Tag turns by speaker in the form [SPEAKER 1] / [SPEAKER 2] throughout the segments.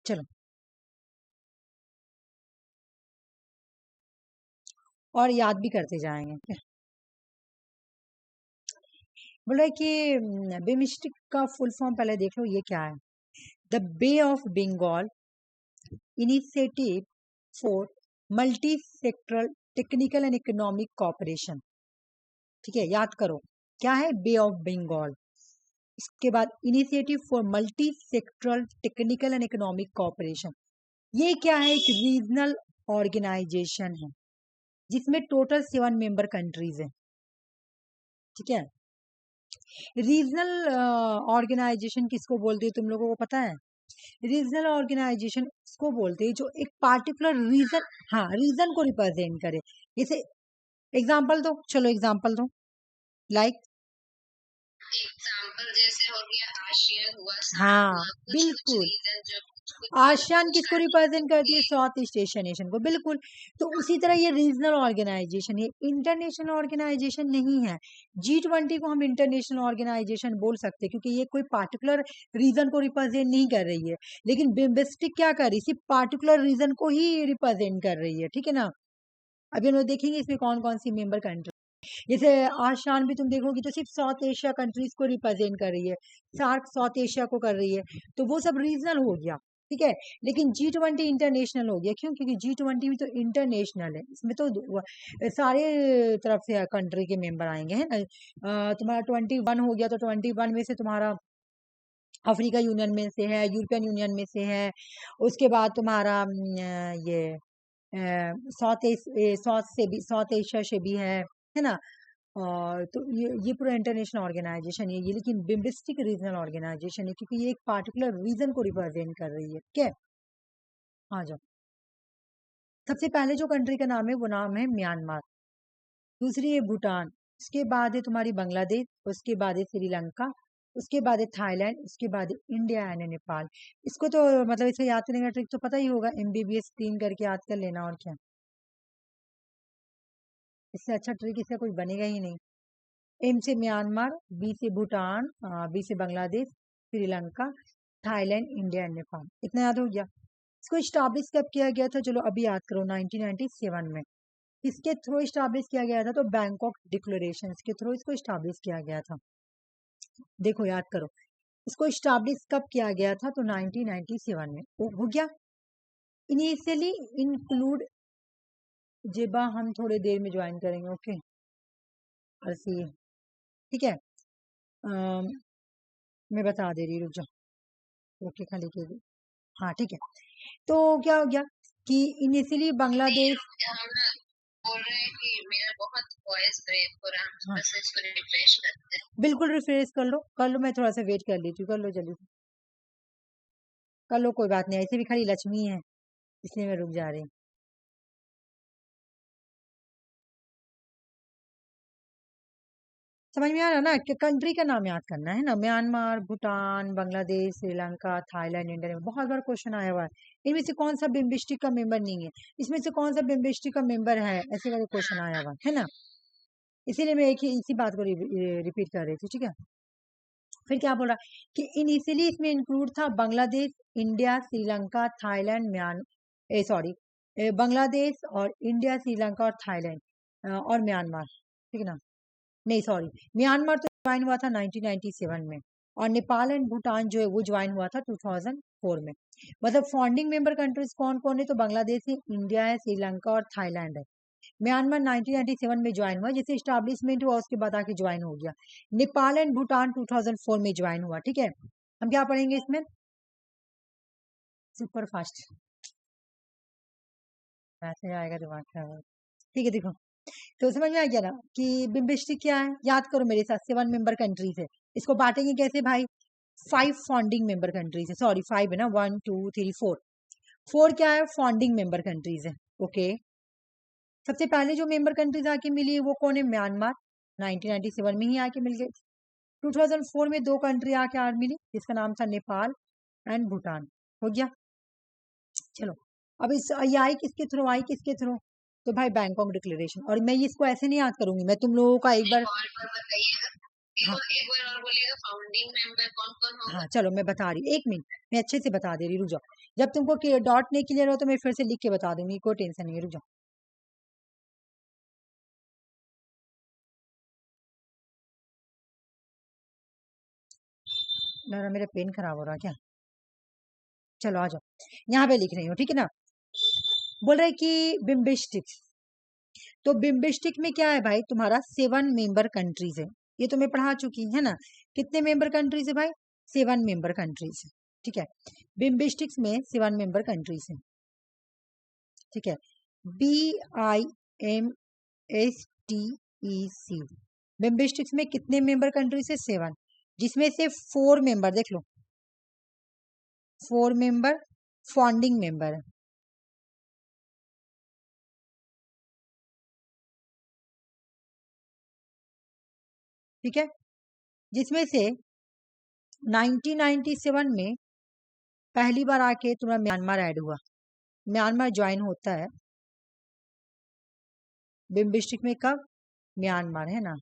[SPEAKER 1] चलो, और याद भी करते जाएंगे। बोल रहे कि बिम्स्टेक का फुल फॉर्म पहले देख लो, ये क्या है। The Bay of Bengal initiative for multi sectoral technical and economic cooperation. ठीक है, याद करो क्या है, बे ऑफ बंगाल। इसके बाद initiative for multi sectoral technical and economic corporation. ये क्या है, एक रीजनल ऑर्गेनाइजेशन है जिसमें टोटल 7 मेंबर कंट्रीज है। ठीक है, रीजनल ऑर्गेनाइजेशन किसको बोलते हैं तुम लोगों को पता है? रीजनल ऑर्गेनाइजेशन उसको बोलते हैं जो एक पार्टिकुलर रीजन, हाँ, रीजन को रिप्रेजेंट करे। जैसे एग्जांपल दो, चलो एग्जांपल दो। लाइक
[SPEAKER 2] एग्जाम्पल जैसे हो गया आशियन हुआ,
[SPEAKER 1] हाँ
[SPEAKER 2] कुछ
[SPEAKER 1] बिल्कुल,
[SPEAKER 2] रीजन जो
[SPEAKER 1] आसियान किसको रिप्रेजेंट करती है? साउथ ईस्ट एशियन नेशन को, बिल्कुल। तो उसी तरह ये रीजनल ऑर्गेनाइजेशन, ये इंटरनेशनल ऑर्गेनाइजेशन नहीं है। G20 को हम इंटरनेशनल ऑर्गेनाइजेशन बोल सकते हैं क्योंकि ये कोई पार्टिकुलर रीजन को रिप्रेजेंट नहीं कर रही है, लेकिन बिम्स्टेक क्या कर रही है? सिर्फ पार्टिकुलर रीजन को ही रिप्रेजेंट कर रही है। ठीक है ना, अभी हम लोग देखेंगे इसमें कौन कौन सी मेंबर कंट्री। जैसे आसियान भी तुम देखोगी तो सिर्फ साउथ एशिया कंट्रीज को रिप्रेजेंट कर रही है, सार्क साउथ एशिया को कर रही है, तो वो सब रीजनल हो गया। ठीक है, लेकिन G20 इंटरनेशनल हो गया। क्यों? क्योंकि G20 भी तो इंटरनेशनल है, इसमें तो सारे तरफ से कंट्री के मेंबर आएंगे, है ना। तुम्हारा 21 हो गया तो 21 में से तुम्हारा अफ्रीका यूनियन में से है, यूरोपियन यूनियन में से है, उसके बाद तुम्हारा ये साउथ एशिया से भी है ना। और तो ये पूरा इंटरनेशनल ऑर्गेनाइजेशन है ये, लेकिन बिम्स्टेक रीजनल ऑर्गेनाइजेशन है क्योंकि ये एक पार्टिकुलर रीजन को रिप्रेजेंट कर रही है। ठीक है, आ जाओ। सबसे पहले जो कंट्री का नाम है वो नाम है म्यांमार, दूसरी है भूटान, उसके बाद है तुम्हारी बांग्लादेश, उसके बाद है श्रीलंका, उसके बाद है थाईलैंड, उसके बाद है इंडिया एंड नेपाल। इसको तो मतलब इसे याद करने का ट्रिक तो पता ही होगा, MBBS 3 करके याद कर लेना, और क्या। इससे अच्छा ट्रिक इसका कोई बनेगा ही नहीं। M से म्यांमार, B से भूटान, B से Bangladesh, Sri Lanka, Thailand, India and Nepal. इतना याद हो गया। इसको स्टैब्लिश कब किया गया था? चलो अभी याद करो, 1997 में। किसके थ्रू स्टैब्लिश किया गया था? तो बैंकॉक डिक्लेरेशन के थ्रू इसको स्टैब्लिश किया गया था। देखो याद करो, इसको स्टैब्लिश कब किया गया था? तो 1997 में। हो गया। इनिशियली इंक्लूड, जेबा हम थोड़ी देर में ज्वाइन करेंगे, ओके। अर्सी, ठीक है। मैं बता दे रही, रुक जाओ, ओके खाली के लिए। हाँ ठीक है, तो क्या हो गया कि इनिशियली बांग्लादेश,
[SPEAKER 2] बोल रहे हैं कि मेरा बहुत वॉइस ब्रेक हो रहा है,
[SPEAKER 1] हाँ
[SPEAKER 2] बस इसको रिफ्रेश करते हैं।
[SPEAKER 1] बिल्कुल रिफ्रेश कर लो, मैं थोड़ा सा वेट कर लेती हूँ, कर लो जल्दी कर लो, कोई बात नहीं, ऐसे भी खाली लक्ष्मी है इसलिए मैं रुक जा रही हूँ। समझ में आ रहा ना कि कंट्री का नाम याद करना है ना, Myanmar, Bhutan, Bangladesh, Sri Lanka, Thailand, India में बहुत बार क्वेश्चन आया हुआ है। इनमें से कौन सा बिम्स्टेक का मेंबर नहीं है, इसमें से कौन सा बिम्स्टेक का मेंबर है, ऐसे करके क्वेश्चन आया हुआ है ना। इसीलिए मैं एक ही इसी बात को रिपीट कर रही थी। ठीक है, फिर क्या बोल रहा कि इनिशियली इसमें इंक्लूड था Bangladesh, India, Sri Lanka, Thailand, sorry, Bangladesh और इंडिया, श्रीलंका और थाईलैंड और म्यांमार। ठीक है ना, नहीं सॉरी, म्यांमार तो ज्वाइन हुआ था 1997 में, और नेपाल एंड भूटान जो है वो ज्वाइन हुआ था 2004 में। मतलब फाउंडिंग मेंबर कंट्रीज कौन कौन है? तो बांग्लादेश है, इंडिया है, श्रीलंका और थाईलैंड है। म्यांमार 1997 में ज्वाइन हुआ, जैसे स्टैब्लिशमेंट हुआ उसके बाद आके ज्वाइन हो गया। नेपाल एंड भूटान 2004 में ज्वाइन हुआ। ठीक है, हम क्या पढ़ेंगे इसमें? सुपर फास्ट, ऐसे आएगा दिमाग खराब। ठीक है, देखो तो समझ में आ गया ना कि बिम्स्टेक क्या है? याद करो मेरे साथ, 7 मेंबर कंट्रीज है। इसको बांटेंगे कैसे भाई? 5 फाउंडिंग मेंबर कंट्रीज है, सॉरी 5 है ना, 1 2 3 4। 4 क्या है? फाउंडिंग मेंबर कंट्रीज है। ओके, सबसे पहले जो मेंबर कंट्रीज आके मिली है वो कौन है? म्यांमार, 1997 में ही आके मिल गए। 2004 में 2 कंट्री आके और मिली जिसका नाम था नेपाल एंड भूटान। हो गया। चलो, अब इस ये आई किसके थ्रू? आई किसके थ्रू? तो भाई बैंकॉक डिक्लेरेशन। और मैं इसको ऐसे नहीं याद करूंगी, मैं तुम लोगों का एक बार,
[SPEAKER 2] और बताइए
[SPEAKER 1] हाँ
[SPEAKER 2] एक बार और बोलिएगा, फाउंडिंग मेंबर कौन कौन होगा?
[SPEAKER 1] हाँ चलो मैं बता रही हूँ, 1 मिनट मैं अच्छे से बता दे रही, रुक जाओ। जब तुमको डॉट नहीं क्लियर हो तो मैं फिर से लिख के बता दूंगी, कोई टेंशन नहीं है, रुक जाओ। ना मेरा पेन खराब हो रहा है क्या? चलो आ जाओ, यहाँ पे लिख रही हूँ, ठीक है ना। बोल रहे कि बिम्बिस्टिक, तो बिम्बिस्टिक में क्या है भाई, तुम्हारा 7 मेंबर कंट्रीज है। ये तो मैं पढ़ा चुकी है ना। कितने मेंबर कंट्रीज है भाई? 7 मेंबर कंट्रीज है, ठीक है। बिम्बिस्टिक्स में 7 मेंबर कंट्रीज है, ठीक है। BIMSTEC, बिम्बिस्टिक्स में कितने मेंबर कंट्रीज है? 7, जिसमें से 4 मेंबर देख लो, 4 मेंबर फाउंडिंग मेंबर है, ठीक है। जिसमें से 1997 में पहली बार आके तुम्हारा म्यांमार ऐड हुआ, म्यांमार ज्वाइन होता है बिम्बिस्टिक में कब? म्यांमार, है ना।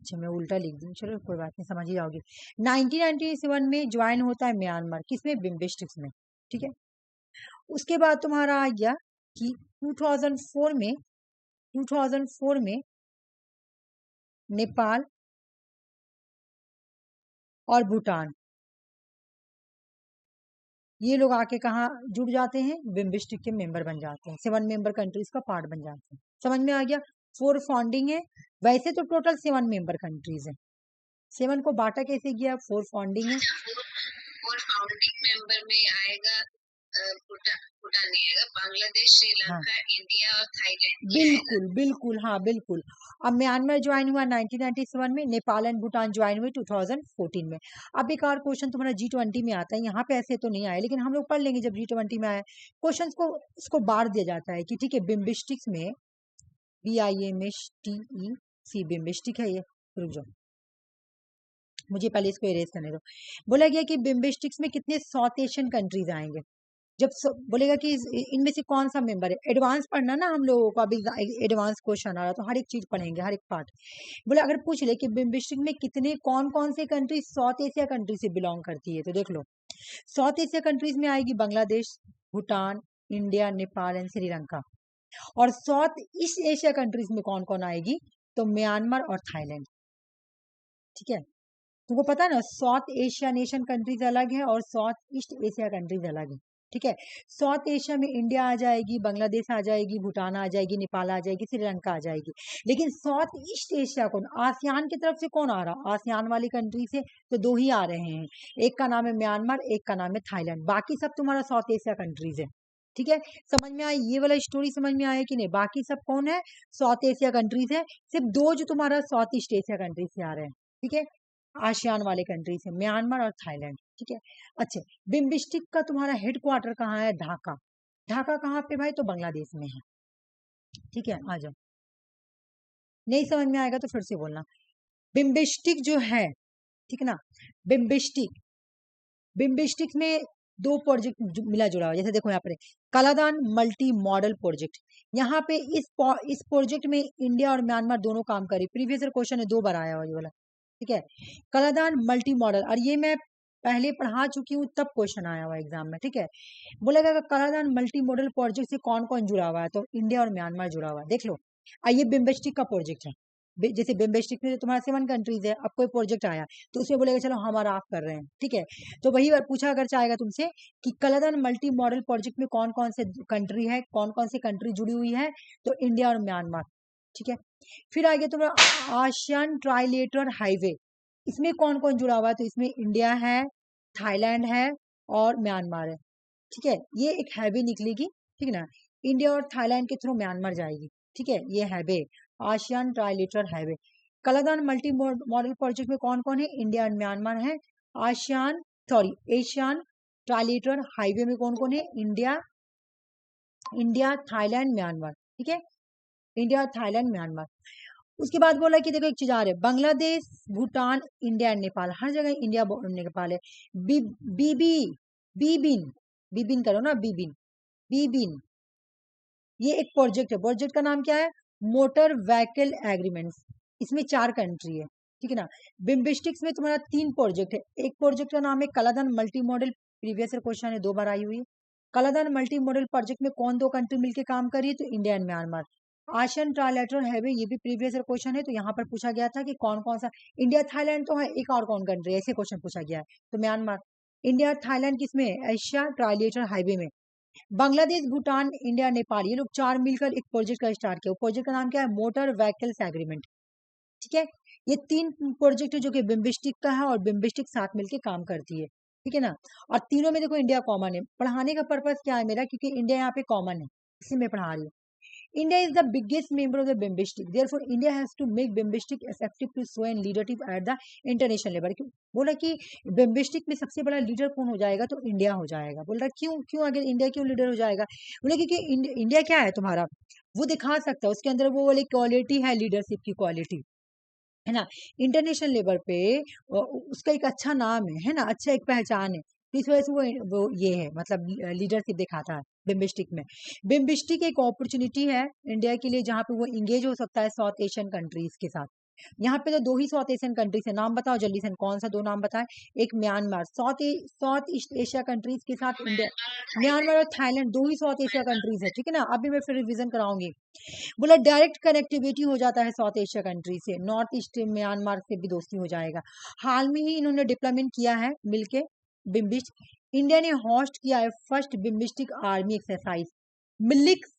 [SPEAKER 1] अच्छा मैं उल्टा लिख दूं, चलो कोई बात नहीं, समझ ही जाओगे। 1997 में ज्वाइन होता है म्यांमार, किसमें? बिम्बिस्टिक्स में, ठीक है। उसके बाद तुम्हारा आ गया कि 2004 में नेपाल और भूटान, ये लोग आके कहाँ जुड़ जाते हैं? बिम्बिस्टिक के मेंबर बन जाते हैं, 7 मेंबर कंट्रीज का पार्ट बन जाते हैं। समझ में आ गया? 4 फाउंडिंग है, वैसे तो टोटल 7 मेंबर कंट्रीज है। 7 को बांटा कैसे गया? 4 फाउंडिंग है।
[SPEAKER 2] और फाउंडिंग मेंबर में आएगा भूटान नहीं आएगा, बांग्लादेश, श्रीलंका, इंडिया और थाईलैंड।
[SPEAKER 1] बिल्कुल बिल्कुल, हाँ बिल्कुल। अब म्यांमार ज्वाइन हुआ 1997 में, नेपाल एंड भूटान ज्वाइन हुए 2014 में। अब एक और क्वेश्चन तुम्हारा G20 में आता है, यहाँ पे ऐसे तो नहीं आया, लेकिन हम लोग पढ़ लेंगे जब G20 में आया। क्वेश्चन को इसको बांट दिया जाता है कि ठीक है, बिम्बिस्टिक्स में BIMSTEC बिम्बिस्टिक है ये, रुक जाओ मुझे पहले इसको इरेज करने दो। बोला गया कि बिम्बिस्टिक्स में कितने साउथ एशियन कंट्रीज आएंगे। जब बोलेगा कि इनमें से कौन सा मेंबर है, एडवांस पढ़ना ना हम लोगों को, अभी एडवांस क्वेश्चन आ रहा है तो हर एक चीज पढ़ेंगे, हर एक पार्ट। बोले अगर पूछ ले कि बिम्बिस्टिक में कितने कौन कौन से कंट्री साउथ एशिया कंट्री से बिलोंग करती है, तो देख लो साउथ एशिया कंट्रीज में आएगी बांग्लादेश, भूटान, इंडिया, नेपाल एंड श्रीलंका। और साउथ ईस्ट एशिया कंट्रीज में कौन कौन आएगी? तो म्यांमार और थाईलैंड, ठीक है। तुमको पता है ना, साउथ एशिया नेशन कंट्रीज अलग है और साउथ ईस्ट एशिया कंट्रीज अलग है, ठीक है। साउथ एशिया में इंडिया आ जाएगी, बांग्लादेश आ जाएगी, भूटान आ जाएगी, नेपाल आ जाएगी, श्रीलंका आ जाएगी। लेकिन साउथ ईस्ट एशिया कौन? आसियान की तरफ से कौन आ रहा? आसियान वाली कंट्री से तो 2 ही आ रहे हैं, एक का नाम है म्यांमार, एक का नाम है थाईलैंड, बाकी सब तुम्हारा साउथ एशिया कंट्रीज है, ठीक है। समझ में आई ये वाला स्टोरी? समझ में आया कि नहीं? बाकी सब कौन है? साउथ एशिया कंट्रीज है, सिर्फ 2 जो तुम्हारा साउथ ईस्ट एशिया कंट्रीज से आ रहे हैं, ठीक है। आसियान वाले कंट्रीज है, म्यांमार और थाईलैंड, ठीक है। अच्छा, बिम्बिस्टिक का तुम्हारा हेडक्वार्टर कहाँ है? ढाका। ढाका कहाँ पे भाई? तो बांग्लादेश में है, ठीक है। आ जाओ, नहीं समझ में आएगा तो फिर से बोलना। बिम्बिस्टिक जो है, ठीक है ना, बिम्बिस्टिक, बिम्बिस्टिक में 2 प्रोजेक्ट मिला जुड़ा हुआ, जैसे देखो यहाँ पर कलादान मल्टी मॉडल प्रोजेक्ट। यहाँ पे इस प्रोजेक्ट में इंडिया और म्यांमार दोनों काम करे। प्रीवियस क्वेश्चन है, 2 बार आया हुआ ये वाला, ठीक है। कलादान मल्टी मॉडल, और ये मैं पहले पढ़ा चुकी हूँ, तब क्वेश्चन आया हुआ एग्जाम में, ठीक है। बोलेगा कलादान मल्टी मॉडल प्रोजेक्ट से कौन कौन जुड़ा हुआ है, तो इंडिया और म्यांमार जुड़ा हुआ है, देख लो। ये बिम्बिस्टिक का प्रोजेक्ट है, जैसे बिम्बिस्टिक में तुम्हारा 7 कंट्रीज है, अब कोई प्रोजेक्ट आया तो उसमें बोलेगा चलो हमारा आप कर रहे हैं, ठीक है। तो वही पूछा अगर चाहेगा तुमसे कि कलादान मल्टी मॉडल प्रोजेक्ट में कौन कौन से कंट्री है, कौन कौन सी कंट्री जुड़ी हुई है, तो इंडिया और म्यांमार, ठीक है। फिर आ गया तुम्हारा आसियान ट्राइलेटरल हाईवे, इसमें कौन कौन जुड़ा हुआ है, तो इसमें इंडिया है, थाईलैंड है और म्यांमार है, ठीक है। ये एक हाईवे निकलेगी, ठीक है ना, इंडिया और थाईलैंड के थ्रू म्यांमार जाएगी, ठीक है। ये highway ASEAN trilateral highway. Kaladan multi modal project में कौन कौन है? इंडिया और म्यांमार है। ASEAN sorry Asian trilateral highway में कौन कौन है? इंडिया थाईलैंड म्यांमार, ठीक है। India Thailand Myanmar. उसके बाद बोला कि देखो एक चीज आ रहा है, बांग्लादेश, भूटान, इंडिया एंड नेपाल, हर जगह इंडिया नेपाल है। बीबी बीबिन, बीबिन करो ना, बीबिन, बीबिन, ये एक प्रोजेक्ट है। प्रोजेक्ट का नाम क्या है? Motor vehicle agreements. इसमें 4 कंट्री है, ठीक है ना। बिम्बिस्टिक्स में तुम्हारा 3 प्रोजेक्ट है। एक प्रोजेक्ट का नाम है Kaladan multi modal, previous year question है, 2 बार आई हुई है। कलादान मल्टी मॉडल प्रोजेक्ट में कौन 2 कंट्री मिलकर काम कर रही है, तो India and Myanmar. Asian trilateral highway, ये भी प्रीवियस ईयर क्वेश्चन है, तो यहाँ पर पूछा गया था कि कौन कौन सा, इंडिया थाईलैंड तो है, एक और कौन कंट्री, ऐसे क्वेश्चन पूछा गया है, तो म्यांमार। इंडिया थाईलैंड किसमें, एशिया ट्राइलेटरल हाईवे में। बांग्लादेश, भूटान, इंडिया, नेपाल, ये लोग 4 मिलकर एक प्रोजेक्ट का स्टार्ट किया। प्रोजेक्ट का नाम क्या है, मोटर व्हीकल्स एग्रीमेंट। ठीक है, ये 3 प्रोजेक्ट है जो कि बिम्बिस्टिक का है, और बिम्बिस्टिक साथ मिलकर काम करती है। ठीक है ना। और तीनों में देखो इंडिया कॉमन है। पढ़ाने का पर्पज क्या है मेरा, क्योंकि इंडिया यहाँ पे कॉमन है, इसी में पढ़ा रही हूँ। India is the biggest member of the BIMSTEC. Therefore, India has to make BIMSTEC effective to show and leadership at the international level. क्यों बोला कि BIMSTEC में सबसे बड़ा लीडर कौन हो जाएगा, तो इंडिया हो जाएगा। बोल रहा क्यों क्यों अगर इंडिया क्यों लीडर हो जाएगा, बोले क्योंकि इंडिया क्या है तुम्हारा, वो दिखा सकता है, उसके अंदर वो वाली क्वालिटी है, लीडरशिप की क्वालिटी है ना। इंटरनेशनल लेवल पे उसका एक अच्छा नाम है ना, अच्छा एक पहचान है, तो इस वजह से वो ये है, मतलब लीडरशिप दिखाता है बिम्बिस्टिक में। बिम्बिस्टिक एक अपॉर्चुनिटी है इंडिया के लिए, जहाँ पे वो इंगेज हो सकता है साउथ एशियन कंट्रीज के साथ। यहाँ पे तो 2 ही साउथ एशियन कंट्रीज है, नाम बताओ जल्दी से, कौन सा 2 नाम बताए। एक Myanmar, south east Asia countries के साथ इंडिया, म्यांमार और थाईलैंड 2 ही साउथ एशिया कंट्रीज है। ठीक है ना, अभी मैं फिर रिविजन कराऊंगी। बोला डायरेक्ट कनेक्टिविटी हो जाता है साउथ एशिया कंट्री से, नॉर्थ ईस्ट म्यांमार से भी दोस्ती हो जाएगा। हाल में ही इन्होंने डिप्लॉयमेंट किया है मिलके बिम्बिस्ट। इंडिया ने होस्ट किया है फर्स्ट बिम्बिस्टिक आर्मी एक्सरसाइज मिलिक्स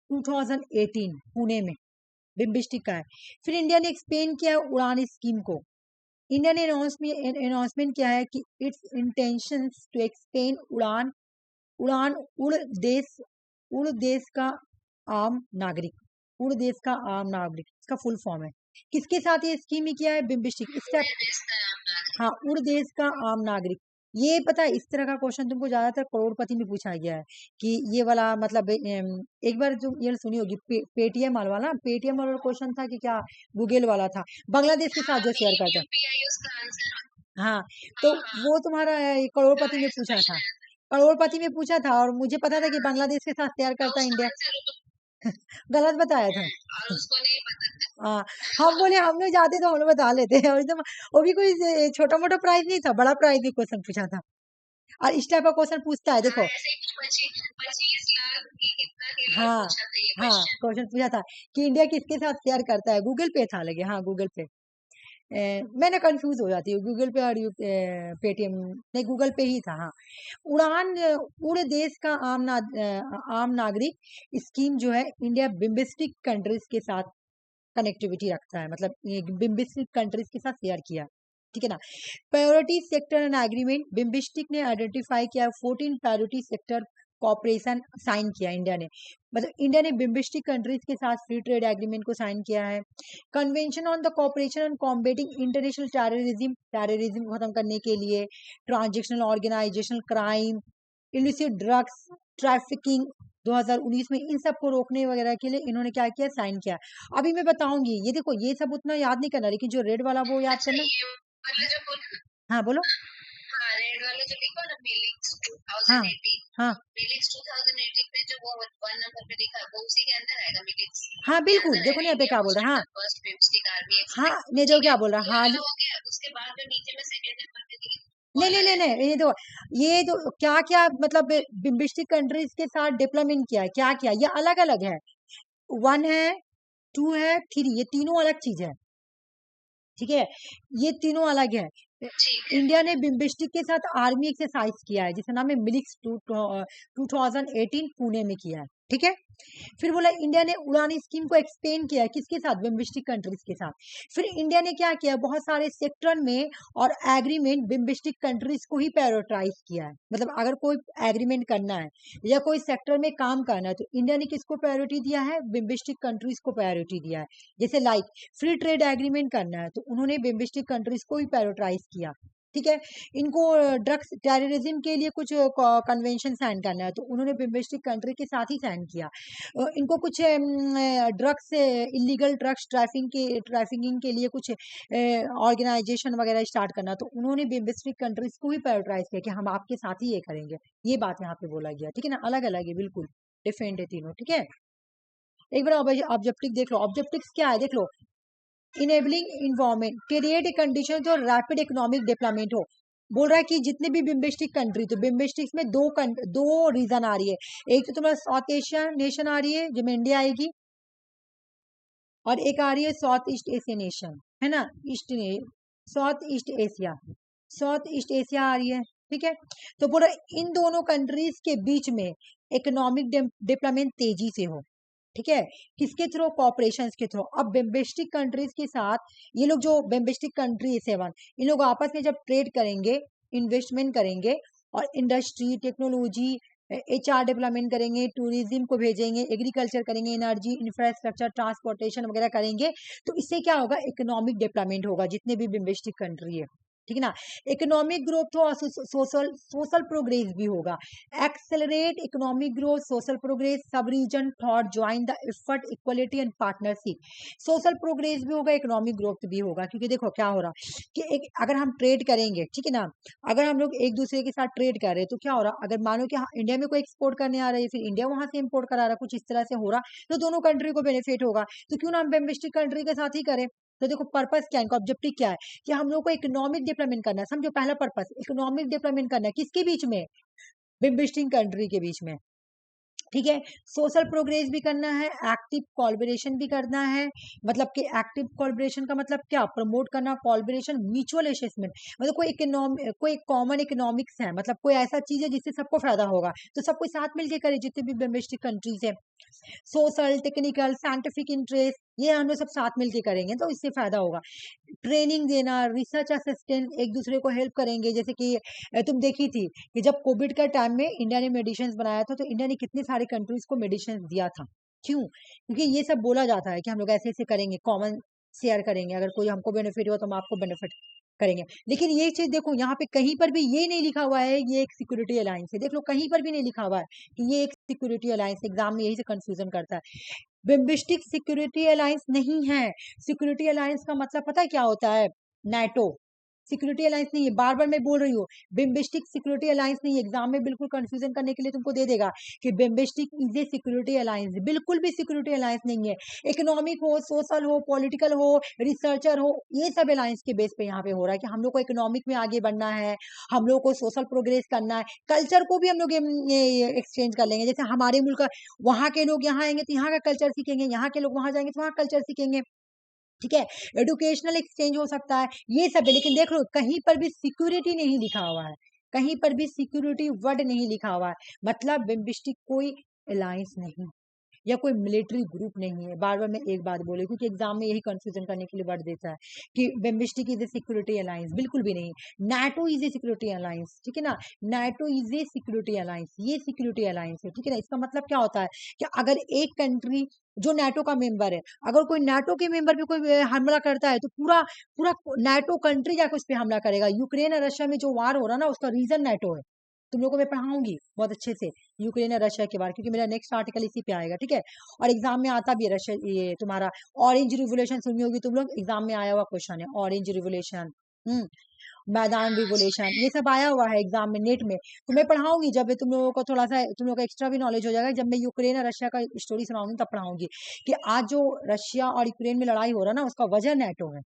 [SPEAKER 1] 2018 पुणे में, बिम्बिस्टिक का है। फिर इंडिया ने एक्सप्लेन किया है उड़ान स्कीम को। इंडिया ने अनाउंसमेंट किया है कि इट्स इंटेंशंस टू एक्सपेंड उड़ान उड़ान उड़ देश का आम नागरिक, उड़ देश का आम नागरिक, इसका फुल फॉर्म है। किसके साथ ये स्कीम ही किया है, बिम्बिस्टिक स्टेप। हाँ, उड़ देश का आम नागरिक। ये पता है, इस तरह का क्वेश्चन तुमको ज्यादातर करोड़पति में पूछा गया है कि ये वाला मतलब एक बार जो ये सुनी होगी पेटीएम वाला, पेटीएम वाला क्वेश्चन था कि क्या, गूगल वाला था, बांग्लादेश के साथ जो शेयर करता है। हाँ, तो वो तुम्हारा करोड़पति में पूछा था, करोड़पति में पूछा था, और मुझे पता था कि बांग्लादेश के साथ शेयर करता है इंडिया। गलत बताया था। हाँ, हम बोले हम लोग जाते तो हम लोग बता लेते हैं, और एकदम वो भी कोई छोटा मोटा प्राइज नहीं था, बड़ा प्राइज भी क्वेश्चन पूछा था। और इस टाइप का क्वेश्चन पूछता है, देखो। हाँ हाँ, क्वेश्चन पूछा था कि इंडिया किसके साथ शेयर करता है, गूगल पे था लगे, हाँ गूगल पे। मैं ना कंफ्यूज हो जाती हूँ, गूगल पे और पेटीएम, नहीं गूगल पे ही था। हाँ, उड़ देश का आम नागरिक स्कीम जो है, इंडिया बिम्बिस्टिक कंट्रीज के साथ कनेक्टिविटी रखता है, मतलब ये बिम्बिस्टिक कंट्रीज के साथ शेयर किया। ठीक है ना। Priority sector and agreement, BIMSTEC ने आइडेंटिफाई किया 14 प्रायोरिटी सेक्टर कॉपरेशन साइन किया इंडिया ने, मतलब इंडिया ने बिम्बिस्टिक कंट्रीज के साथ फ्री ट्रेड एग्रीमेंट को साइन किया है। Convention on the cooperation on combating international terrorism, terrorism को खत्म करने के लिए, transactional organisational crime, illicit drugs trafficking 2019 में, इन सब को रोकने वगैरह के लिए इन्होंने क्या किया, साइन किया। अभी मैं बताऊंगी, ये देखो ये सब उतना याद नहीं करना, लेकिन जो रेड वाला वो याद करना। हाँ बोलो।
[SPEAKER 2] हाँ, रेड वाला जो लिखा ना, मिलिक्स
[SPEAKER 1] हाँ
[SPEAKER 2] 2018,
[SPEAKER 1] हाँ
[SPEAKER 2] मिलिक्स 2018 में जो वो 1 नंबर पे लिखा है, वो उसी के अंदर आएगा, मिलिक्स
[SPEAKER 1] हाँ,
[SPEAKER 2] के
[SPEAKER 1] बिल्कुल,
[SPEAKER 2] अंदर
[SPEAKER 1] देखो
[SPEAKER 2] आएगा।
[SPEAKER 1] नहीं पे
[SPEAKER 2] इंडिया
[SPEAKER 1] क्या बोल रहा है। हाँ
[SPEAKER 2] फर्स्ट बिम्स्टिक आर्मी
[SPEAKER 1] हाँ,
[SPEAKER 2] एक्सरसाइज,
[SPEAKER 1] नहीं देखो
[SPEAKER 2] ठीक है,
[SPEAKER 1] क्या बोल रहा है,
[SPEAKER 2] ये
[SPEAKER 1] हाँ
[SPEAKER 2] वाला हो गया। उसके बाद में नीचे में सेकंड नंबर पे
[SPEAKER 1] नहीं नहीं नहीं नहीं, ये तो क्या क्या मतलब बिम्बिस्टिक कंट्रीज के साथ डिप्लोमेंट किया है, क्या किया, ये अलग अलग है, 1 है, 2 है, 3, ये तीनों अलग चीज है। ठीक है, ये तीनों अलग है। इंडिया ने बिम्बिस्टिक के साथ आर्मी एक्सरसाइज किया है, जिसका नाम है मिलिक्स 2018 पुणे में किया है। ठीक है, फिर बोला इंडिया ने उड़ान स्कीम को एक्सपेंड किया, किसके साथ, बिम्बिस्टिक कंट्रीज के साथ। फिर इंडिया ने क्या किया, बहुत सारे सेक्टर में और एग्रीमेंट बिम्बिस्टिक कंट्रीज को ही प्रायोरिटाइज किया है, मतलब अगर कोई एग्रीमेंट करना है या कोई सेक्टर में काम करना है, तो इंडिया ने किसको प्रायोरिटी दिया है, बिम्बिस्टिक कंट्रीज को प्रायोरिटी दिया है। जैसे लाइक फ्री ट्रेड एग्रीमेंट करना है, तो उन्होंने बिम्बिस्टिक कंट्रीज को ही प्रायोरिटाइज किया। ठीक है, इनको ड्रग्स टेररिज्म के लिए कुछ कन्वेंशन साइन करना है, तो उन्होंने बिम्बिस्टिक कंट्री के साथ ही साइन किया। इनको कुछ ड्रग्स, इलीगल ड्रग्स ट्रैफिकिंग के लिए कुछ ऑर्गेनाइजेशन वगैरह स्टार्ट करना, तो उन्होंने बिम्बिस्टिक कंट्रीज को ही प्रायोरिटाइज किया कि हम आपके साथ ही ये करेंगे। ये बात यहाँ पे बोला गया। ठीक है ना, अलग अलग है, बिल्कुल डिफरेंट है तीनों। ठीक है, एक बार ऑब्जेक्टिव देख लो, ऑब्जेक्टिव क्या है देख लो। Enabling environment, create a condition जो रैपिड इकोनॉमिक डेवलपमेंट हो। बोल रहा है कि जितने भी बिम्बिस्टिक कंट्री, तो बिम्बिस्टिक्स में दो रीजन आ रही है, एक तो तुम्हारा साउथ एशिया नेशन आ रही है जिसमें इंडिया आएगी, और एक आ रही है साउथ ईस्ट एशिया नेशन, है ना, south east Asia, south east Asia आ रही है, ठीक है। तो पूरा इन दोनों कंट्रीज के बीच में इकोनॉमिक डेवलपमेंट तेजी से हो, ठीक है, किसके थ्रू, कॉपरेशन के थ्रू। अब बिम्बिस्टिक कंट्रीज के साथ ये लोग जो बिम्बिस्टिक कंट्री है 7, इन लोग आपस में जब ट्रेड करेंगे, इन्वेस्टमेंट करेंगे, और इंडस्ट्री, टेक्नोलॉजी, HR डेवलपमेंट करेंगे, टूरिज्म को भेजेंगे, एग्रीकल्चर करेंगे, एनर्जी, इंफ्रास्ट्रक्चर, ट्रांसपोर्टेशन वगैरह करेंगे, तो इससे क्या होगा, इकोनॉमिक डेवलपमेंट होगा जितने भी बिम्बिस्टिक कंट्री है, ठीक है ना। इकोनॉमिक ग्रोथ हो, सोशल प्रोग्रेस भी होगा। Accelerate economic growth, social progress, सब region thought join the effort, equality and partnership. Social progress भी होगा, इकोनॉमिक ग्रोथ भी होगा, क्योंकि देखो क्या हो रहा कि एक अगर हम ट्रेड करेंगे, ठीक है ना, अगर हम लोग एक दूसरे के साथ ट्रेड कर रहे हैं, तो क्या हो रहा, अगर मानो कि इंडिया में कोई एक्सपोर्ट करने आ रहा है, फिर इंडिया वहां से इंपोर्ट करा रहा है, कुछ इस तरह से हो रहा, तो दोनों कंट्री को बेनिफिट होगा। तो क्यों ना हम बिम्बिस्टिक कंट्री के साथ ही करें। तो देखो पर्पस क्या है, इनका ऑब्जेक्टिव क्या है, कि हम लोग को इकोनॉमिक डेवलपमेंट करना है। समझो पहला पर्पस इकोनॉमिक डेवलपमेंट करना है, किसके बीच में, बिम्बिस्टिक कंट्री के बीच में, ठीक है। सोशल प्रोग्रेस भी करना है, एक्टिव कोलैबोरेशन भी करना है। मतलब कि एक्टिव कोलैबोरेशन का मतलब क्या, प्रमोट करना कोलैबोरेशन, म्यूचुअल असेसमेंट, मतलब कोई कॉमन इकोनॉमिक्स है, मतलब कोई ऐसा चीज है जिससे सबको फायदा होगा, तो सबको साथ मिलकर करे जितने भी बिम्बिस्टिक कंट्रीज है। सोशल, टेक्निकल, साइंटिफिक इंटरेस्ट, ये हम लोग सब साथ मिलके करेंगे तो इससे फायदा होगा। ट्रेनिंग देना, रिसर्च असिस्टेंट, एक दूसरे को हेल्प करेंगे, जैसे कि तुम देखी थी कि जब कोविड का टाइम में इंडिया ने मेडिसिन बनाया था, तो इंडिया ने कितनी सारी कंट्रीज को मेडिसिन दिया था। क्यों, क्योंकि ये सब बोला जाता है कि हम लोग ऐसे ऐसे करेंगे, कॉमन शेयर करेंगे, अगर कोई हमको बेनिफिट हुआ तो हम आपको बेनिफिट करेंगे। लेकिन ये चीज देखो, यहाँ पे कहीं पर भी ये नहीं लिखा हुआ है ये एक सिक्योरिटी अलायंस है, देख लो कहीं पर भी नहीं लिखा हुआ है कि ये एक सिक्योरिटी अलायंस। एग्जाम में यही से कंफ्यूजन करता है। बिम्बिस्टिक सिक्योरिटी अलायंस नहीं है। सिक्योरिटी अलायंस का मतलब पता है क्या होता है, नाटो। सिक्योरिटी अलायंस नहीं है, बार बार मैं बोल रही हूँ, बिम्बिस्टिक सिक्योरिटी अलायंस नहीं है। एग्जाम में बिल्कुल कंफ्यूजन करने के लिए तुमको दे देगा कि बिम्बिस्टिक इज ए सिक्योरिटी अलायंस, बिल्कुल भी सिक्योरिटी अलायंस नहीं है। इकोनॉमिक हो, सोशल हो, पॉलिटिकल हो, रिसर्चर हो, ये सब अलायंस के बेस पे यहाँ पे हो रहा है कि हम लोग को इकोनॉमिक में आगे बढ़ना है, हम लोग को सोशल प्रोग्रेस करना है, कल्चर को भी हम लोग एक्सचेंज कर लेंगे। जैसे हमारे मुल्क वहां के लोग यहाँ आएंगे तो यहाँ का कल्चर सीखेंगे, यहाँ के लोग वहां जाएंगे तो वहाँ कल्चर सीखेंगे, ठीक है। एडुकेशनल एक्सचेंज हो सकता है, ये सब है। लेकिन देख लो कहीं पर भी सिक्योरिटी नहीं लिखा हुआ है, कहीं पर भी सिक्योरिटी वर्ड नहीं लिखा हुआ है। मतलब बिम्बिस्टिक कोई अलायंस नहीं या कोई मिलिट्री ग्रुप नहीं है। बार बार मैं एक बात बोली क्योंकि एग्जाम में यही कंफ्यूजन करने के लिए वर्ड देता है कि बिम्बिस्टिक इज ए सिक्योरिटी अलायंस, बिल्कुल भी नहीं। NATO is a security alliance, ठीक है ना, NATO is a security alliance, ये सिक्योरिटी अलायंस है, ठीक है ना। इसका मतलब क्या होता है कि अगर एक कंट्री जो नाटो का मेंबर है, अगर कोई नाटो के मेंबर पे कोई हमला करता है, तो पूरा पूरा नाटो कंट्री जाकर उस पर हमला करेगा। यूक्रेन और रशिया में जो वार हो रहा है ना, उसका रीजन नाटो है। तुम लोगों को मैं पढ़ाऊंगी बहुत अच्छे से यूक्रेन और रशिया के बारे, क्योंकि मेरा नेक्स्ट आर्टिकल इसी पे आएगा, ठीक है। और एग्जाम में आता भी है रशिया, ये तुम्हारा ऑरेंज रिवोल्यूशन सुनी होगी तुम लोग, एग्जाम में आया हुआ क्वेश्चन है ऑरेंज रिवोल्यूशन, मैदान रिवोल्यूशन, ये सब आया हुआ है एग्जाम में नेट में। तो मैं पढ़ाऊंगी जब तुम लोगों को थोड़ा सा तुम लोगों का एक्स्ट्रा भी नॉलेज हो जाएगा, जब मैं यूक्रेन और रशिया का स्टोरी सुनाऊंगी तब पढ़ाऊंगी कि आज जो रशिया और यूक्रेन में लड़ाई हो रहा है ना, उसका वजह नेटो है,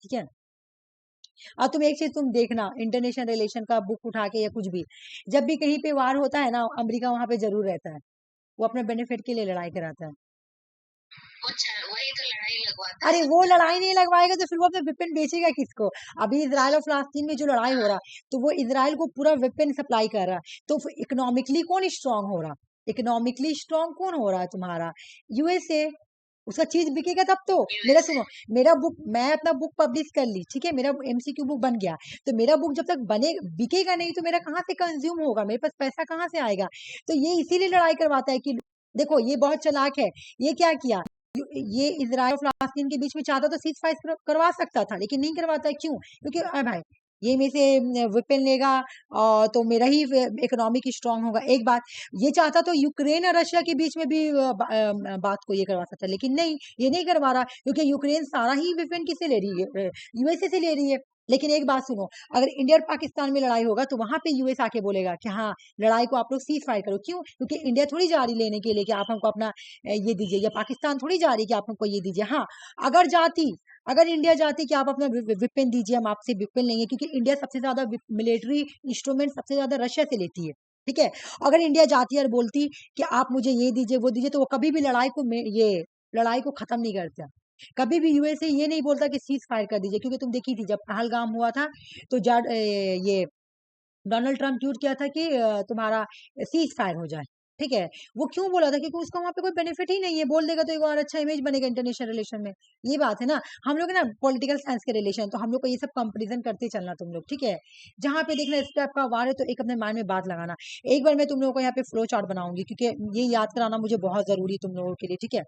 [SPEAKER 1] ठीक है। और तुम एक चीज तुम देखना, इंटरनेशनल रिलेशन का बुक उठा के या कुछ भी, जब भी कहीं पे वार होता है ना, अमेरिका वहां पे जरूर रहता है, वो अपने बेनिफिट के लिए लड़ाई कराता है।
[SPEAKER 2] वही तो लड़ाई लगवाता
[SPEAKER 1] अरे
[SPEAKER 2] है
[SPEAKER 1] वो
[SPEAKER 2] सबसे।
[SPEAKER 1] लड़ाई नहीं लगवाएगा तो फिर वो अपने वेपन बेचेगा किसको। अभी इसराइल और फिलिस्तीन में जो लड़ाई हो रहा है, तो वो इसराइल को पूरा वेपन सप्लाई कर रहा है, तो इकोनॉमिकली कौन स्ट्रांग हो रहा, इकोनॉमिकली स्ट्रांग कौन हो रहा है तुम्हारा, यूएसए। उसका चीज बिकेगा तब तो। मेरा
[SPEAKER 2] यूएसए।
[SPEAKER 1] सुनो, मेरा बुक, मैं अपना बुक पब्लिश कर ली, ठीक है, मेरा MCQ बुक बन गया, तो मेरा बुक जब तक बने बिकेगा नहीं तो मेरा कहाँ से कंज्यूम होगा, मेरे पास पैसा कहाँ से आएगा। तो ये इसीलिए लड़ाई करवाता है कि देखो ये बहुत चालाक है। ये क्या किया, ये इजराइल और फिलिस्तीन के बीच में चाहता तो सीज फायर करवा सकता था, लेकिन नहीं करवाता है। क्यों, क्योंकि अरे भाई ये में से वेपन लेगा तो मेरा ही इकोनॉमिक स्ट्रांग होगा। एक बात, ये चाहता तो यूक्रेन और रशिया के बीच में भी बात को ये करवा सकता, लेकिन नहीं, ये नहीं करवा रहा, क्योंकि यूक्रेन सारा ही वेपन किससे ले रही है, यूएसए से ले रही है। लेकिन एक बात सुनो, अगर इंडिया और पाकिस्तान में लड़ाई होगा तो वहां पे यूएस आके बोलेगा कि हाँ लड़ाई को आप लोग सीज फायर करो। क्यों, क्योंकि इंडिया थोड़ी जा रही लेने के लिए कि आप हमको अपना ये दीजिए, या पाकिस्तान थोड़ी जा रही कि आप हमको ये दीजिए। हाँ, अगर जाती अगर इंडिया चाहती कि आप अपना विपिन दीजिए, हम आपसे विपिन लेंगे, क्योंकि इंडिया सबसे ज्यादा मिलिट्री इंस्ट्रूमेंट सबसे ज्यादा रशिया से लेती है, ठीक है। अगर इंडिया जाती और बोलती कि आप मुझे ये दीजिए वो दीजिए, तो वो कभी भी ये लड़ाई को खत्म नहीं करता। कभी भी यूएसए ये नहीं बोलता कि सीज फायर कर दीजिए, क्योंकि तुम देखी थी जब पहलगाम हुआ था, तो ये डोनाल्ड ट्रंप ट्वीट किया था कि तुम्हारा सीज फायर हो जाए, ठीक है। वो क्यों बोला था? क्योंकि उसका वहां पे कोई बेनिफिट ही नहीं है, बोल देगा तो एक और अच्छा इमेज बनेगा इंटरनेशनल रिलेशन में। ये बात है ना, हम लोग ना पॉलिटिकल साइंस के रिलेशन, तो हम लोग को ये सब कंपैरिजन करते चलना तुम लोग, ठीक है। जहां पे देखना इस टाइप का वार है तो एक अपने माइंड में बात लगाना। एक बार मैं तुम लोगों को यहाँ पे फ्लो चार्ट बनाऊंगी, क्योंकि ये याद कराना मुझे बहुत जरूरी तुम लोगों के लिए, ठीक है।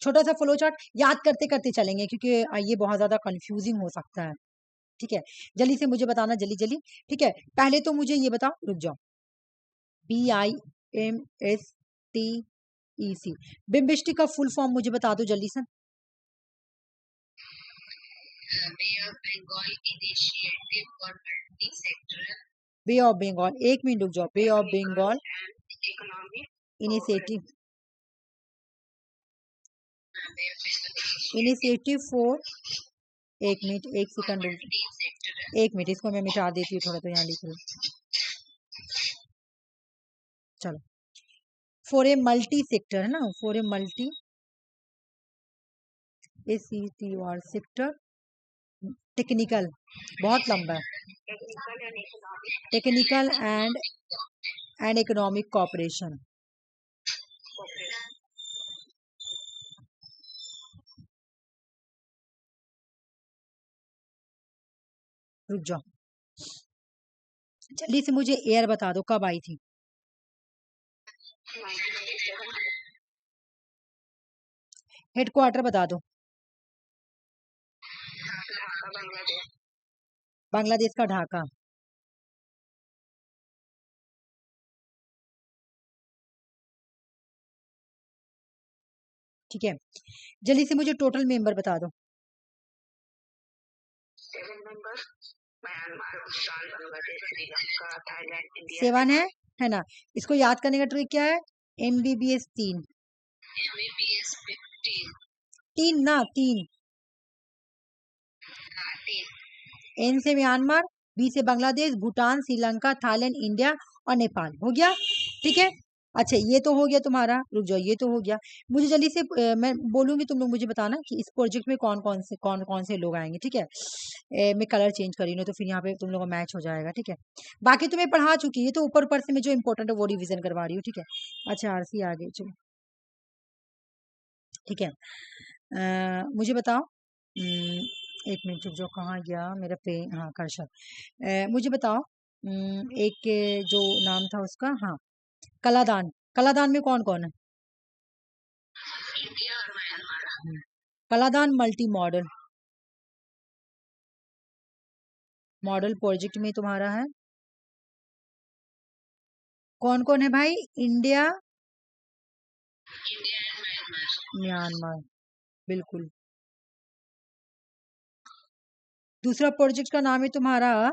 [SPEAKER 1] छोटा सा फ्लो चार्ट याद करते करते चलेंगे, क्योंकि ये बहुत ज्यादा कंफ्यूजिंग हो सकता है, ठीक है। जल्दी से मुझे बताना, जल्दी जल्दी, ठीक है। पहले तो मुझे ये बताओ, रुक जाओ, BIMSTEC, बिम्बिस्टिक का फुल फॉर्म मुझे बता दो जल्दी से। बे ऑफ बंगाल, एक मिनट रुक जाओ, bay of Bengal initiative, initiative for, एक मिनट, एक सेकंड रुक, एक मिनट, इसको मैं मिटा देती हूँ थोड़ा, तो यहाँ लिख रही हूँ, चलो। फॉर ए मल्टी सेक्टर है ना, for a multi SECTOR sector, technical, बहुत लंबा है, टेक्निकल एंड इकोनॉमिक कॉपरेशन, रुक जाओ, जल्दी से मुझे एयर बता दो कब आई थी। हेडक्वार्टर बता दो। बांग्लादेश का ढाका, ठीक है। जल्दी से मुझे टोटल मेंबर बता दो। 7 है ना। इसको याद करने का ट्रिक क्या है? MBBS 3, 3 ना, 3, N से म्यांमार, B से बांग्लादेश, भूटान, श्रीलंका, थाईलैंड, इंडिया और नेपाल, हो गया, ठीक है। अच्छा, ये तो हो गया तुम्हारा, रुक जाओ, ये तो हो गया। मुझे जल्दी से मैं बोलूंगी, तुम लोग मुझे बताना कि इस प्रोजेक्ट में कौन कौन से लोग आएंगे, ठीक है। मैं कलर चेंज करी हूँ, तो फिर यहाँ पे तुम लोग का मैच हो जाएगा, ठीक है। बाकी तुम्हें पढ़ा चुकी है, तो ऊपर ऊपर से मैं जो इंपॉर्टेंट है वो रिविजन करवा रही हूँ, ठीक है। अच्छा, आरसी आ गई, चलो, ठीक है। मुझे बताओ, एक मिनट रुक जाओ, कहाँ गया मेरा पेन, हाँ, कर्सर। मुझे बताओ, एक जो नाम था उसका, हाँ, कलादान, कलादान में कौन कौन है? Kaladan multi modal, model project में तुम्हारा है, कौन कौन है भाई? इंडिया, म्यांमार, बिल्कुल। दूसरा प्रोजेक्ट का नाम है तुम्हारा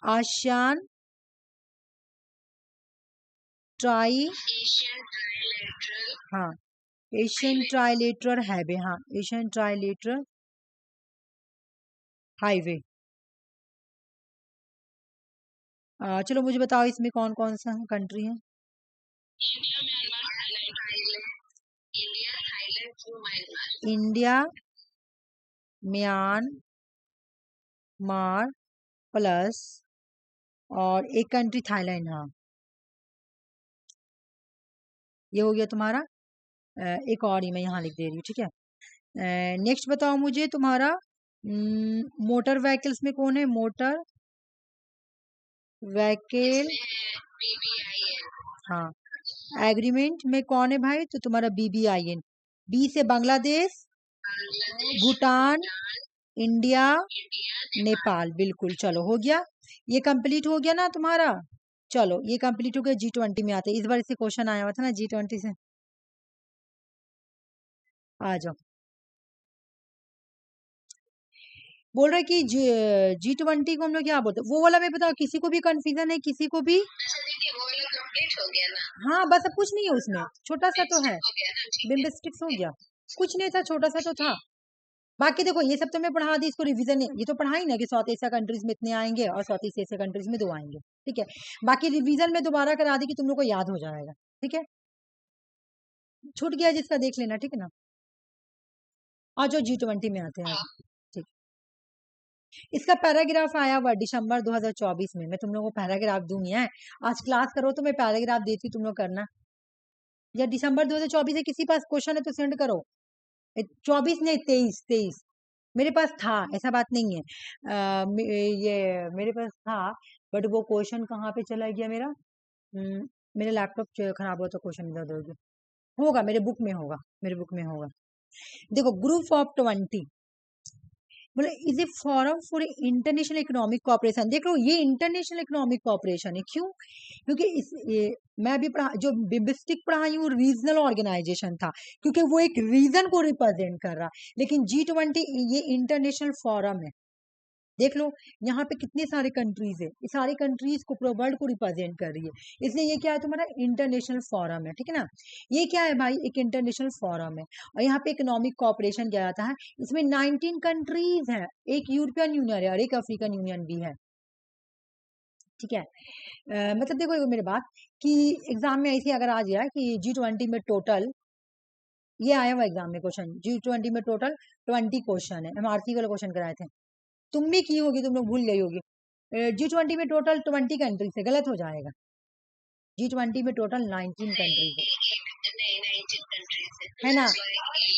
[SPEAKER 1] आसियान ट्राई, हाँ, एशियन ट्राइलेटरल हाईवे, हाँ, एशियन ट्राइलेटरल हाईवे। चलो मुझे बताओ, इसमें कौन कौन सा कंट्री है? इंडिया, म्यांमार प्लस, और एक कंट्री थाईलैंड, हाँ, ये हो गया तुम्हारा। एक और ही मैं यहाँ लिख दे रही हूँ, ठीक है। नेक्स्ट बताओ मुझे, तुम्हारा मोटर व्हीकल्स में कौन है? मोटर व्हीकल, हाँ, एग्रीमेंट में कौन है भाई? तो तुम्हारा BBIN, बी से बांग्लादेश, भूटान, इंडिया, नेपाल, बिल्कुल, चलो हो गया, ये कंप्लीट हो गया ना तुम्हारा। चलो, ये कंप्लीट हो गया। G20 में आते, इस बार इससे क्वेश्चन आया हुआ था ना G20 से, आ जाओ। बोल रहे कि G20 को हम लोग क्या बोलते हैं, वो वाला मैं बताओ, किसी को भी कंफ्यूजन है, किसी को भी? हाँ, बस अब कुछ नहीं है उसमें, छोटा सा तो है, बिम्बिस्टिक्स हो गया, कुछ नहीं था, छोटा सा तो था। बाकी देखो ये सब तो मैं पढ़ा दी, इसको रिवीजन है, ये तो पढ़ाई ना कि साउथ एशिया कंट्रीज में इतने आएंगे और साउथ ईस्ट एशिया कंट्रीज में 2 आएंगे, ठीक है। बाकी रिवीजन में दोबारा करा दी कि तुम लोग को याद हो जाएगा, ठीक है। छूट गया जिसका देख लेना, ठीक है ना। आज जो G20 में आते हैं, ठीक। इसका पैराग्राफ आया हुआ दिसंबर 2024 में, मैं तुम लोगों को पैराग्राफ दूंगी है। आज क्लास करो तो मैं पैराग्राफ देती, तुम लोग करना। या दिसंबर 2024 है, किसी पास क्वेश्चन है तो सेंड करो। 24 नहीं, 23 मेरे पास था, ऐसा बात नहीं है। ये मेरे पास था, बट वो क्वेश्चन कहाँ पे चला गया मेरा। मेरे लैपटॉप खराब हुआ तो क्वेश्चन इधर उधर हो गया। होगा मेरे बुक में, होगा मेरे बुक में होगा। देखो ग्रुप ऑफ 20 बोले is a forum for international economic cooperation. देख लो ये इंटरनेशनल इकोनॉमिक कॉपरेशन है, क्यों? क्योंकि मैं अभी जो बिम्बिस्टिक पढ़ाई हूँ रीजनल ऑर्गेनाइजेशन था, क्योंकि वो एक रीजन को रिप्रेजेंट कर रहा, लेकिन G20 ये इंटरनेशनल फोरम है। देख लो यहाँ पे कितने सारे कंट्रीज है, ये सारे कंट्रीज को पूरा वर्ल्ड को रिप्रेजेंट कर रही है, इसलिए ये क्या है तुम्हारा इंटरनेशनल फोरम है, ठीक है ना। ये क्या है भाई, एक इंटरनेशनल फोरम है, और यहाँ पे इकोनॉमिक कॉपरेशन किया जाता है। इसमें 19 कंट्रीज है, एक यूरोपियन यूनियन है और एक अफ्रीकन यूनियन भी है, ठीक है। मतलब देखो मेरी बात कि एग्जाम में ऐसी अगर आ जाए कि G20 में टोटल, ये आया हुआ एग्जाम में क्वेश्चन, G20 में टोटल 20 क्वेश्चन है, MRC वाले क्वेश्चन कराए थे, तुम भी की होगी, तुम लोग भूल गई होगी। G20 में टोटल 20 कंट्रीज है, गलत हो जाएगा। G20 में टोटल 19 कंट्रीज है ना,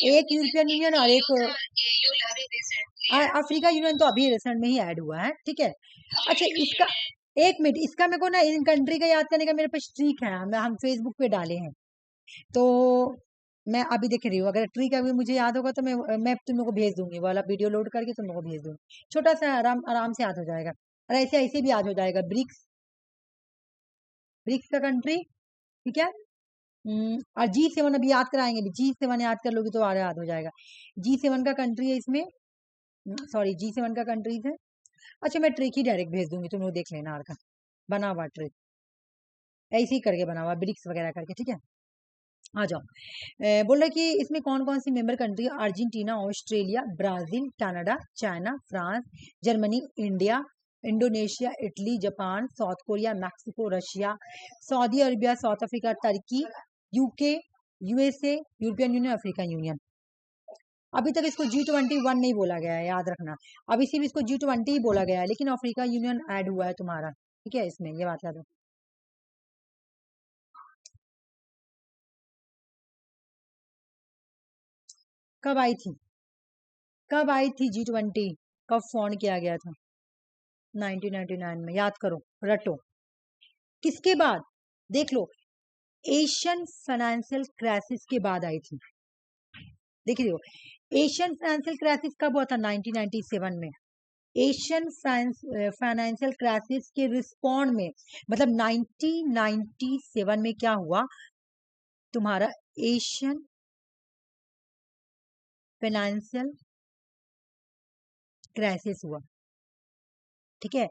[SPEAKER 1] एक यूरोपियन यूनियन और एक अफ्रीका यूनियन तो अभी रिसेंट में ही ऐड हुआ है, ठीक है। अच्छा इसका एक मिनट, इसका मेरे को ना इन कंट्री का याद करने का मेरे पास ट्रिक है, हम फेसबुक पे डाले हैं, तो मैं अभी देख रही हूँ, अगर ट्रिक अभी मुझे याद होगा तो मैं तुम लोग को भेज दूंगी, वाला वीडियो लोड करके तुम लोग को भेज दूंगी, छोटा सा आराम आराम से याद हो जाएगा, और ऐसे ऐसे भी याद हो जाएगा। ब्रिक्स, ब्रिक्स का कंट्री, ठीक है। और G7 अभी याद कराएंगे, G7 याद कर लोगी तो आगे याद हो जाएगा। G7 का कंट्री है इसमें, सॉरी G7 का कंट्रीज है। अच्छा मैं ट्रिक ही डायरेक्ट भेज दूंगी, तुम लोग देख लेना, आर का बना हुआ ट्रिक ऐसे ही करके बना हुआ, ब्रिक्स वगैरह करके, ठीक है। आ जाओ, बोल रहे कि इसमें कौन कौन सी मेंबर कंट्री है, Argentina, Australia, Brazil, Canada, China, France, Germany, India, Indonesia, Italy, Japan, south Korea, Mexico, Russia, Saudi Arabia, south Africa, Turkey, UK, USA, European union, African union. अभी तक इसको G21 नहीं बोला गया है, याद रखना, अभी सिर्फ इसको G20 ही बोला गया है, लेकिन अफ्रीका यूनियन ऐड हुआ है तुम्हारा, ठीक है, इसमें ये बात याद रखो। कब आई थी, कब आई थी G20, कब फोन किया गया था? 1999 में, याद करो, रटो। किसके बाद? देख लो, एशियन फाइनेंशियल क्राइसिस के बाद आई थी। देख रही हो, एशियन फाइनेंशियल क्राइसिस कब हुआ था? 1997 में। एशियन फाइनेंशियल क्राइसिस के रिस्पॉन्ड में, मतलब 1997 में क्या हुआ तुम्हारा, एशियन फाइनेंशियल क्राइसिस हुआ, ठीक है।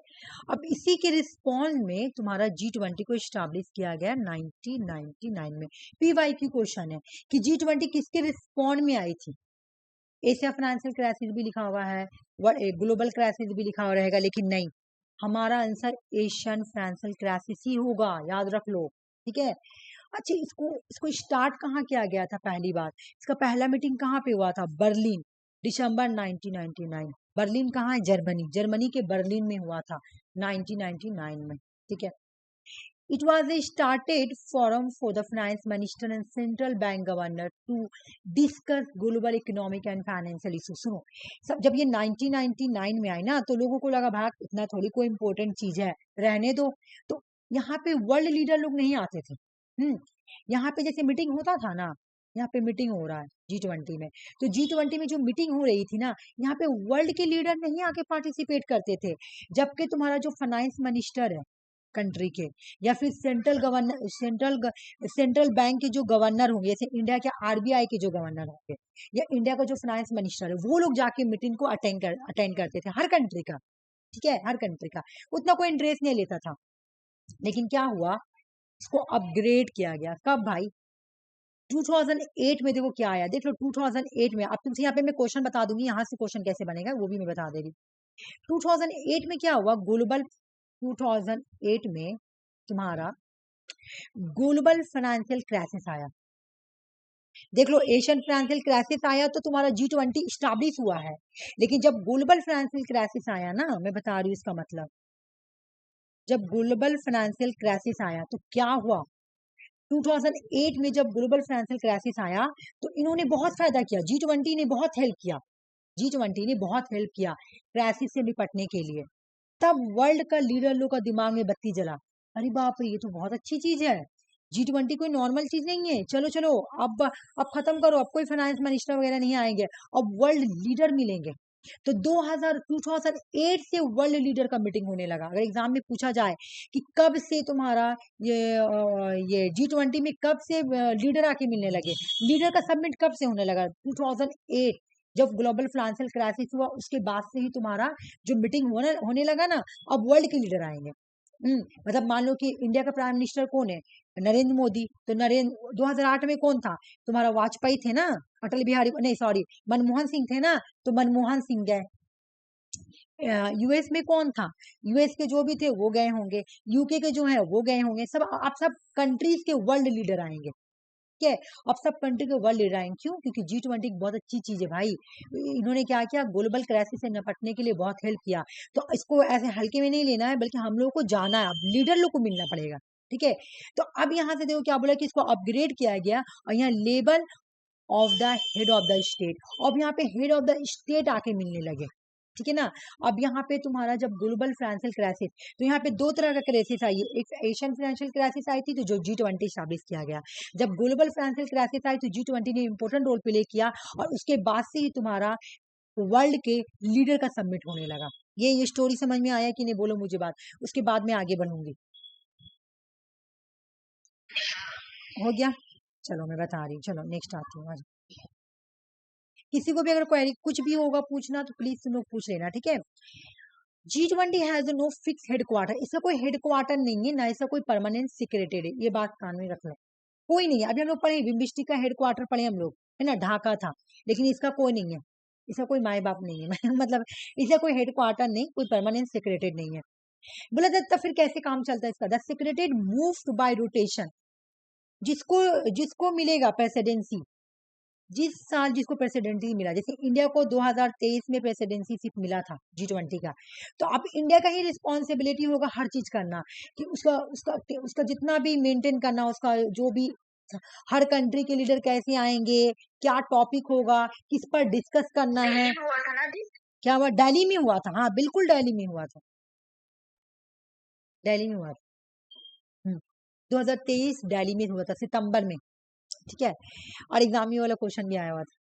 [SPEAKER 1] अब इसी के रिस्पॉन्ड में तुम्हारा G20 को स्टैब्लिश किया गया 1999 में। PYQ क्वेश्चन है कि G20 किसके रिस्पॉन्ड में आई थी? एशिया फाइनेंशियल क्राइसिस भी लिखा हुआ है, ग्लोबल क्राइसिस भी लिखा हुआ रहेगा, लेकिन नहीं, हमारा आंसर एशियन फाइनेंशियल क्राइसिस ही होगा, याद रख लो, ठीक है। अच्छा इसको इसको स्टार्ट कहाँ किया गया था? पहली बार इसका पहला मीटिंग कहाँ पे हुआ था? बर्लिन, दिसंबर 1999। बर्लिन कहाँ है? जर्मनी, जर्मनी के बर्लिन में हुआ था 1999 में, ठीक है। It was a started forum for the finance minister and central bank governor to discuss global economic and financial issues। सुनो, सब जब ये 1999 में आई ना तो लोगों को लगा भाग इतना थोड़ी कोई इंपॉर्टेंट चीज है, रहने दो। तो यहाँ पे वर्ल्ड लीडर लोग नहीं आते थे। यहाँ पे जैसे मीटिंग होता था ना, यहाँ पे मीटिंग हो रहा है G20 में, तो G20 में जो मीटिंग हो रही थी ना, यहाँ पे वर्ल्ड के लीडर नहीं आके पार्टिसिपेट करते थे, जबकि तुम्हारा जो फाइनेंस मिनिस्टर है कंट्री के, या फिर सेंट्रल बैंक के जो गवर्नर होंगे, जैसे इंडिया के RBI के जो गवर्नर होंगे, या इंडिया का जो फाइनेंस मिनिस्टर है, वो लोग जाके मीटिंग को अटेंड करते थे, हर कंट्री का, ठीक है, हर कंट्री का। उतना कोई इंटरेस्ट नहीं लेता था, लेकिन क्या हुआ, इसको अपग्रेड किया गया। कब भाई? 2008 में देखो क्या आया, देख लो 2008 में। अब तुमसे यहाँ पे मैं क्वेश्चन बता दूंगी, यहाँ से क्वेश्चन कैसे बनेगा वो भी मैं बता दे रही। 2008 में क्या हुआ, ग्लोबल 2008 में तुम्हारा ग्लोबल फाइनेंशियल क्राइसिस आया। देख लो, एशियन फाइनेंशियल क्राइसिस आया तो तुम्हारा G20 स्टैब्लिश हुआ है, लेकिन जब ग्लोबल फाइनेंशियल क्राइसिस आया ना, मैं बता रही हूँ इसका मतलब, जब ग्लोबल फाइनेंशियल क्राइसिस आया तो क्या हुआ, 2008 में जब ग्लोबल फाइनेंशियल क्राइसिस आया तो इन्होंने बहुत फायदा किया, G20 ने बहुत हेल्प किया, G20 ने बहुत हेल्प किया क्राइसिस से निपटने के लिए। तब वर्ल्ड का लीडर लोग का दिमाग में बत्ती जला, अरे बाप रे ये तो बहुत अच्छी चीज है, G20 कोई नॉर्मल चीज नहीं है, चलो चलो अब खत्म करो, अब कोई फाइनेंस मिनिस्टर वगैरह नहीं आएंगे, अब वर्ल्ड लीडर मिलेंगे। तो 2008 से वर्ल्ड लीडर का मीटिंग होने लगा। अगर एग्जाम में पूछा जाए कि कब से तुम्हारा ये G20 में कब से लीडर आके मिलने लगे, लीडर का समिट कब से होने लगा, 2008 जब ग्लोबल फाइनेंशियल क्राइसिस हुआ उसके बाद से ही तुम्हारा जो मीटिंग होने लगा ना, अब वर्ल्ड के लीडर आएंगे। मतलब मान लो कि इंडिया का प्राइम मिनिस्टर कौन है, नरेंद्र मोदी, तो नरेंद्र 2008 में कौन था, तुम्हारा वाजपेयी थे ना, अटल बिहारी नहीं सॉरी मनमोहन सिंह थे ना, तो मनमोहन सिंह गए। यूएस में कौन था, यूएस के जो भी थे वो गए होंगे, यूके के जो है वो गए होंगे, सब आप सब कंट्रीज के वर्ल्ड लीडर आएंगे। ठीक है, अब सब कंट्री के वर्ल्ड लीडर आएंगे, क्यों, क्योंकि G20 बहुत अच्छी चीज है भाई, इन्होंने क्या किया, ग्लोबल क्राइसिस से निपटने के लिए बहुत हेल्प किया। तो इसको ऐसे हल्के में नहीं लेना है, बल्कि हम लोगों को जाना है, अब लीडर लोग को मिलना पड़ेगा। ठीक है, तो अब यहाँ से देखो क्या बोला कि इसको अपग्रेड किया गया, और यहाँ label of the head of the state, अब यहाँ पे हेड ऑफ द स्टेट आके मिलने लगे। ठीक है ना, अब यहाँ पे तुम्हारा जब ग्लोबल फाइनेंशियल क्राइसिस, तो यहाँ पे दो तरह का क्राइसिस आई, एक एशियन फाइनेंशियल क्राइसिस आई थी तो जो G20 स्टैब्लिश किया गया, जब ग्लोबल फाइनेंशियल क्राइसिस आई तो G20 ने इंपॉर्टेंट रोल प्ले किया, और उसके बाद से ही तुम्हारा वर्ल्ड के लीडर का समिट होने लगा। ये स्टोरी समझ में आया कि नहीं, बोलो मुझे बात, उसके बाद में आगे बढ़ूंगी। हो गया, चलो मैं बता रही हूँ, चलो नेक्स्ट आती हूँ। किसी को भी अगर क्वेरी कुछ भी होगा पूछना तो प्लीज तुम लोग पूछ लेना, ठीक है। G20 has no fix headquarter, इसका कोई हेडक्वार्टर नहीं है, ना इसका कोई परमानेंट सिक्रेटेड है, ये बात कान में रख लो, कोई नहीं है। अभी हम लोग पढ़े बिम्बिस्टिक का हेडक्वार्टर पढ़े हम लोग, है ना, ढाका था, लेकिन इसका कोई नहीं है, इसका कोई माए बाप नहीं है मतलब इसका कोई हेडक्वार्टर नहीं, कोई परमानेंट सिक्रेटेड नहीं है। बोला जाता फिर कैसे काम चलता है इसका, the secreted moved by rotation, जिसको जिसको मिलेगा प्रेसिडेंसी, जिस साल जिसको प्रेसिडेंसी मिला, जैसे इंडिया को 2023 में प्रेसिडेंसी सिर्फ मिला था G20 का, तो अब इंडिया का ही रिस्पॉन्सिबिलिटी होगा हर चीज करना, कि उसका उसका उसका जितना भी मेंटेन करना, उसका जो भी हर कंट्री के लीडर कैसे आएंगे, क्या टॉपिक होगा, किस पर डिस्कस करना है।
[SPEAKER 2] हुआ था ना जी,
[SPEAKER 1] क्या हुआ, दिल्ली में हुआ था, हाँ बिल्कुल दिल्ली में हुआ था, दिल्ली में हुआ था। 2023 दिल्ली में हुआ था सितंबर में, ठीक है, और एग्जाम में वाला क्वेश्चन भी आया हुआ था,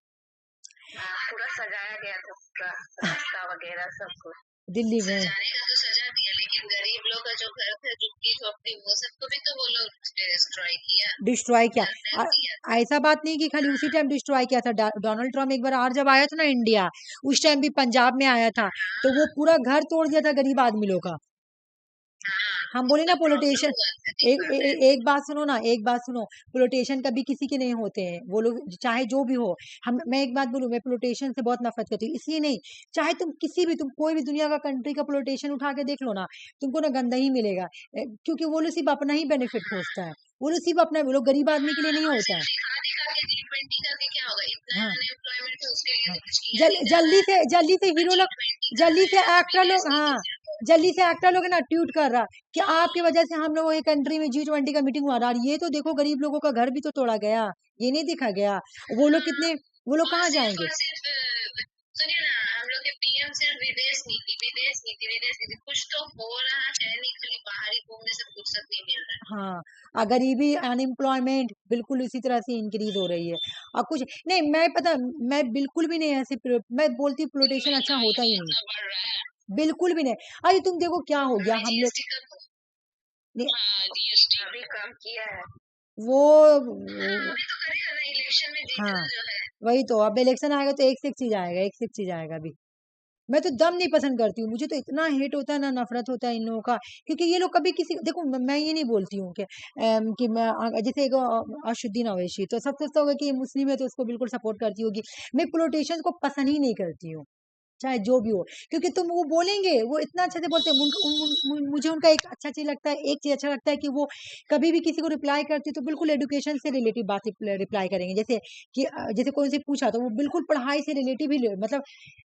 [SPEAKER 2] पूरा सजाया गया था, पूरा रास्ता वगैरह सब कुछ
[SPEAKER 1] दिल्ली में।
[SPEAKER 2] सजाने का तो सजा दिया, लेकिन गरीब लोग का जो घर था, झुग्गी झोपड़ी, वो सबको भी तो वो लोग डिस्ट्रॉय किया,
[SPEAKER 1] डिस्ट्रॉय किया,
[SPEAKER 2] नरक दिया।
[SPEAKER 1] ऐसा बात नहीं कि खाली उसी टाइम डिस्ट्रॉय किया था, डोनाल्ड ट्रम्प एक बार और जब आया था ना इंडिया, उस टाइम भी पंजाब में आया था, तो वो पूरा घर तोड़ दिया था गरीब आदमी लोग का। हम बोले ना पॉलिटिशियन, एक बात सुनो ना, एक बात सुनो, पॉलिटिशियन कभी किसी के नहीं होते हैं, वो लोग चाहे जो भी हो। मैं एक बात बोलूं, मैं पॉलिटिशियन से बहुत नफरत करती हूँ, इसलिए नहीं, चाहे तुम किसी भी, तुम कोई भी दुनिया का कंट्री का पॉलिटिशियन उठा के देख लो ना, तुमको ना गंदा ही मिलेगा, क्योंकि वो लोग सिर्फ अपना ही बेनिफिट खोजता है, वो लोग सिर्फ अपना, वो लोग गरीब आदमी के लिए नहीं होता है। हाँ, जल्दी से हीरो लोग, जल्दी से एक्टर लोग, हाँ जल्दी से एक्टर लोग ना ट्वीट कर रहा कि आपकी वजह से हम लोग ये कंट्री में G20 का मीटिंग हुआ, और ये तो देखो गरीब लोगों का घर भी तो तोड़ा गया, ये नहीं देखा गया, वो लोग कितने, वो लोग कहाँ जाएंगे।
[SPEAKER 2] सुनिए ना, हम लोग के पीएम सिर्फ विदेश नीति, कुछ तो हो रहा है नहीं, खाली बाहरी घूमने से फुर्सत नहीं मिल रहा है।
[SPEAKER 1] हाँ, और गरीबी अनएम्प्लॉयमेंट बिल्कुल इसी तरह से इंक्रीज हो रही है, और कुछ नहीं, मैं पता, मैं बिल्कुल भी नहीं ऐसे, मैं बोलती पॉलिटिशियन अच्छा होता ही नहीं, बिल्कुल भी नहीं। अरे तुम देखो क्या हो गया, हम लोग
[SPEAKER 2] जीएसटी अभी कम किया है,
[SPEAKER 1] वो
[SPEAKER 2] अभी तो करेगा ना इलेक्शन में,
[SPEAKER 1] हाँ
[SPEAKER 2] जीतना जो है।
[SPEAKER 1] वही तो, अब इलेक्शन आएगा तो एक से एक चीज आएगा, एक से एक चीज आएगा अभी। मैं तो दम नहीं पसंद करती हूँ, मुझे तो इतना हेट होता है ना, नफरत होता है इन लोगों का, क्योंकि ये लोग कभी किसी देखो मैं ये नहीं बोलती हूँ कि मैं जैसे एक अशुद्दीन अवैशी तो सब सोचता होगा कि ये मुस्लिम है तो उसको बिल्कुल सपोर्ट करती होगी। मैं पॉलिटिशियंस को पसंद ही नहीं करती हूँ, चाहे जो भी हो, क्योंकि तुम वो बोलेंगे, वो इतना अच्छे से बोलते हैं। मुझे उनका एक अच्छा चीज लगता है, एक चीज अच्छा लगता है कि वो कभी भी किसी को रिप्लाई करती तो बिल्कुल एजुकेशन से रिलेटिव बात रिप्लाई करेंगे। जैसे कि जैसे कोई से पूछा तो वो बिल्कुल पढ़ाई से रिलेटिव ही मतलब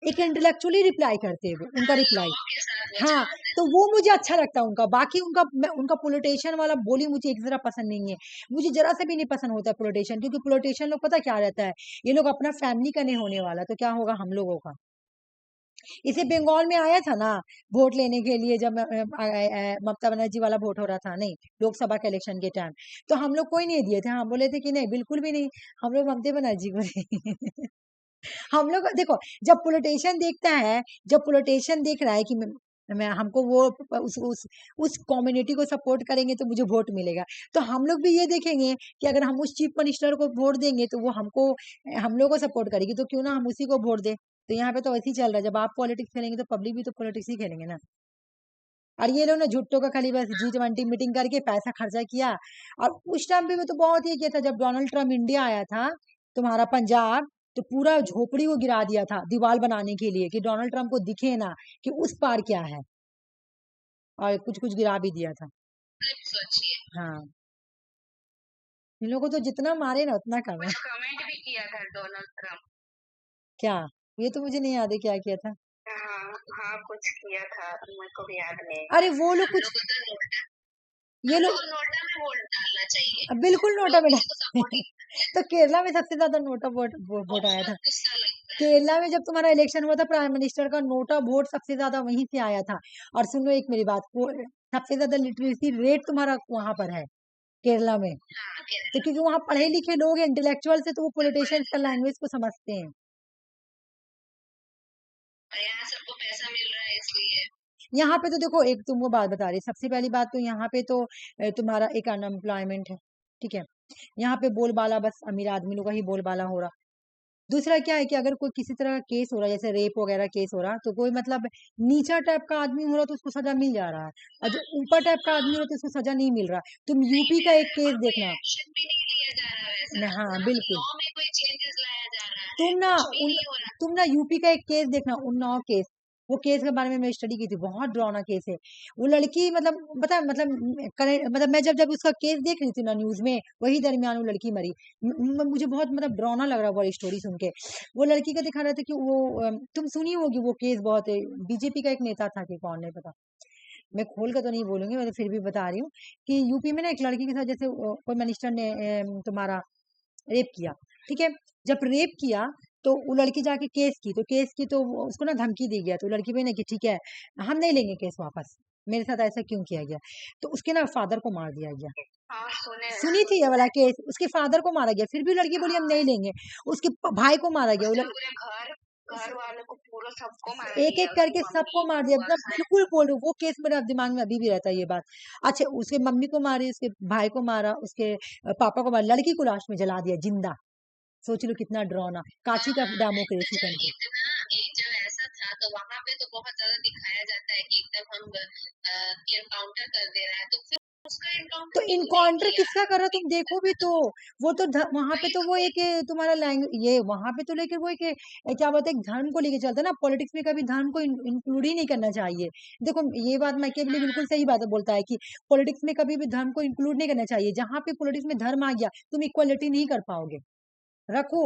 [SPEAKER 1] एक इंटेलेक्चुअली रिप्लाई करते हैं वो, उनका
[SPEAKER 2] हाँ,
[SPEAKER 1] रिप्लाई।
[SPEAKER 2] लॉ के साथ वो
[SPEAKER 1] हाँ,
[SPEAKER 2] चलते हैं।
[SPEAKER 1] तो वो मुझे अच्छा लगता है उनका। बाकी उनका पॉलिटिशियन वाला बोली मुझे एक जरा पसंद नहीं है। मुझे जरा से भी नहीं पसंद होता है पॉलिटिशियन, क्योंकि पॉलिटिशियन लोग पता क्या रहता है, ये लोग अपना फैमिली का नहीं होने वाला तो क्या होगा हम लोगों का। इसे बंगाल में आया था ना वोट लेने के लिए, जब ममता बनर्जी वाला वोट हो रहा था, नहीं लोकसभा के इलेक्शन के टाइम, तो हम लोग कोई नहीं दिए थे, हम बोले थे कि नहीं बिल्कुल भी नहीं, हम लोग ममता बनर्जी को देंगे। हम लोग देखो, जब पॉलिटिशियन देख रहा है कि मैं हमको वो उस कम्युनिटी को सपोर्ट करेंगे तो मुझे वोट मिलेगा, तो हम लोग भी ये देखेंगे कि अगर हम उस चीफ मिनिस्टर को वोट देंगे तो वो हम लोग को सपोर्ट करेगी, तो क्यों ना हम उसी को वोट दे। तो यहाँ पे तो वैसे ही चल रहा है, जब आप पॉलिटिक्स खेलेंगे तो पब्लिक भी तो पॉलिटिक्स ही खेलेंगे ना। और ये लोग ना झुट्टो का खाली बस G20 मीटिंग करके पैसा खर्चा किया। और उस टाइम पे भी तो बहुत ही किया था, जब डोनाल्ड ट्रम्प इंडिया आया था तुम्हारा पंजाब, तो पूरा झोपड़ी को गिरा दिया था दीवार बनाने के लिए कि डोनाल्ड ट्रम्प को दिखे ना कि उस पार क्या है, और कुछ कुछ गिरा भी दिया था।
[SPEAKER 2] सोचिए,
[SPEAKER 1] हाँ, इन लोगों को तो जितना मारे ना उतना कम है।
[SPEAKER 2] कुछ कमेंट भी किया था डोनाल्ड ट्रम्प।
[SPEAKER 1] क्या? ये तो मुझे नहीं याद है क्या किया था।
[SPEAKER 2] हाँ हाँ, कुछ किया था, मेरे को भी याद नहीं।
[SPEAKER 1] अरे वो लोग
[SPEAKER 2] हम
[SPEAKER 1] कुछ,
[SPEAKER 2] लोग को तो नोटा,
[SPEAKER 1] ये
[SPEAKER 2] हम लोग
[SPEAKER 1] लोग
[SPEAKER 2] को नोटा में वोट डालना चाहिए।
[SPEAKER 1] बिल्कुल
[SPEAKER 2] हम
[SPEAKER 1] नोटा
[SPEAKER 2] लोग
[SPEAKER 1] में
[SPEAKER 2] किसी को सपोर्ट ही
[SPEAKER 1] तो केरला में सबसे ज्यादा नोटा वोट आया
[SPEAKER 2] बहुत
[SPEAKER 1] था।
[SPEAKER 2] गुस्सा लगता है।
[SPEAKER 1] केरला में जब तुम्हारा इलेक्शन हुआ था प्राइम मिनिस्टर का, नोटा वोट सबसे ज्यादा वहीं से आया था। और सुनो एक मेरी बात, सबसे ज्यादा लिटरेसी रेट तुम्हारा वहां पर है केरला में,
[SPEAKER 2] हाँ,
[SPEAKER 1] तो क्योंकि वहां पढ़े लिखे लोग हैं, इंटेलेक्चुअल से, तो वो
[SPEAKER 2] पढ़े
[SPEAKER 1] पॉलिटिशियंस का
[SPEAKER 2] लिखे,
[SPEAKER 1] लैंग्वेज को समझते हैं।
[SPEAKER 2] और यहाँ सबको पैसा मिल रहा है इसलिए।
[SPEAKER 1] यहाँ पे तो देखो, एक तुमको बात बता रही, सबसे पहली बात तो यहाँ पे तो तुम्हारा एक अनएम्प्लॉयमेंट है, ठीक है। यहाँ पे बोलबाला बस अमीर आदमी लोग का ही बोलबाला हो रहा। दूसरा क्या है कि अगर कोई किसी तरह का केस हो रहा है, जैसे रेप वगैरह केस हो रहा, तो कोई मतलब नीचा टाइप का आदमी हो रहा तो उसको सजा मिल जा रहा है, और जो ऊपर टाइप का आदमी हो रहा तो उसको सजा नहीं मिल रहा। तुम
[SPEAKER 2] नहीं
[SPEAKER 1] यूपी का
[SPEAKER 2] मिल
[SPEAKER 1] एक
[SPEAKER 2] रहा है,
[SPEAKER 1] केस
[SPEAKER 2] और कोई
[SPEAKER 1] देखना।
[SPEAKER 2] एक्शन भी नहीं लिया जा रहा है वैसा,
[SPEAKER 1] हाँ
[SPEAKER 2] ना
[SPEAKER 1] बिल्कुल।
[SPEAKER 2] लॉ में कोई चेंजेस लाया जा रहा है,
[SPEAKER 1] तुम ना
[SPEAKER 2] कुछ भी
[SPEAKER 1] उन
[SPEAKER 2] नहीं हो रहा।
[SPEAKER 1] तुम ना यूपी का एक केस देखना, उन्नाव केस। वो केस के बारे में मैं स्टडी की थी, बहुत डरावना केस है। वो लड़की मतलब बता मतलब मतलब मैं जब जब उसका केस देख रही थी ना न्यूज में, वही दरमियान वो लड़की मरी। मुझे बहुत मतलब डरावना लग रहा वो स्टोरी सुन के। वो लड़की का दिखा रहा था कि वो तुम सुनी होगी वो केस, बहुत बीजेपी का एक नेता था कि कौन, नहीं पता, मैं खोल कर तो नहीं बोलूंगी, मैं तो फिर भी बता रही हूँ कि यूपी में ना एक लड़की के साथ जैसे कोई मिनिस्टर ने तुम्हारा रेप किया, ठीक है। जब रेप किया तो वो लड़की जाके केस की तो उसको ना धमकी दी गया, तो लड़की भी ना कि ठीक है हम नहीं लेंगे केस वापस, मेरे साथ ऐसा क्यों किया गया। तो उसके ना फादर को मार दिया गया।
[SPEAKER 2] हाँ, सुने
[SPEAKER 1] सुनी थी ये वाला केस, उसके फादर को मारा गया, फिर भी लड़की बोली हम नहीं लेंगे। उसके भाई को मारा गया,
[SPEAKER 2] उसने पूरे घर घर वालों को पूरा सबको मार
[SPEAKER 1] एक
[SPEAKER 2] दिया,
[SPEAKER 1] एक
[SPEAKER 2] उसकी
[SPEAKER 1] करके सबको
[SPEAKER 2] मम्मी
[SPEAKER 1] मार दिया,
[SPEAKER 2] बुआ
[SPEAKER 1] मतलब
[SPEAKER 2] सारे।
[SPEAKER 1] बिल्कुल बोल रही हूँ, वो केस मेरे दिमाग में अभी भी रहता है ये बात। अच्छा, उसके मम्मी को मारी, उसके भाई को मारा, उसके पापा को मारा, लड़की को लास्ट में जला दिया जिंदा। सोच लो कितना डरावना, काची का
[SPEAKER 2] तो
[SPEAKER 1] डेमोक्रेसी
[SPEAKER 2] जब
[SPEAKER 1] कंट्री।
[SPEAKER 2] इतना जब ऐसा था तो वहां पे तो बहुत ज्यादा दिखाया जाता है कि एकदम हम एनकाउंटर कर दे रहा है, तो फिर उसका
[SPEAKER 1] तो
[SPEAKER 2] एनकाउंटर क्यों नहीं
[SPEAKER 1] इनकाउंटर
[SPEAKER 2] किया?
[SPEAKER 1] किसका कर रहा तुम देखो भी तो, वो तो वहां पे
[SPEAKER 2] वही
[SPEAKER 1] तो
[SPEAKER 2] तो
[SPEAKER 1] वो
[SPEAKER 2] बोल,
[SPEAKER 1] एक तुम्हारा लैंग्वेज ये वहां पे तो लेके वो एक क्या बोलते हैं, एक धर्म को लेके चलता है ना, पॉलिटिक्स में कभी धर्म को इंक्लूड ही नहीं करना चाहिए। देखो ये बात मैं के लिए बिल्कुल सही बात है, बोलता है कि पॉलिटिक्स में कभी भी धर्म को इंक्लूड नहीं करना चाहिए। जहां पे पॉलिटिक्स में धर्म आ गया तुम इक्वालिटी नहीं कर पाओगे। रखो,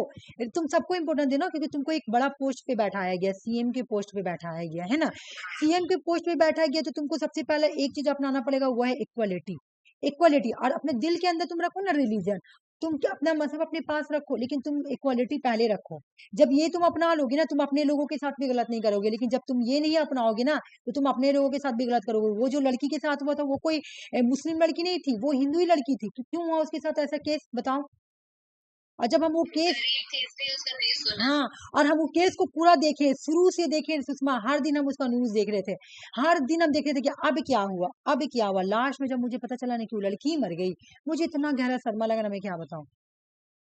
[SPEAKER 1] तुम सबको इम्पोर्टेंस देना, क्योंकि तुमको एक बड़ा पोस्ट पे बैठाया गया, सीएम के पोस्ट पे बैठाया गया है ना। सीएम के पोस्ट पे बैठाया गया तो तुमको सबसे पहले एक चीज अपनाना पड़ेगा, वो है इक्वालिटी। इक्वालिटी, और अपने दिल के अंदर तुम रखो ना रिलीजन, तुम क्या अपना मजहब अपने पास रखो, लेकिन तुम इक्वालिटी पहले रखो। जब ये तुम अपना लोगे ना, तुम अपने लोगों के साथ भी गलत नहीं करोगे, लेकिन जब तुम ये नहीं अपनाओगे ना, तो तुम अपने लोगों के साथ भी गलत करोगे। वो जो लड़की के साथ हुआ था वो कोई मुस्लिम लड़की नहीं थी, वो हिंदू ही लड़की थी, तो क्यों हुआ उसके साथ ऐसा केस बताओ। और जब हम वो केस,
[SPEAKER 2] गरीब थे इसलिए उसका नहीं सुना।
[SPEAKER 1] हाँ, और हम वो केस को पूरा देखे, शुरू से देखे सुषमा, हर दिन हम उसका न्यूज देख रहे थे। हर दिन हम देख रहे थे कि अब क्या हुआ, अब क्या हुआ। लास्ट में जब मुझे पता चला ना कि वो लड़की मर गई, मुझे इतना गहरा सदमा लगा ना, मैं क्या बताऊं।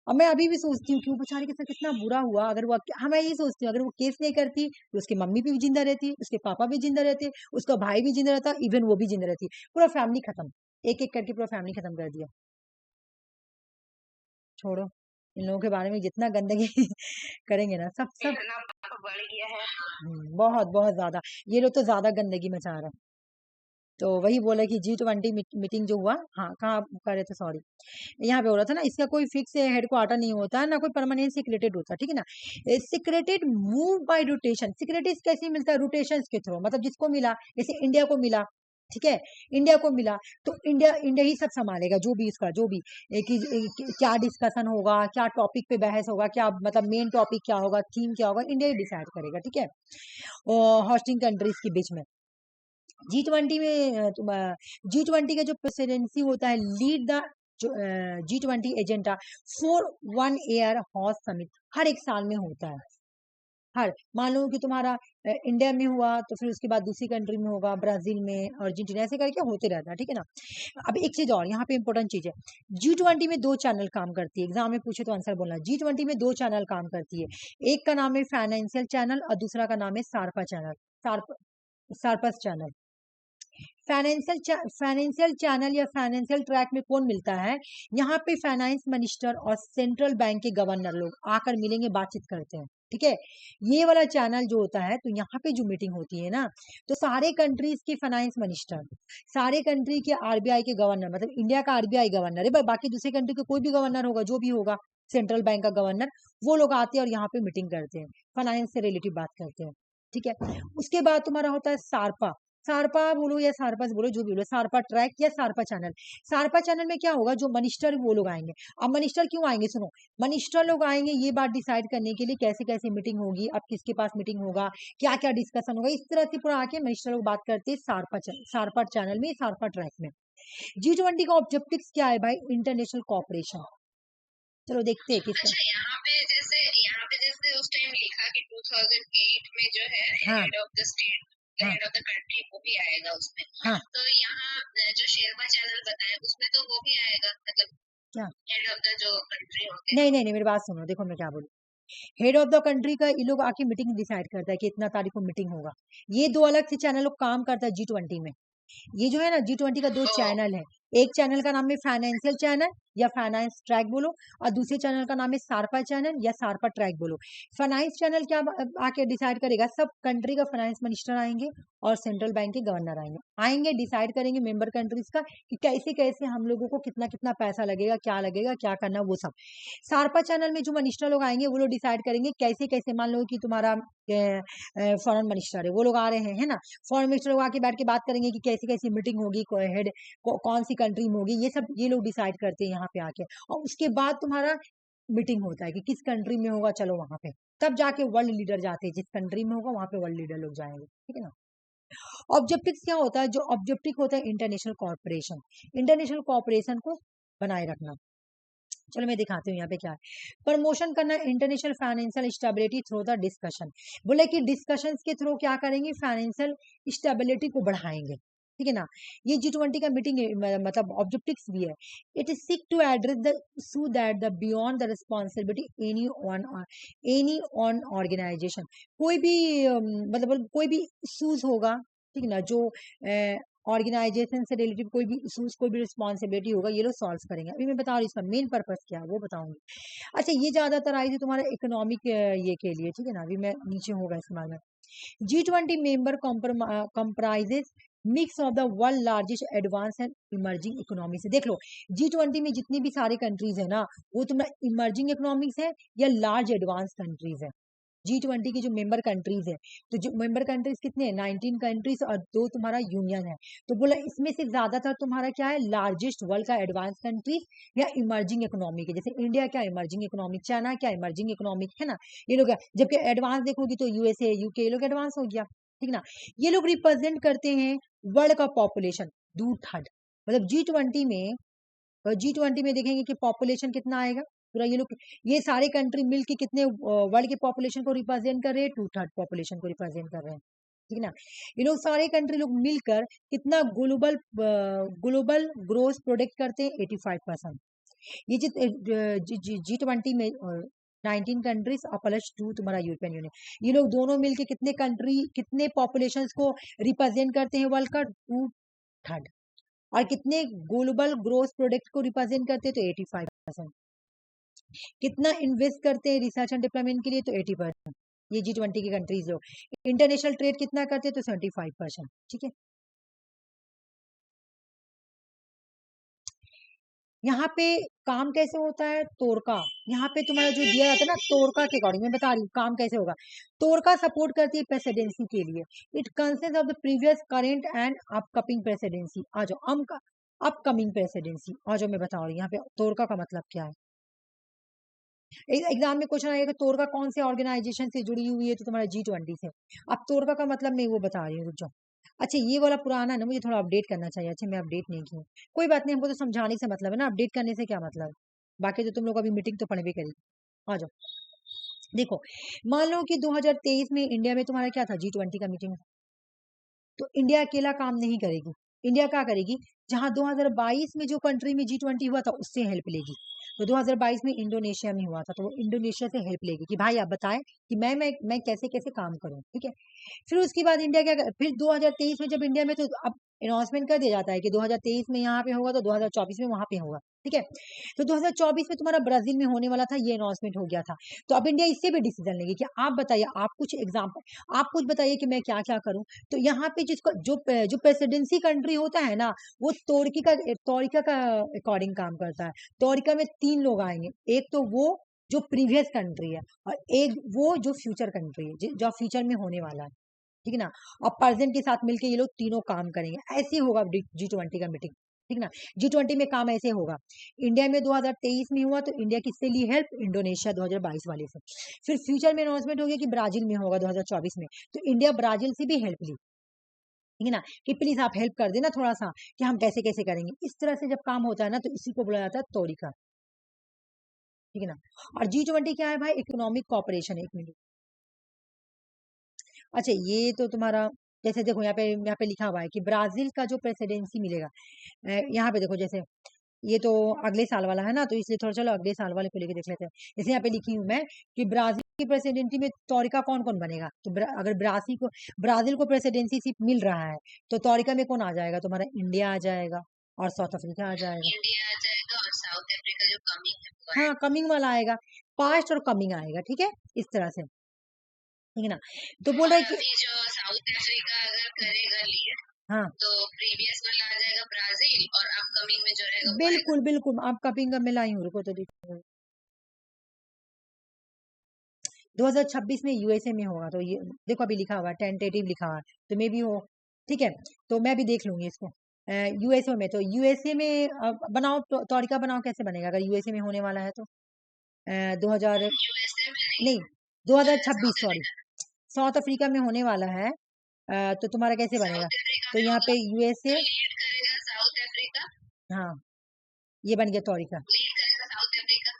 [SPEAKER 1] अब मैं अभी भी सोचती हूँ कि वो बेचारी के साथ कितना बुरा हुआ। अगर वो हाँ, मैं ये सोचती हूँ अगर वो केस नहीं करती तो उसकी मम्मी भी जिंदा रहती, उसके पापा भी जिंदा रहते, उसका भाई भी जिंदा रहता, इवन वो भी जिंदा रहती, पूरा फैमिली खत्म। एक एक करके पूरा फैमिली खत्म कर दिया। छोड़ो, इन लोगों के बारे में जितना गंदगी करेंगे ना, सब सब
[SPEAKER 2] बढ़ गया है।
[SPEAKER 1] बहुत बहुत ज्यादा। ये लोग तो ज्यादा गंदगी मचा रहे हैं। तो वही बोला कि G20 मीटिंग जो हुआ, हाँ कहाँ कर रहे थे, सॉरी, यहाँ पे हो रहा था ना। इसका कोई फिक्स हेड क्वार्टर नहीं होता है ना, कोई परमानेंट सिक्रेटेड होता है, ठीक है ना। Secreted move by rotation. Secreted कैसे मिलता है? रोटेशन के थ्रू, मतलब जिसको मिला, जैसे इंडिया को मिला, ठीक है, इंडिया को मिला तो इंडिया इंडिया ही सब संभालेगा, जो भी इसका जो भी क्या डिस्कशन होगा, क्या टॉपिक पे बहस होगा, क्या मतलब मेन टॉपिक क्या होगा, थीम क्या होगा, इंडिया ही डिसाइड करेगा, ठीक है, होस्टिंग कंट्रीज के बीच में। G20 में G20 का जो प्रेसिडेंसी होता है, lead the G20 agenda for 1 year host summit, हर एक साल में होता है। हर मान लो कि तुम्हारा इंडिया में हुआ तो फिर उसके बाद दूसरी कंट्री में होगा, ब्राजील में, अर्जेंटीना, ऐसे करके होते रहता है, ठीक है ना। अब एक चीज और यहाँ पे इंपॉर्टेंट चीज है, G20 में 2 चैनल काम करती है। एग्जाम में पूछे तो आंसर बोलना। G20 में 2 चैनल काम करती है, एक का नाम है फाइनेंशियल चैनल और दूसरा का नाम है सार्पा चैनल, सार्पस चैनल। फाइनेंशियल चैनल या फाइनेंशियल ट्रैक में कौन मिलता है? यहाँ पे फाइनेंस मिनिस्टर और सेंट्रल बैंक के गवर्नर लोग आकर मिलेंगे, बातचीत करते हैं, ठीक है। ये वाला चैनल जो होता है, तो यहाँ पे जो मीटिंग होती है ना, तो सारे कंट्रीज के फाइनेंस मिनिस्टर, सारे कंट्री के आरबीआई के गवर्नर, मतलब इंडिया का आरबीआई गवर्नर है, बाकी दूसरे कंट्री के कोई भी गवर्नर होगा, जो भी होगा, सेंट्रल बैंक का गवर्नर, वो लोग आते हैं और यहाँ पे मीटिंग करते हैं, फाइनेंस से रिलेटेड बात करते हैं, ठीक है। उसके बाद तुम्हारा होता है सार्पा। सार्पा बोलो या सार्पस बोलो, जो भी बोलो, सार्पा ट्रैक या सार्पा चैनल। सार्पा चैनल में क्या होगा, जो मिनिस्टर वो लोग आएंगे। अब मिनिस्टर क्यों आएंगे? सुनो, मिनिस्टर लोग आएंगे ये बात डिसाइड करने के लिए कैसे कैसे मीटिंग होगी, अब किसके पास मीटिंग होगा, क्या क्या डिस्कशन होगा, इस तरह से पूरा आके मिनिस्टर लोग बात करते हैं सार्पा चैनल में, सार्पा ट्रैक में। G20 का ऑब्जेक्टिव क्या है भाई? International cooperation. चलो देखते हैं किसका।
[SPEAKER 2] अच्छा, यहाँ पे जैसे उस टाइम लिखा कि 2008 में जो है
[SPEAKER 1] हाँ
[SPEAKER 2] हेड ऑफ द स्टेट,
[SPEAKER 1] हाँ
[SPEAKER 2] हेड ऑफ द कंट्री वो भी आएगा उसमें।
[SPEAKER 1] हाँ,
[SPEAKER 2] तो यहाँ जो शेरपा चैनल बताया उसमें तो वो भी आएगा, मतलब
[SPEAKER 1] क्या?
[SPEAKER 2] हेड ऑफ द जो कंट्री होंगे।
[SPEAKER 1] नहीं नहीं नहीं, मेरी बात सुनो, देखो मैं क्या बोलूँ। हेड ऑफ द कंट्री का ये लोग आके मीटिंग डिसाइड करता है कि इतना तारीख को मीटिंग होगा। ये 2 अलग से चैनल लोग काम करता है G20 में। ये जो है ना, G20 का 2 चैनल है। एक चैनल का नाम है फाइनेंशियल चैनल या फाइनेंस ट्रैक बोलो, और दूसरे चैनल का नाम है सार्पा चैनल या सार्पा ट्रैक बोलो। फाइनेंस चैनल क्या आके डिसाइड करेगा? सब कंट्री का फाइनेंस मिनिस्टर आएंगे और सेंट्रल बैंक के गवर्नर आएंगे, डिसाइड करेंगे मेंबर कंट्रीज का कि कैसे कैसे हम लोगों को कितना कितना पैसा लगेगा, क्या करना, वो सब। सार्पा चैनल में जो मिनिस्टर लोग आएंगे वो लोग डिसाइड करेंगे कैसे कैसे, मान लो कि तुम्हारा फॉरेन मिनिस्टर है, वो लोग आ रहे हैं, है ना। फॉरेन मिनिस्टर लोग आके बैठ के बात करेंगे कि कैसी कैसी मीटिंग होगी, हेड कौन सी कंट्री में होगी, ये सब ये लोग डिसाइड करते हैं यहाँ पे आके। और उसके बाद तुम्हारा मीटिंग होता है कि किस कंट्री में होगा, चलो वहां पे, तब जाके वर्ल्ड लीडर जाते हैं, जिस कंट्री में होगा वहां पे वर्ल्ड लीडर लोग जाएंगे, ठीक है ना। ऑब्जेक्टिव क्या होता है? जो ऑब्जेक्टिव होता है इंटरनेशनल कॉर्पोरेशन, इंटरनेशनल कॉर्पोरेशन को बनाए रखना। चलो मैं दिखाती हूँ यहाँ पे क्या है। प्रमोशन करना international financial stability through the discussion. बोले कि डिस्कशंस के थ्रू क्या करेंगे? फाइनेंशियल स्टेबिलिटी को बढ़ाएंगे, ठीक है ना। ये G20 का मीटिंग मतलब ऑब्जेक्टिव्स भी है। It is seek to address the issue that the beyond the responsibility any on organisation. कोई भी मतलब कोई भी इशूज होगा, ठीक है ना, जो ऑर्गेनाइजेशन से रिलेटेड कोई भी इशूज, कोई भी रिस्पॉन्सिबिलिटी होगा, ये लोग सॉल्व करेंगे। अभी मैं बता रही हूँ इसका मेन पर्पस क्या है, वो बताऊंगी। अच्छा, ये ज्यादातर आई थी तुम्हारा इकोनॉमिक ये के लिए, ठीक है ना। अभी मैं नीचे होगा इस्तेमाल में। G20 member comprises mix of the world largest advance and emerging economy से। देख लो, G20 में जितनी भी सारे कंट्रीज है ना, वो तुम्हारा इमर्जिंग इकोनॉमिक्स है या लार्ज एडवांस कंट्रीज है। G20 की जो मेंबर कंट्रीज है, तो जो मेंबर कंट्रीज कितने हैं? 19 कंट्रीज और 2 तुम्हारा यूनियन है। तो बोला इसमें से ज्यादातर तुम्हारा क्या है? लार्जेस्ट वर्ल्ड का एडवांस कंट्रीज या इमर्जिंग इकोनॉमिक है। जैसे इंडिया क्या इमर्जिंग इकोनॉमिक, चाइना क्या इमर्जिंग इकोनॉमिक, है ना। ये लोग जबकि एडवांस देखोगी तो यूएसए, यूके, ये लोग एडवांस हो गया, ठीक ना। ये लोग रिप्रेजेंट करते हैं वर्ल्ड का पॉपुलेशन 2/3। मतलब G20 में देखेंगे कि पॉपुलेशन कितना आएगा पूरा। ये लोग, ये सारे कंट्री मिलके कितने वर्ल्ड के पॉपुलेशन को रिप्रेजेंट कर रहे हैं? 2/3 पॉपुलेशन को रिप्रेजेंट कर रहे हैं, ठीक है ना। ये लोग सारे कंट्री लोग मिलकर कितना ग्लोबल ग्रोथ प्रोडक्ट करते हैं? 85%। ये G20 में 19 कंट्रीज और प्लस 2 तुम्हारा यूरोपियन यूनियन, ये लोग दोनों मिलके कितने कंट्री कितने पॉपुलेशंस को रिप्रेजेंट करते हैं वर्ल्ड का 2/3, और कितने ग्लोबल ग्रोथ प्रोडक्ट को रिप्रेजेंट करते हैं तो 85%, कितना इन्वेस्ट करते हैं रिसर्च एंड डेवलपमेंट के लिए तो 80%, ये G20 की कंट्रीज लोग। इंटरनेशनल ट्रेड कितना करते हैं तो 75%, ठीक है। यहाँ पे काम कैसे होता है तोरका, यहाँ पे तुम्हारा जो दिया जाता है ना तोरका के अकॉर्डिंग मैं बता रही हूँ काम कैसे होगा। तोरका सपोर्ट करती है प्रेसिडेंसी के लिए, it consist of the previous current and upcoming presidency. आ जाओ अपकमिंग प्रेसिडेंसी, आ जाओ मैं बता रही हूँ यहाँ पे तोरका का मतलब क्या है। एग्जाम में क्वेश्चन आएगा तोरका कौन से ऑर्गेनाइजेशन से जुड़ी हुई है तो तुम्हारा G20 से। अब तोरका का मतलब मैं वो बता रही हूँ, रुक जाओ। अच्छा ये वाला पुराना है ना, मुझे थोड़ा अपडेट करना चाहिए। अच्छा मैं अपडेट नहीं की, कोई बात नहीं, हमको तो समझाने से मतलब है ना, अपडेट करने से क्या मतलब। बाकी तो तुम लोग अभी मीटिंग तो पढ़ भी करी। आ जाओ देखो, मान लो कि 2023 में इंडिया में तुम्हारा क्या था G20 का मीटिंग, तो इंडिया अकेला काम नहीं करेगी। इंडिया क्या करेगी, जहां 2022 में जो कंट्री में G20 हुआ था उससे हेल्प लेगी। तो 2022 में इंडोनेशिया में हुआ था तो वो इंडोनेशिया से हेल्प लेगी कि भाई आप बताएं कि मैं कैसे कैसे काम करूं, ठीक है। फिर उसके बाद इंडिया फिर 2023 में जब इंडिया में तो अब अनाउंसमेंट कर दिया जाता है कि 2023 में यहाँ पे होगा तो 2024 में वहां पे होगा, ठीक है। तो 2024 में तुम्हारा ब्राजील में होने वाला था, ये अनाउंसमेंट हो गया था। तो अब इंडिया इससे भी डिसीजन लेगी कि आप बताइए, आप कुछ एग्जाम्पल आप कुछ बताइए कि मैं क्या क्या करूं। तो यहाँ पे जिसको जो प्रेसिडेंसी कंट्री होता है ना, वो तोरिका का अकॉर्डिंग काम करता है। तोरिका में 3 लोग आएंगे, एक तो वो जो प्रीवियस कंट्री है और एक वो जो फ्यूचर कंट्री है जो फ्यूचर में होने वाला है, ठीक है ना। और प्रेजेंट के साथ मिलके ये लोग तीनों काम करेंगे, ऐसे होगा G20 का मीटिंग, ठीक ना। G20 में काम ऐसे होगा। इंडिया में 2023 में हुआ तो इंडिया किससे ली हेल्प, इंडोनेशिया 2022 वाले से। फिर फ्यूचर में अनाउंसमेंट हो गया कि ब्राजील में होगा 2024 में, तो इंडिया ब्राजील से भी हेल्प ली, ठीक है ना, कि प्लीज आप हेल्प कर देना थोड़ा सा कि हम कैसे कैसे करेंगे। इस तरह से जब काम होता है ना तो इसी को बोला जाता है तोरिका, ठीक है ना। और G20 क्या है भाई, इकोनॉमिक कॉपरेशन है। एक मिनट, अच्छा ये तो तुम्हारा जैसे देखो यहाँ पे लिखा हुआ है कि ब्राजील का जो प्रेसिडेंसी मिलेगा, यहाँ पे देखो जैसे ये तो अगले साल वाला है ना, तो इसलिए थोड़ा चलो अगले साल वाले को लेके देख लेते हैं। जैसे यहाँ पे लिखी हूँ मैं कि ब्राजील की प्रेसिडेंसी में तोरिका कौन कौन बनेगा, तो अगर ब्राजील को प्रेसिडेंसी सिर्फ मिल रहा है तो तोरिका में कौन आ जाएगा, तुम्हारा इंडिया आ जाएगा और साउथ अफ्रीका आ जाएगा।
[SPEAKER 2] इंडिया आ जाएगा और साउथ अफ्रीका जो कमिंग है वो
[SPEAKER 1] हाँ
[SPEAKER 2] आएगा।
[SPEAKER 1] कमिंग वाला आएगा, पास्ट और कमिंग आएगा, ठीक है, इस तरह से, ठीक है ना। तो बोल रहा
[SPEAKER 2] और
[SPEAKER 1] है कि
[SPEAKER 2] अभी जो साउथ अफ्रीका अगर करेगा लीड
[SPEAKER 1] हाँ
[SPEAKER 2] तो प्रीवियस वाला आ जाएगा ब्राजील और अपकमिंग में जो रहेगा वो आएगा।
[SPEAKER 1] बिल्कुल बिल्कुल, आप कपिंग का मैं लाई हूँ, रुको तो देखो 2026 में यूएसए में होगा, तो ये देखो अभी लिखा हुआ है टेंटेटिव लिखा हुआ है, तो मे भी हो, ठीक है। तो मैं भी देख लूंगी इसको। यूएसए में तो यूएसए में बनाओ तौरिका बनाओ, कैसे बनेगा अगर यूएसए में होने वाला है तो 2000
[SPEAKER 2] यूएसए में
[SPEAKER 1] नहीं
[SPEAKER 2] नहीं,
[SPEAKER 1] 2026
[SPEAKER 2] south
[SPEAKER 1] sorry,
[SPEAKER 2] Africa.
[SPEAKER 1] South Africa में होने वाला है। तो तुम्हारा कैसे बनेगा,
[SPEAKER 2] साउथ अफ्रीका
[SPEAKER 1] तो
[SPEAKER 2] में
[SPEAKER 1] यहाँ
[SPEAKER 2] होगा
[SPEAKER 1] पे
[SPEAKER 2] तो
[SPEAKER 1] यूएसए,
[SPEAKER 2] लीड करेगा साउथ अफ्रीका।
[SPEAKER 1] हाँ ये बन गया तौरिका,
[SPEAKER 2] लीड करेगा साउथ अफ्रीका,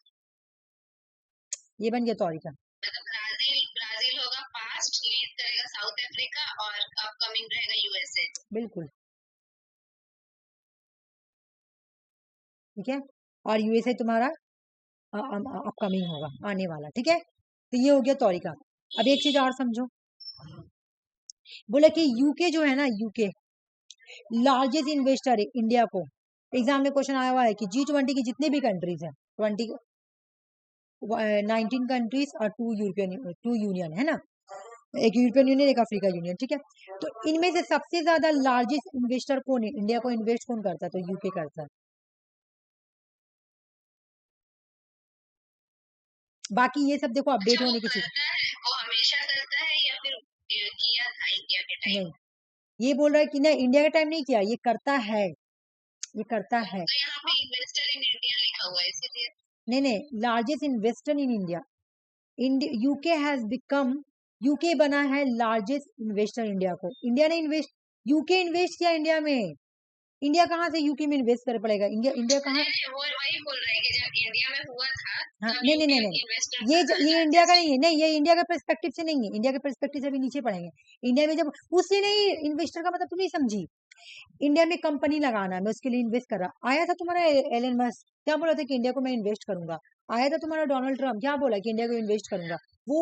[SPEAKER 1] ये बन गया तौरिका,
[SPEAKER 2] मतलब ब्राजील ब्राजील होगा पास्ट, लीड करेगा साउथ अफ्रीका और अपकमिंग रहेगा यूएसए।
[SPEAKER 1] बिल्कुल, ठीक है। और यूएसए तुम्हारा अपकमिंग होगा, आने वाला, ठीक है। तो ये हो गया तौरिका। अब एक चीज और समझो, बोला कि यूके जो है ना, यूके लार्जेस्ट इन्वेस्टर है इंडिया को। एग्जाम में क्वेश्चन आया हुआ है कि G20 की जितने भी कंट्रीज हैं 19 कंट्रीज और 2 यूनियन है ना, एक यूरोपियन यूनियन एक अफ्रीका यूनियन, ठीक है। तो इनमें से सबसे ज्यादा लार्जेस्ट इन्वेस्टर कौन है, इंडिया को इन्वेस्ट कौन करता है, तो यूके करता है। बाकी ये सब देखो अपडेट
[SPEAKER 2] अच्छा वो
[SPEAKER 1] होने की चीज
[SPEAKER 2] करता है, वो हमेशा करता है या फिर किया था इंडिया के टाइम।
[SPEAKER 1] नहीं, ये बोल रहा है कि ना इंडिया का टाइम नहीं किया, ये करता है, ये करता है।
[SPEAKER 2] तो यहाँ पे इन्वेस्टर इन इंडिया लिखा हुआ है इसीलिए।
[SPEAKER 1] नहीं नहीं, largest investor in India, UK has become, UK बना है लार्जेस्ट इन्वेस्टर इंडिया को। इंडिया ने इन्वेस्ट, यूके इन्वेस्ट किया इंडिया में, इंडिया कहाँ से यूके में इन्वेस्ट कर पड़ेगा, इंडिया इंडिया कहाँ।
[SPEAKER 2] नहीं नहीं, वो वही बोल रहे हैं कि जब इंडिया में हुआ था
[SPEAKER 1] हाँ
[SPEAKER 2] तब
[SPEAKER 1] नहीं नहीं नहीं
[SPEAKER 2] यूके
[SPEAKER 1] नहीं,
[SPEAKER 2] इन्वेस्टर
[SPEAKER 1] ये
[SPEAKER 2] था
[SPEAKER 1] ये इंडिया का
[SPEAKER 2] लार्जेस्ट।
[SPEAKER 1] नहीं है, नहीं ये इंडिया के पर्सपेक्टिव से नहीं है, इंडिया के पर्सपेक्टिव से अभी नीचे पढ़ेंगे। इंडिया में जब उससे नहीं, इन्वेस्टर का मतलब तुम नहीं समझी, इंडिया में कंपनी लगाना, मैं उसके लिए इन्वेस्ट कर रहा। आया था तुम्हारा एलन मस्क, क्या बोला था कि इंडिया को मैं इन्वेस्ट करूंगा। आया था तुम्हारा डोनाल्ड ट्रम्प, क्या बोला कि इंडिया को इन्वेस्ट करूंगा। वो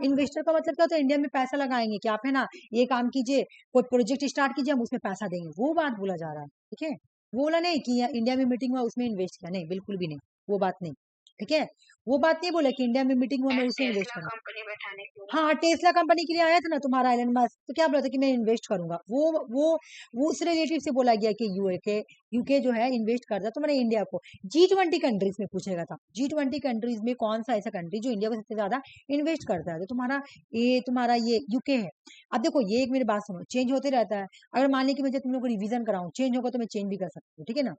[SPEAKER 1] इन्वेस्टर का मतलब क्या होता है, इंडिया में पैसा लगाएंगे कि आप है ना ये काम कीजिए, कोई प्रोजेक्ट स्टार्ट कीजिए, हम उसमें पैसा देंगे, वो बात बोला जा रहा है। ठीक है, बोला नहीं कि इंडिया में मीटिंग हुआ उसमें इन्वेस्ट किया, नहीं बिल्कुल भी नहीं, वो बात नहीं। ठीक है, वो बात नहीं बोला कि इंडिया में मीटिंग हुआ मैं उसमें इन्वेस्ट करूंगा।
[SPEAKER 2] कंपनी बैठाने के लिए।
[SPEAKER 1] हाँ, टेस्ला कंपनी के लिए आया था ना तुम्हारा एलन मस्क, तो क्या बोला था कि मैं इन्वेस्ट करूंगा। वो उस रिलेटिव से बोला गया कि यूके जो है इन्वेस्ट करता तुम्हारे इंडिया को। G20 कंट्रीज में पूछेगा था, G20 कंट्रीज में कौन सा ऐसा कंट्री जो इंडिया को सबसे ज्यादा इन्वेस्ट करता है, तो तुम्हारा ये यूके है। अब देखो ये एक मेरी बात सुनो, चेंज होते रहता है। अगर मान ली कि मैं तुम लोग को रिवीजन कराऊं, चेंज होगा तो मैं चेंज भी कर सकती हूँ, ठीक है ना।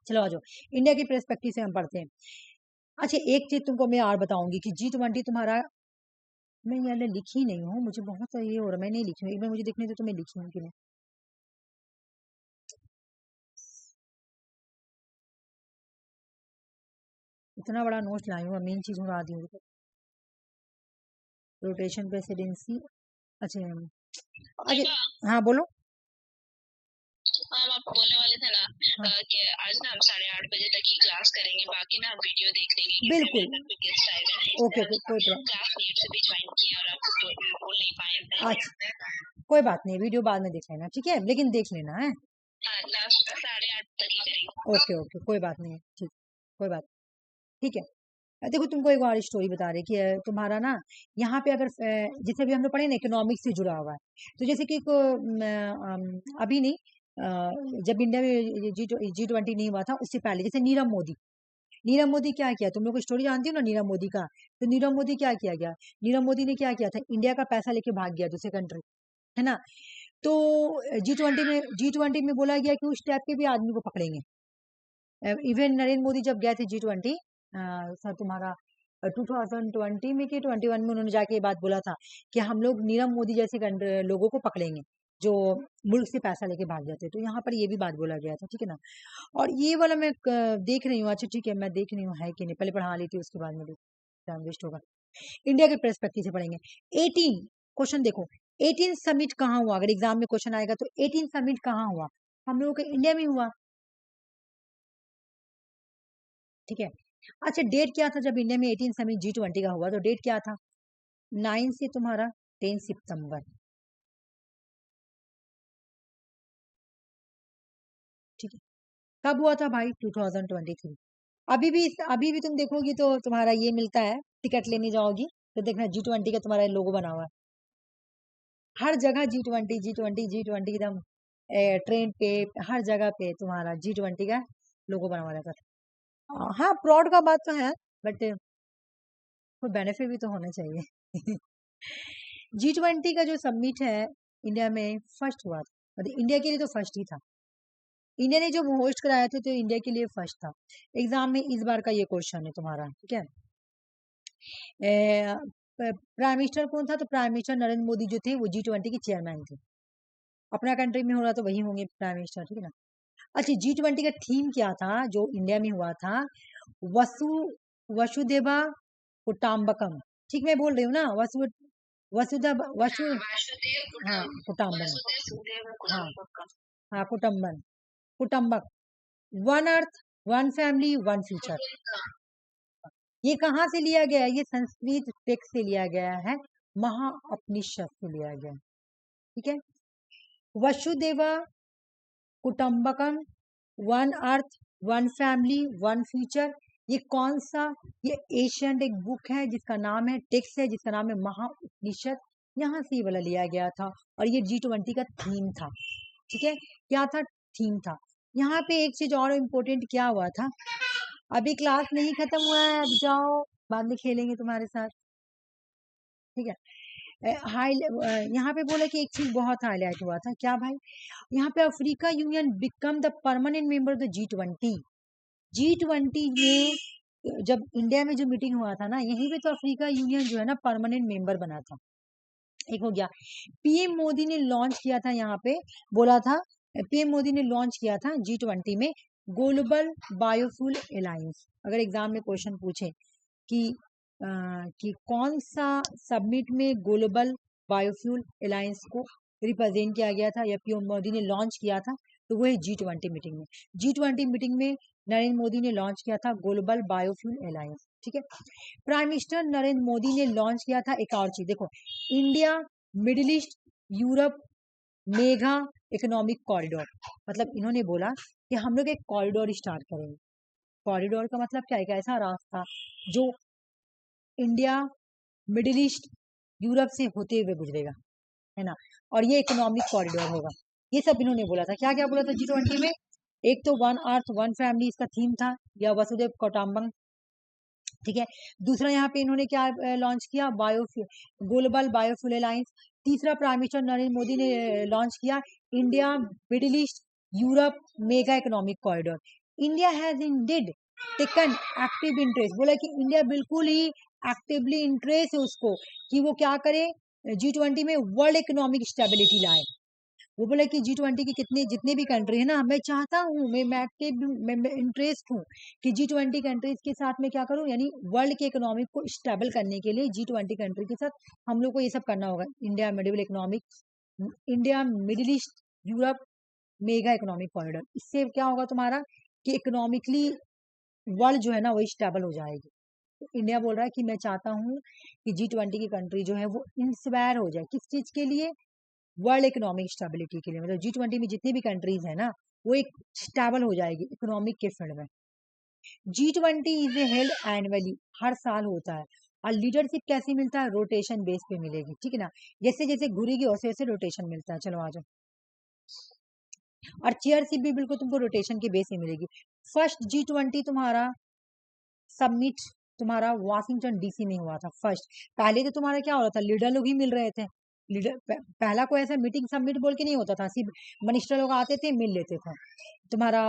[SPEAKER 1] चलो आ जाओ, इंडिया की पर्सपेक्टिव से हम पढ़ते हैं। अच्छा, एक चीज तुमको मैं और बताऊंगी कि G20 तुम्हारा, मैं मैंने लिखी नहीं हूँ, मुझे बहुत ये हो रहा है, मैं नहीं लिखी हूँ, एक बार मुझे देखने दो तो मैं लिखी हूँ कि नहीं। इतना बड़ा नोट लाई हूँ, मेन चीज उड़ा दी हूँ। रोटेशन प्रेसिडेंसी, अच्छा अच्छा, हाँ बोलो।
[SPEAKER 2] हम आपको बोलने वाले थे ना
[SPEAKER 1] हाँ
[SPEAKER 2] कि आज ना हम 8:30 बजे तक ही क्लास करेंगे, बाकी ना हम वीडियो देख लेंगे क्योंकि
[SPEAKER 1] बिल्कुल,
[SPEAKER 2] मेरे घर पे गेस्ट आए हुए हैं ना,
[SPEAKER 1] ओके
[SPEAKER 2] इसलिए
[SPEAKER 1] ओके, कोई प्रॉब्लम।
[SPEAKER 2] क्लास लेट से भी ज्वाइन किया और आपको बोल नहीं पाए।
[SPEAKER 1] अच्छा, कोई बात नहीं, वीडियो बाद में देख लेना, ठीक है, लेकिन देख लेना है।
[SPEAKER 2] हाँ, लास्ट 8:30 तक ही करेंगे।
[SPEAKER 1] ओके ओके, कोई बात नहीं, ठीक, कोई बात, ठीक है। देखो तुमको एक और स्टोरी बता रहे कि तुम्हारा ना यहाँ पे अगर जैसे भी हम लोग पढ़े ना इकोनॉमिक्स से जुड़ा हुआ है, तो जैसे कि अभी नहीं, जब इंडिया में G20 नहीं हुआ था उससे पहले, जैसे नीरव मोदी क्या किया, तुम लोग स्टोरी जानती हो ना नीरव मोदी का। तो नीरव मोदी क्या किया गया, नीरव मोदी ने क्या किया था, इंडिया का पैसा लेके भाग गया दूसरे कंट्री, है ना। तो G20 में बोला गया कि उस टाइप के भी आदमी को पकड़ेंगे। इवन नरेंद्र मोदी जब गए थे G20, सर तुम्हारा 2020 में कि 21 में उन्होंने जाके ये बात बोला था कि हम लोग नीरव मोदी जैसे लोगों को पकड़ेंगे जो मुल्क से पैसा लेके भाग जाते हैं। तो यहाँ पर ये भी बात बोला गया था, ठीक है ना। और ये वाला मैं देख रही हूँ, अच्छा ठीक है, मैं देख रही हूँ है कि नहीं, पहले पढ़ा ली थी उसके बाद में टाइम वेस्ट होगा। इंडिया के पर्सपेक्टिव से पढ़ेंगे। 18 क्वेश्चन देखो, 18 समिट कहाँ हुआ, अगर एग्जाम में क्वेश्चन आएगा तो 18 समिट कहाँ हुआ, हम लोगों के इंडिया में हुआ, ठीक है। अच्छा, डेट क्या था जब इंडिया में 18 समिट G20 का हुआ, तो डेट क्या था, 9 से तुम्हारा 10 सितंबर, ठीक है। कब हुआ था भाई, 2023। अभी भी तुम देखोगी तो तुम्हारा ये मिलता है, टिकट लेने जाओगी तो देखना G20 का तुम्हारा लोगो बना हुआ है, हर जगह G20 एकदम, ट्रेन पे हर जगह पे तुम्हारा G20 का लोगो बना हुआ रहता था। हाँ, प्राउड का बात तो है, बट कोई बेनिफिट भी तो होना चाहिए। G20 का जो सबमिट है इंडिया में फर्स्ट हुआ था, मतलब इंडिया के लिए तो फर्स्ट ही था। इंडिया ने जो होस्ट कराया था तो इंडिया के लिए फर्स्ट था। एग्जाम में इस बार का ये क्वेश्चन है तुम्हारा, ठीक है। प्राइम मिनिस्टर कौन था, तो प्राइम मिनिस्टर नरेंद्र मोदी जो थे वो G20 के चेयरमैन थे। अपना कंट्री में हो रहा तो वही होंगे प्राइम मिनिस्टर, ठीक है ना। अच्छा, G20 का थीम क्या था जो इंडिया में हुआ था, वसु वसुदेवा कुटाम्बकम, ठीक मैं बोल रही हूँ ना, वसुधा वसु
[SPEAKER 2] वासुदेव
[SPEAKER 1] हाँ कुटाम्बन,
[SPEAKER 2] वासुदेव
[SPEAKER 1] हाँ
[SPEAKER 2] कुटुंबकम।
[SPEAKER 1] हाँ कुटम्बक, one earth one family one future. ये कहाँ से लिया गया है, ये संस्कृत टेक्स्ट से लिया गया है, महाउपनिषद से लिया गया है, ठीक है। वसुदेवा कुटुंबकम, one earth one family one future, ये कौन सा, ये एशियंट एक बुक है जिसका नाम है, टेक्स्ट है जिसका नाम है महाउपनिषद, यहाँ से ये वाला लिया गया था। और ये G20 का थीम था, ठीक है, क्या था, थीम था। यहाँ पे एक चीज और इम्पोर्टेंट क्या हुआ था, अभी क्लास नहीं खत्म हुआ है, अब जाओ बाद में खेलेंगे तुम्हारे साथ, ठीक है। हाई यहाँ पे बोला कि एक चीज बहुत हाईलाइट हुआ था, क्या भाई, यहाँ पे Africa union become the permanent member of the G20 में जब इंडिया में जो मीटिंग हुआ था ना, यहीं पे तो अफ्रीका यूनियन जो है ना परमानेंट मेंबर बना था। एक हो गया, पीएम मोदी ने लॉन्च किया था, यहाँ पे बोला था पीएम मोदी ने लॉन्च किया था G20 में ग्लोबल बायोफ्यूल अलायंस। अगर एग्जाम में क्वेश्चन पूछे कि कौन सा सबमिट में ग्लोबल बायोफ्यूल अलायंस को रिप्रेजेंट किया गया था या पीएम मोदी ने लॉन्च किया था, तो वो है G20 मीटिंग में। G20 मीटिंग में नरेंद्र मोदी ने लॉन्च किया था ग्लोबल बायोफ्यूल अलायंस, ठीक है। प्राइम मिनिस्टर नरेंद्र मोदी ने लॉन्च किया था एक और चीज, देखो, India middle east Europe mega economic corridor. मतलब इन्होंने बोला कि हम लोग एक कॉरिडोर स्टार्ट करेंगे। कॉरिडोर का मतलब क्या है, एक ऐसा रास्ता जो इंडिया मिडिल ईस्ट यूरोप से होते हुए गुजरेगा, है ना, और ये इकोनॉमिक कॉरिडोर होगा। ये सब इन्होंने बोला था। क्या क्या बोला था G20 में? एक तो वन अर्थ वन फैमिली इसका थीम था, या वसुदेव कौटुंबकम, ठीक है। दूसरा यहाँ पे इन्होंने क्या लॉन्च किया, बायोफ्यूल ग्लोबल बायोफ्यूल अलायंस। तीसरा प्राइम मिनिस्टर नरेंद्र मोदी ने लॉन्च किया India middle east Europe mega economic corridor. India has Indeed taken active interest, बोला कि इंडिया बिल्कुल ही एक्टिवली इंटरेस्ट है उसको कि वो क्या करे, G20 में वर्ल्ड इकोनॉमिक स्टेबिलिटी लाए। वो बोला कि G20 की कितने जितने भी कंट्री है ना, मैं चाहता हूँ, मैं एक्टिव इंटरेस्ट हूँ कि G20 कंट्रीज के साथ में क्या करूँ, यानी वर्ल्ड के इकोनॉमिक को स्टेबल करने के लिए G20 कंट्री के साथ हम लोग को ये सब करना होगा। India middle east Europe mega economic corridor, इससे क्या होगा तुम्हारा कि इकोनॉमिकली वर्ल्ड जो है ना वो स्टेबल हो जाएगी। तो इंडिया बोल रहा है कि मैं चाहता हूँ कि G20 की कंट्री जो है वो इंस्पायर हो जाए, किस चीज के लिए, वर्ल्ड इकोनॉमिक स्टेबिलिटी के लिए। मतलब G20 में जितनी भी कंट्रीज है ना वो एक स्टेबल हो जाएगी इकोनॉमिक के फील्ड में। G20 इज हेल्ड एनुअली, हर साल होता है। और लीडरशिप कैसे मिलता है, रोटेशन बेस पे मिलेगी, ठीक है ना, जैसे जैसे घुरेगी वैसे वैसे रोटेशन मिलता है। चलो आ जाओ। और चेयरशिप भी बिल्कुल तुमको रोटेशन के बेस पे मिलेगी। फर्स्ट G20 तुम्हारा सबमिट तुम्हारा वाशिंगटन डीसी में हुआ था फर्स्ट। पहले तो तुम्हारा क्या हो रहा था, लीडर लोग ही मिल रहे थे। लीडर पहला कोई ऐसा मीटिंग सबमिट बोल के नहीं होता था, सिर्फ मिनिस्टर लोग आते थे, मिल लेते थे। तुम्हारा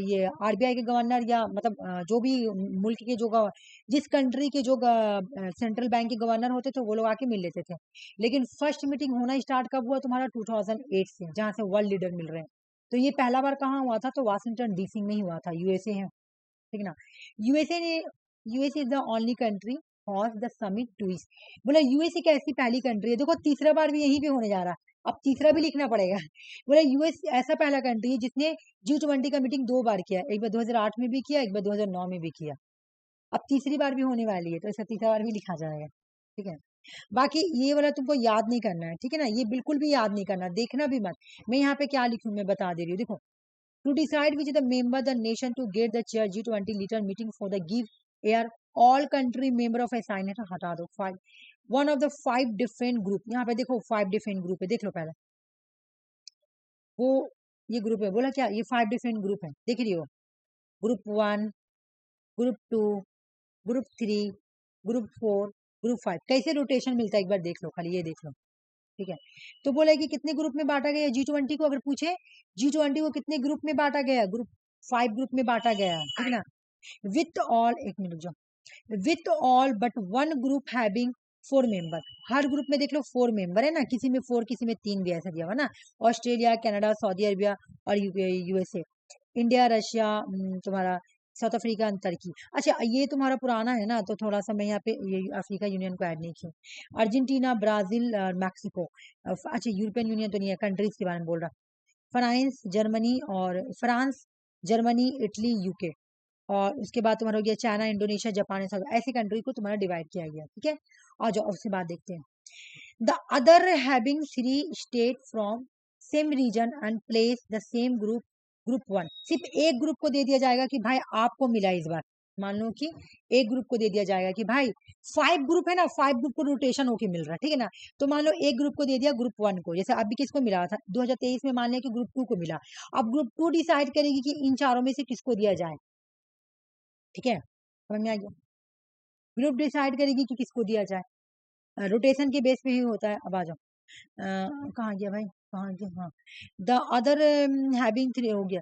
[SPEAKER 1] ये आरबीआई के गवर्नर या मतलब जो भी मुल्क के जो जिस कंट्री के जो सेंट्रल बैंक के गवर्नर होते थे वो लोग आके मिल लेते थे। लेकिन फर्स्ट मीटिंग होना स्टार्ट कब हुआ तुम्हारा, 2008 से, जहाँ से वर्ल्ड लीडर मिल रहे हैं। तो ये पहला बार कहाँ हुआ था, तो वाशिंगटन डीसी में ही हुआ था, यूएसए है, ठीक है ना। यूएसए ने USA is the only country host the summit twist. बोला यूएसए की ऐसी पहली कंट्री है, देखो तीसरा बार भी यहीं पे होने जा रहा है, अब तीसरा भी लिखना पड़ेगा। बोला यूएस ऐसा पहला कंट्री है जिसने G20 का मीटिंग 2 बार किया, एक बार 2008 में भी किया, एक बार 2009 में भी किया, अब तीसरी बार भी होने वाली है, तो ऐसा तीसरा बार भी लिखा जाएगा, ठीक है। बाकी ये वाला तुमको याद नहीं करना है, ठीक है ना, ये बिल्कुल भी याद नहीं करना, देखना भी मत। मैं यहाँ पे क्या लिखूं मैं बता दे रही हूँ, देखो, to decide which is the member the nation to get the chair G20 leader meeting for the give air all country member of assignment हटा दो, 5 one of the 5 different group। यहाँ पे देखो 5 different group है, देख लो पहले वो ये ग्रुप है। बोला क्या, ये 5 different group है, देख रही हो, group 1, group 2, group 3, group 4, group 5। कैसे रोटेशन मिलता है एक बार देख लो, खाली ये देख लो, ठीक है। तो बोला कि कितने ग्रुप में बांटा गया G20 को, अगर पूछे G20 को कितने ग्रुप में बांटा गया, ग्रुप 5 ग्रुप में बांटा गया, ठीक है ना। विथ ऑल, एक मिनट जो, with all but one group having 4 member, her group में देख लो 4 मेंबर है ना, किसी में 4 किसी में 3 भी ऐसा दिया हुआ ना, ऑस्ट्रेलिया, कनाडा, सऊदी अरबिया और यूएसए, इंडिया, रशिया, तुम्हारा साउथ अफ्रीका, टर्की। अच्छा ये तुम्हारा पुराना है ना, तो थोड़ा सा मैं यहाँ पे ये अफ्रीका यूनियन को ऐड नहीं किया। Argentina, Brazil, Mexico. अच्छा यूरोपियन यूनियन तो नहीं है, कंट्रीज के बारे में बोल रहा। France, Germany, Italy, UK. और उसके बाद तुम्हारा हो गया चाइना, इंडोनेशिया, जापान, ऐसी कंट्री को तुम्हारा डिवाइड किया गया, ठीक है। और जो उसके बाद देखते हैं, the other having 3 state from same region and place the same group, group 1। सिर्फ एक ग्रुप को दे दिया जाएगा कि भाई आपको मिला इस बार, मान लो कि एक ग्रुप को दे दिया जाएगा कि भाई 5 ग्रुप है ना, 5 ग्रुप को रोटेशन होके मिल रहा है, ठीक है ना। तो मान लो एक ग्रुप को दे दिया ग्रुप 1 को, जैसे अभी किसको मिला था 2023 में, मान लिया कि ग्रुप 2 को मिला। अब ग्रुप 2 डिसाइड करेगी कि इन चारों में से किसको दिया जाए, ठीक है, समझ में आ गया। ग्रुप डिसाइड करेगी कि किसको दिया जाए, रोटेशन के बेस पे ही होता है। अब आ जाओ, कहाँ गया भाई, कहाँ गया, हाँ, द अदर हैविंग 3 हो गया,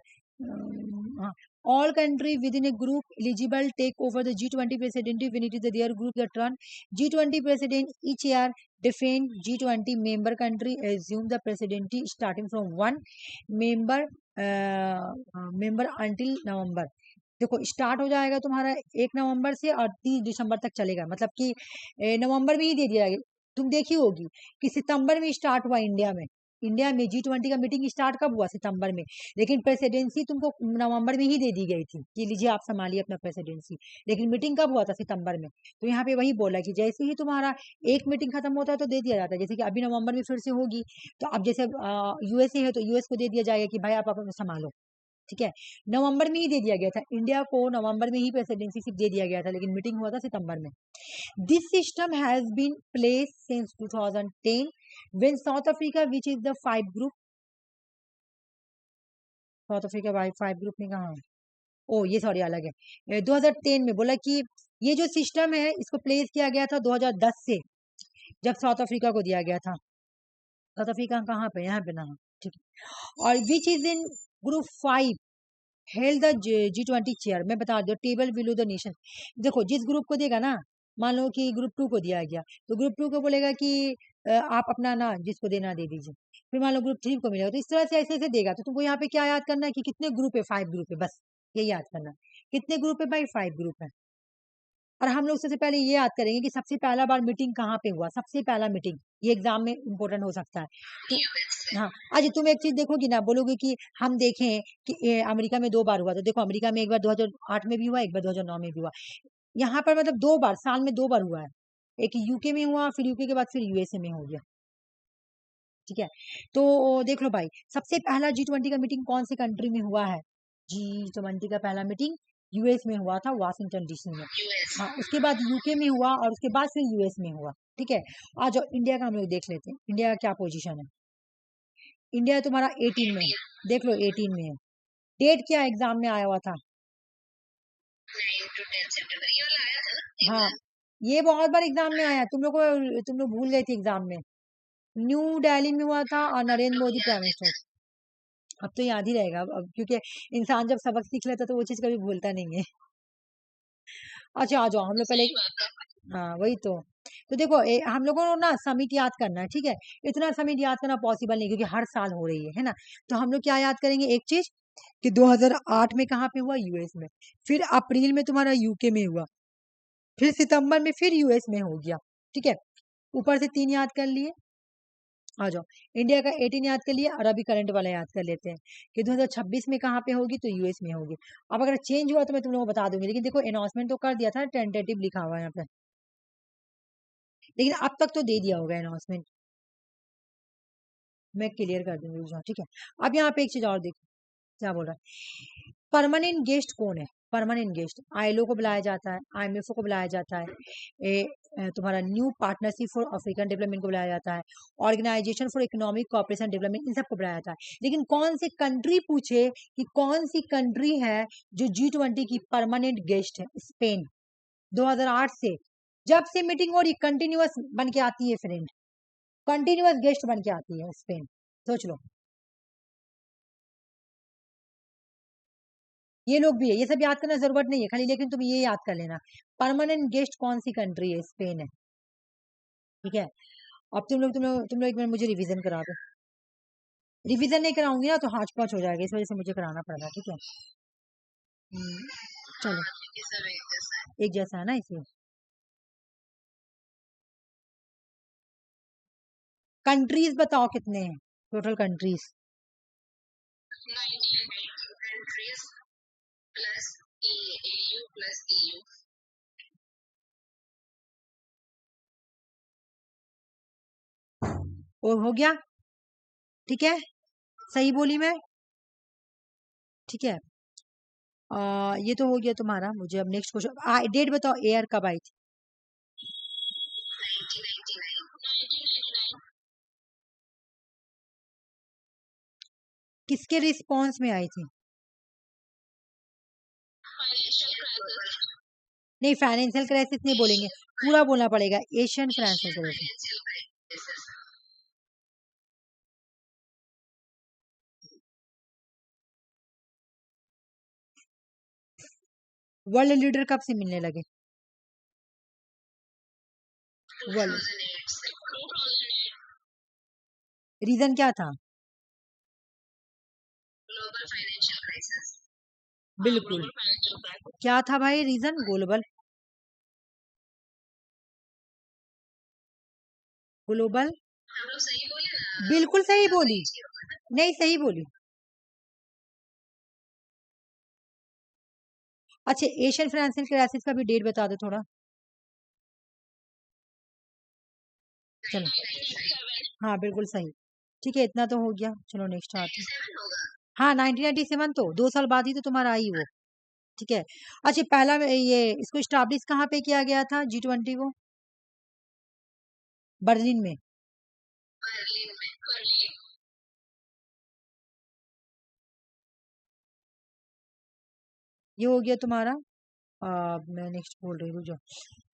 [SPEAKER 1] हाँ, all country within a group eligible take over the G20 presidency when it is their group the turn G20 president each year defend G20 member country assume the presidency starting from one member member until November। देखो start हो जाएगा तुम्हारा 1 नवंबर से और 30 दिसंबर तक चलेगा, मतलब कि नवंबर में ही दे दिया गया। तुम देखी होगी कि सितंबर में स्टार्ट हुआ इंडिया में, इंडिया में G20 का मीटिंग स्टार्ट कब हुआ? सितंबर में। लेकिन प्रेसिडेंसी तुमको नवंबर में ही दे दी गई थी कि लीजिए आप संभालिए अपना प्रेसिडेंसी। लेकिन मीटिंग कब हुआ था? सितंबर में। तो यहाँ पे वही बोला कि जैसे ही तुम्हारा एक मीटिंग खत्म होता है तो दे दिया जाता है। जैसे कि अभी नवंबर में फिर से होगी, तो अब जैसे यूएसए है तो यूएस को दे दिया जाएगा कि भाई आप अपना संभालो। ठीक है, नवंबर में ही दे दिया गया था। इंडिया को नवंबर में ही प्रेसिडेंसी सिर्फ दे दिया गया था, लेकिन मीटिंग हुआ था सितंबर में। This system has been place since 2010 when South Africa, which is the 5 group, South Africa भाई 5 ग्रुप में कहा? ओ ये सॉरी अलग है। 2010 में बोला कि ये जो सिस्टम है इसको प्लेस किया गया था 2010 से, जब साउथ अफ्रीका को दिया गया था। साउथ अफ्रीका कहाँ पे? यहाँ पे ना, ठीक है। और which is in group 5 held the G20 chair. मैं बता दो, टेबल बिलो द नेशन। देखो जिस ग्रुप को देगा ना, मान लो कि ग्रुप 2 को दिया गया, तो ग्रुप 2 को बोलेगा कि आप अपना ना जिसको देना दे दीजिए। फिर मान लो ग्रुप 3 को मिलेगा, तो इस तरह से ऐसे ऐसे देगा। तो तुमको यहाँ पे क्या याद करना है कि कितने ग्रुप है? 5 ग्रुप है, बस ये याद करना है। कितने ग्रुप है भाई? 5 ग्रुप है। और हम लोग सबसे पहले ये याद करेंगे कि सबसे पहला बार मीटिंग कहाँ पे हुआ, सबसे पहला मीटिंग। ये एग्जाम में इंपॉर्टेंट हो सकता है। तो हाँ, आज तुम एक चीज देखोगी ना, बोलोगे कि हम देखें कि अमेरिका में 2 बार हुआ, तो देखो अमेरिका में एक बार 2008 में भी हुआ, एक बार 2009 में भी हुआ। यहाँ पर मतलब 2 बार, साल में 2 बार हुआ है। एक यूके में हुआ, फिर यूके के बाद फिर यूएसए में हो गया। ठीक है, तो देख लो भाई, सबसे पहला G20 का मीटिंग कौन सी कंट्री में हुआ है? G20 का पहला मीटिंग यूएस में हुआ था, वाशिंगटन डीसी में। हाँ, उसके बाद यूके में हुआ और उसके बाद फिर यूएस में हुआ। ठीक है, आ जाओ इंडिया का हम लोग देख लेते हैं। इंडिया का क्या पोजीशन है? इंडिया तुम्हारा 18 में, देख लो 18 में है। डेट क्या एग्जाम में आया हुआ था?
[SPEAKER 2] 9 to 10 सितंबर ये वाला आया था ना।
[SPEAKER 1] हाँ, ये बहुत बार एग्जाम में आया। तुम लोग भूल गए थे एग्जाम में। न्यू दिल्ली में हुआ था और नरेंद्र मोदी प्राइम मिनिस्टर। अब तो याद ही रहेगा, अब क्योंकि इंसान जब सबक सीख लेता तो वो चीज कभी भूलता नहीं है। अच्छा आ जाओ हम लोग पहले। हाँ वही तो देखो हम लोगों को ना समिट याद करना है। ठीक है, इतना समिट याद करना पॉसिबल नहीं क्योंकि हर साल हो रही है ना। तो हम लोग क्या याद करेंगे, एक चीज कि 2008 में कहाँ पे हुआ? यूएस में। फिर अप्रैल में तुम्हारा यूके में हुआ, फिर सितंबर में फिर यूएस में हो गया। ठीक है, ऊपर से 3 याद कर लिए। आ जाओ, इंडिया का 18 याद कर लिया और अभी करंट वाला याद कर लेते हैं कि 2026 में कहाँ पे होगी? तो यूएस में होगी। अब अगर चेंज हुआ तो मैं तुम लोगों को बता दूंगी, लेकिन देखो अनाउंसमेंट तो कर दिया था, टेंटेटिव लिखा हुआ है यहाँ पे, लेकिन अब तक तो दे दिया होगा अनाउंसमेंट। मैं क्लियर कर दूंगी। ठीक है, अब यहाँ पे एक चीज और देखो क्या बोल रहा है। परमानेंट गेस्ट कौन है? परमानेंट गेस्ट आईएलओ को बुलाया जाता है, आईएमएफ को बुलाया जाता है, तुम्हारा new partnership for African development को बुलाया जाता है, organisation for economic cooperation development, इन सबको बुलाया जाता है। लेकिन कौन सी कंट्री, पूछे कि कौन सी कंट्री है जो G20 की परमानेंट गेस्ट है? स्पेन। 2008 से जब से मीटिंग हो रही कंटिन्यूअस बन के आती है फ्रेंड, कंटिन्यूअस गेस्ट बन के आती है स्पेन। सोच लो, ये लोग भी है। ये सब याद करना जरूरत नहीं है खाली, लेकिन तुम ये याद कर लेना, परमानेंट गेस्ट कौन सी कंट्री है? स्पेन है। ठीक है, अब तुम लोग एक मिनट मुझे रिवीजन करा दो। रिवीजन नहीं कराऊंगी ना तो हाच पाच हो जाएगा, इस वजह से मुझे कराना पड़ रहा है। ठीक है, चलो
[SPEAKER 2] ये सब एक जैसा है।
[SPEAKER 1] एक जैसा है ना इसलिए। कंट्रीज बताओ कितने हैं total countries?
[SPEAKER 2] 19 countries plus AU plus EU।
[SPEAKER 1] और हो गया? ठीक है, सही बोली मैं? ठीक है, ये तो हो गया तुम्हारा। मुझे अब नेक्स्ट क्वेश्चन, डेट बताओ एयर कब आई थी?
[SPEAKER 2] 1999।
[SPEAKER 1] किसके रिस्पॉन्स में आई थी?
[SPEAKER 2] Financial crisis.
[SPEAKER 1] नहीं, फाइनेंशियल क्राइसिस नहीं बोलेंगे, पूरा बोलना पड़ेगा, Asian financial crisis.
[SPEAKER 2] Financial crisis.
[SPEAKER 1] World leader कब से मिलने लगे? वर्ल्ड
[SPEAKER 2] 2008 से। 2008।
[SPEAKER 1] रीजन क्या था?
[SPEAKER 2] Global financial crisis.
[SPEAKER 1] बिल्कुल, क्या था भाई रीजन? ग्लोबल ग्लोबल
[SPEAKER 2] हम लोग सही बोले ना?
[SPEAKER 1] बिल्कुल सही बोली,
[SPEAKER 2] बीच ही होगा ना।
[SPEAKER 1] नहीं सही बोली। अच्छा, एशियन फाइनेंशियल क्राइसिस का भी डेट बता दो थोड़ा। चलो,
[SPEAKER 2] 1997
[SPEAKER 1] हाँ बिल्कुल सही। ठीक है, इतना तो हो गया, चलो नेक्स्ट आते हैं।
[SPEAKER 2] होगा।
[SPEAKER 1] हाँ 1997, तो 2 साल बाद ही तो तुम्हारा आई वो। ठीक है। अच्छा, पहला ये इसको स्टैब्लिश कहाँ पे किया गया था G20 को? बर्लिन में।
[SPEAKER 2] बर्लिन में, बर्लिन।
[SPEAKER 1] ये हो गया तुम्हारा। मैं नेक्स्ट बोल रही हूँ जो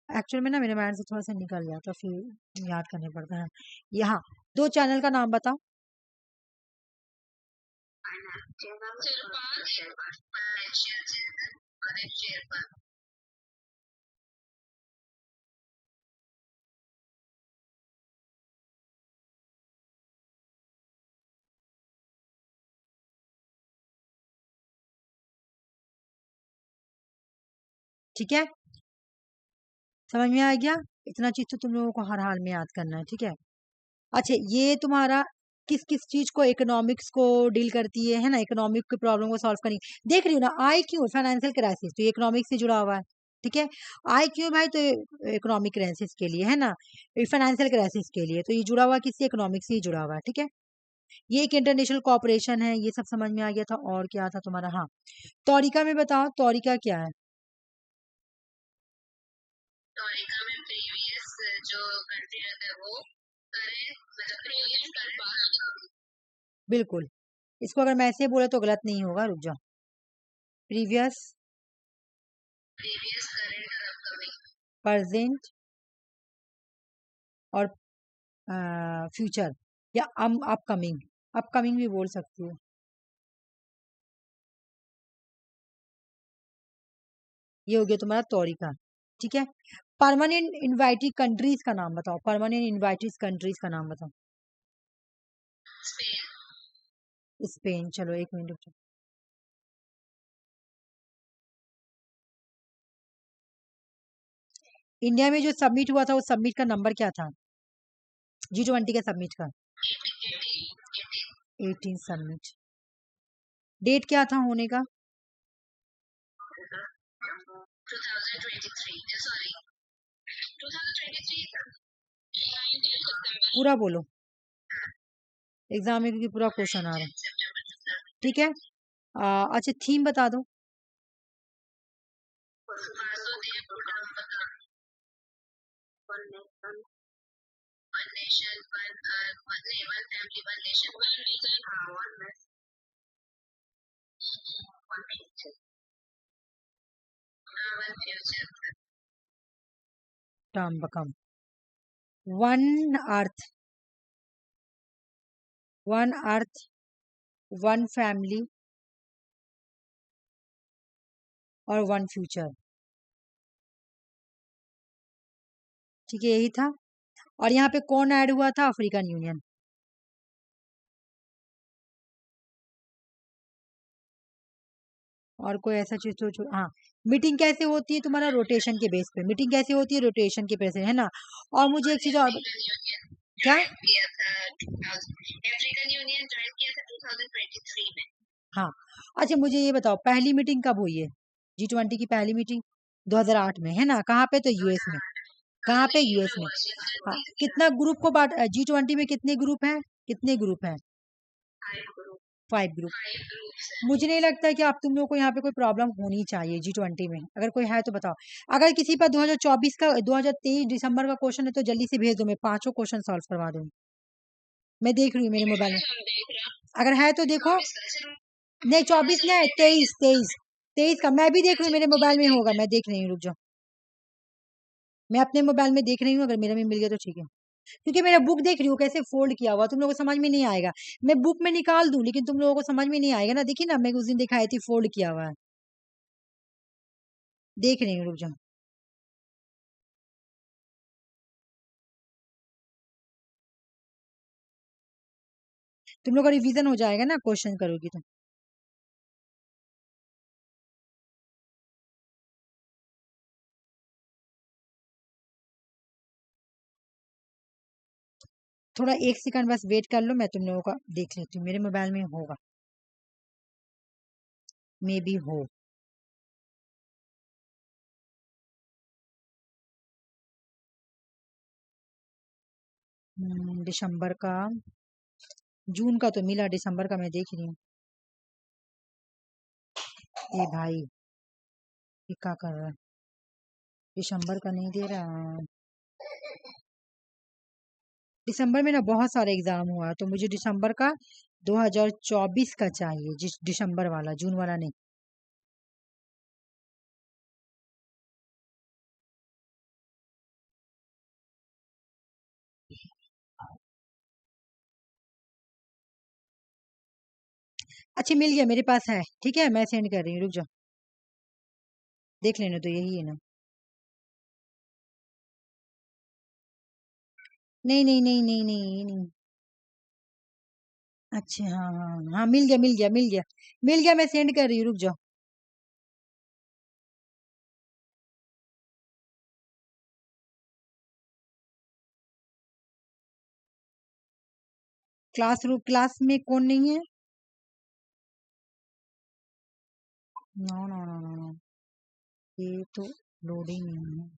[SPEAKER 1] एक्चुअल में ना मेरे माइंड से थोड़ा सा निकल गया, तो फिर याद करने पड़ता है। यहाँ 2 चैनल का नाम बताओ। ठीक है, समझ में आ गया। इतना चीज तो तुम लोगों को हर हाल में याद करना है, ठीक है। अच्छा, ये तुम्हारा किस किस चीज को, इकोनॉमिक्स को डील करती है ना, इकोनॉमिक की प्रॉब्लम को सॉल्व करनी। देख रही हो ना, आई क्यों फाइनेंशियल क्राइसिस, तो ये इकोनॉमिक्स से जुड़ा हुआ है। ठीक है, आई क्यों भाई, तो इकोनॉमिक क्राइसिस के लिए है ना, फाइनेंशियल क्राइसिस के लिए, तो ये जुड़ा हुआ किसी इकोनॉमिक्स से ही जुड़ा हुआ है। ठीक है, ये एक इंटरनेशनल कॉपरेशन है, ये सब समझ में आ गया था। और क्या था तुम्हारा, हाँ तौरिका में बताओ, तौरिका क्या है?
[SPEAKER 2] तौरिका में प्रीवियस जो कंट्री रहता है वो करेंट, मतलब प्रीवियस करंट।
[SPEAKER 1] बिल्कुल, इसको अगर मैं ऐसे बोले तो गलत नहीं होगा, रुक जाओ। प्रीवियस,
[SPEAKER 2] प्रीवियस करंट और अपकमिंग।
[SPEAKER 1] प्रेजेंट और फ्यूचर, या अपकमिंग, अपकमिंग भी बोल सकती हो। ये हो गया तुम्हारा तौरिका। ठीक है, परमानेंट इनवाइटेड कंट्रीज का नाम बताओ, परमानेंट इनवाइटेड कंट्रीज का नाम बताओ।
[SPEAKER 2] स्पेन।
[SPEAKER 1] स्पेन, चलो 1 मिनट रुको। इंडिया में जो सबमिट हुआ था, वो सबमिट का नंबर क्या था G20 का सबमिट का? 18 सबमिट। डेट क्या था होने का?
[SPEAKER 2] 2023, सॉरी 2023 था, 19 सितंबर।
[SPEAKER 1] पूरा बोलो, एग्जाम में क्योंकि पूरा क्वेश्चन आ रहा है।
[SPEAKER 2] 19 सितंबर 2023।
[SPEAKER 1] ठीक है, अच्छा थीम बता दो।
[SPEAKER 2] वासुदेव कुटुंबकम, one nation, one nation, one family, one nation, one region, one nation, one future, one future.
[SPEAKER 1] टम्बकम, one earth, one earth, one family और वन फ्यूचर। ठीक है, यही था। और यहाँ पे कौन ऐड हुआ था? African union. और कोई ऐसा चीज तो हाँ, मीटिंग कैसे होती है तुम्हारा? रोटेशन के बेस पे। मीटिंग कैसे होती है? रोटेशन के बेस पे, है ना। और मुझे एक चीज और क्या?
[SPEAKER 2] किया था 2000, अफ्रीकन यूनियन ज्वाइन किया था 2023 में।
[SPEAKER 1] हाँ, अच्छा मुझे ये बताओ, पहली मीटिंग कब हुई है G20 की? पहली मीटिंग 2008 में, है ना। कहाँ पे? तो यूएस में। कहाँ पे? यूएस में। हाँ, कितना ग्रुप को बांट, G20 में कितने ग्रुप हैं? कितने ग्रुप हैं? 5 ग्रुप। मुझे नहीं लगता कि आप तुम लोगों को यहाँ पे कोई प्रॉब्लम होनी चाहिए G20 में। अगर कोई है तो बताओ। अगर किसी पर 2024 का, 2023 दिसंबर का क्वेश्चन है तो जल्दी से भेज दो, मैं 5 क्वेश्चन सॉल्व करवा दूंगी। मैं देख रही हूँ मेरे मोबाइल में, अगर है तो देखो। नहीं 24 नहीं है, 23, 23, 23 का मैं भी देख रही हूँ, मेरे मोबाइल में होगा, मैं देख रही हूँ, रुक जाओ। मैं अपने मोबाइल में देख रही हूँ, अगर मेरा में मिल गया तो ठीक है। क्योंकि मेरा बुक देख रही हूँ कैसे फोल्ड किया हुआ, तुम लोगों को समझ में नहीं आएगा। मैं बुक में निकाल दूं लेकिन तुम लोगों को समझ में नहीं आएगा ना। देखिए ना, मैं उस दिन दिखाई थी फोल्ड किया हुआ है, देख रही हूँ, रुक जाओ। तुम लोग का रिवीजन हो जाएगा ना, क्वेश्चन करोगी तो। थोड़ा 1 सेकंड बस वेट कर लो, मैं तुम लोगों का देख लेती हूँ, मेरे मोबाइल में होगा, मे बी हो। दिसंबर का, जून का तो मिला, दिसंबर का मैं देख रही हूँ। ये भाई ये क्या कर रहा है, दिसंबर का नहीं दे रहा। दिसंबर में ना बहुत सारे एग्जाम हुआ, तो मुझे दिसंबर का 2024 का चाहिए, जिस दिसंबर वाला, जून वाला नहीं। अच्छा मिल गया, मेरे पास है, ठीक है, मैं सेंड कर रही हूँ, रुक जाओ, देख लेना, तो यही है ना। नहीं नहीं नहीं नहीं नहीं नहीं। अच्छा हाँ हाँ हाँ, मिल गया मिल गया मिल गया मिल गया, मैं सेंड कर रही हूँ, रुक जाओ। क्लास में कौन नहीं है? No no no no no, ये तो लोडिंग नहीं है।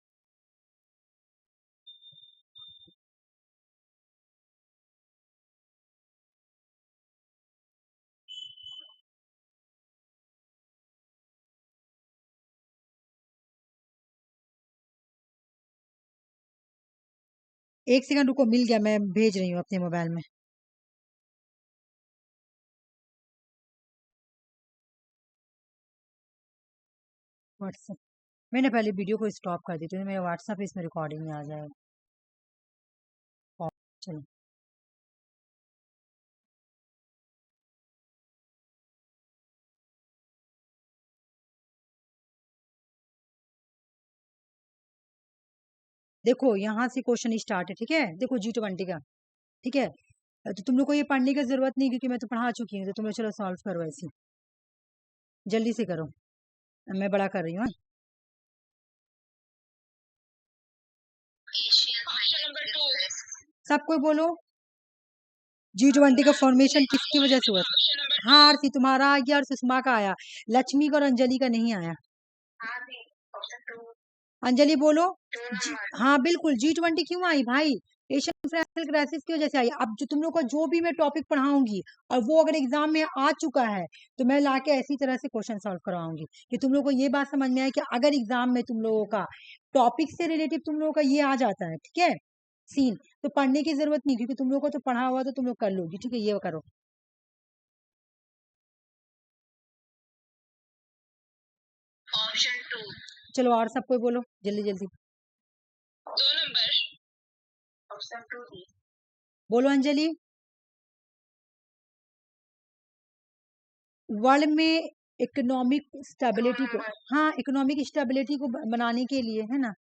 [SPEAKER 1] एक सेकंड रुको, मिल गया, मैं भेज रही हूँ अपने मोबाइल में, व्हाट्सएप। मैंने पहले वीडियो को स्टॉप कर दी, तो मेरा व्हाट्सएप इसमें रिकॉर्डिंग में आ जाएगा। चलो, देखो यहाँ से क्वेश्चन स्टार्ट है, ठीक है, देखो G20 का, ठीक है, तो तुम लोग को ये पढ़ने की जरूरत नहीं, क्योंकि मैं तो पढ़ा चुकी हूँ, तो तुम लोग चलो सॉल्व करो ऐसे, जल्दी से करो, मैं बड़ा कर रही हूँ, हाँ?
[SPEAKER 2] Option number 2।
[SPEAKER 1] सब कोई बोलो, G20 का फॉर्मेशन किसकी वजह से हुआ था?
[SPEAKER 2] ऑप्शन नंबर
[SPEAKER 1] हाँ आरती तुम्हारा आ गया और सुषमा का आया, लक्ष्मी का और अंजलि का नहीं आया।
[SPEAKER 2] ऑप्शन 2।
[SPEAKER 1] अंजलि बोलो।
[SPEAKER 2] 2
[SPEAKER 1] जी,
[SPEAKER 2] नंबर।
[SPEAKER 1] हाँ बिल्कुल, G20 क्यों आई भाई? एशियन फाइनेंशियल क्राइसिस की वजह से आई। अब जो तुम लोग को जो भी मैं टॉपिक पढ़ाऊंगी और वो अगर एग्जाम में आ चुका है, तो मैं लाके ऐसी तरह से क्वेश्चन सॉल्व करवाऊंगी कि तुम लोग को ये बात समझ में आए कि अगर एग्जाम में तुम लोगों का टॉपिक से रिलेटिव तुम लोगों का ये आ जाता है, ठीक है, सीन, तो पढ़ने की जरूरत नहीं, क्योंकि तुम लोग को तो पढ़ा हुआ तो तुम लोग कर लोगी, ठीक है, ये करो।
[SPEAKER 2] ऑप्शन 2।
[SPEAKER 1] चलो और सब कोई बोलो जल्दी जल्दी,
[SPEAKER 2] 2 नंबर। ऑप्शन 2 भी।
[SPEAKER 1] बोलो अंजलि। वर्ल्ड में इकोनॉमिक स्टेबिलिटी को, हाँ इकोनॉमिक स्टेबिलिटी को बनाने के लिए, है ना,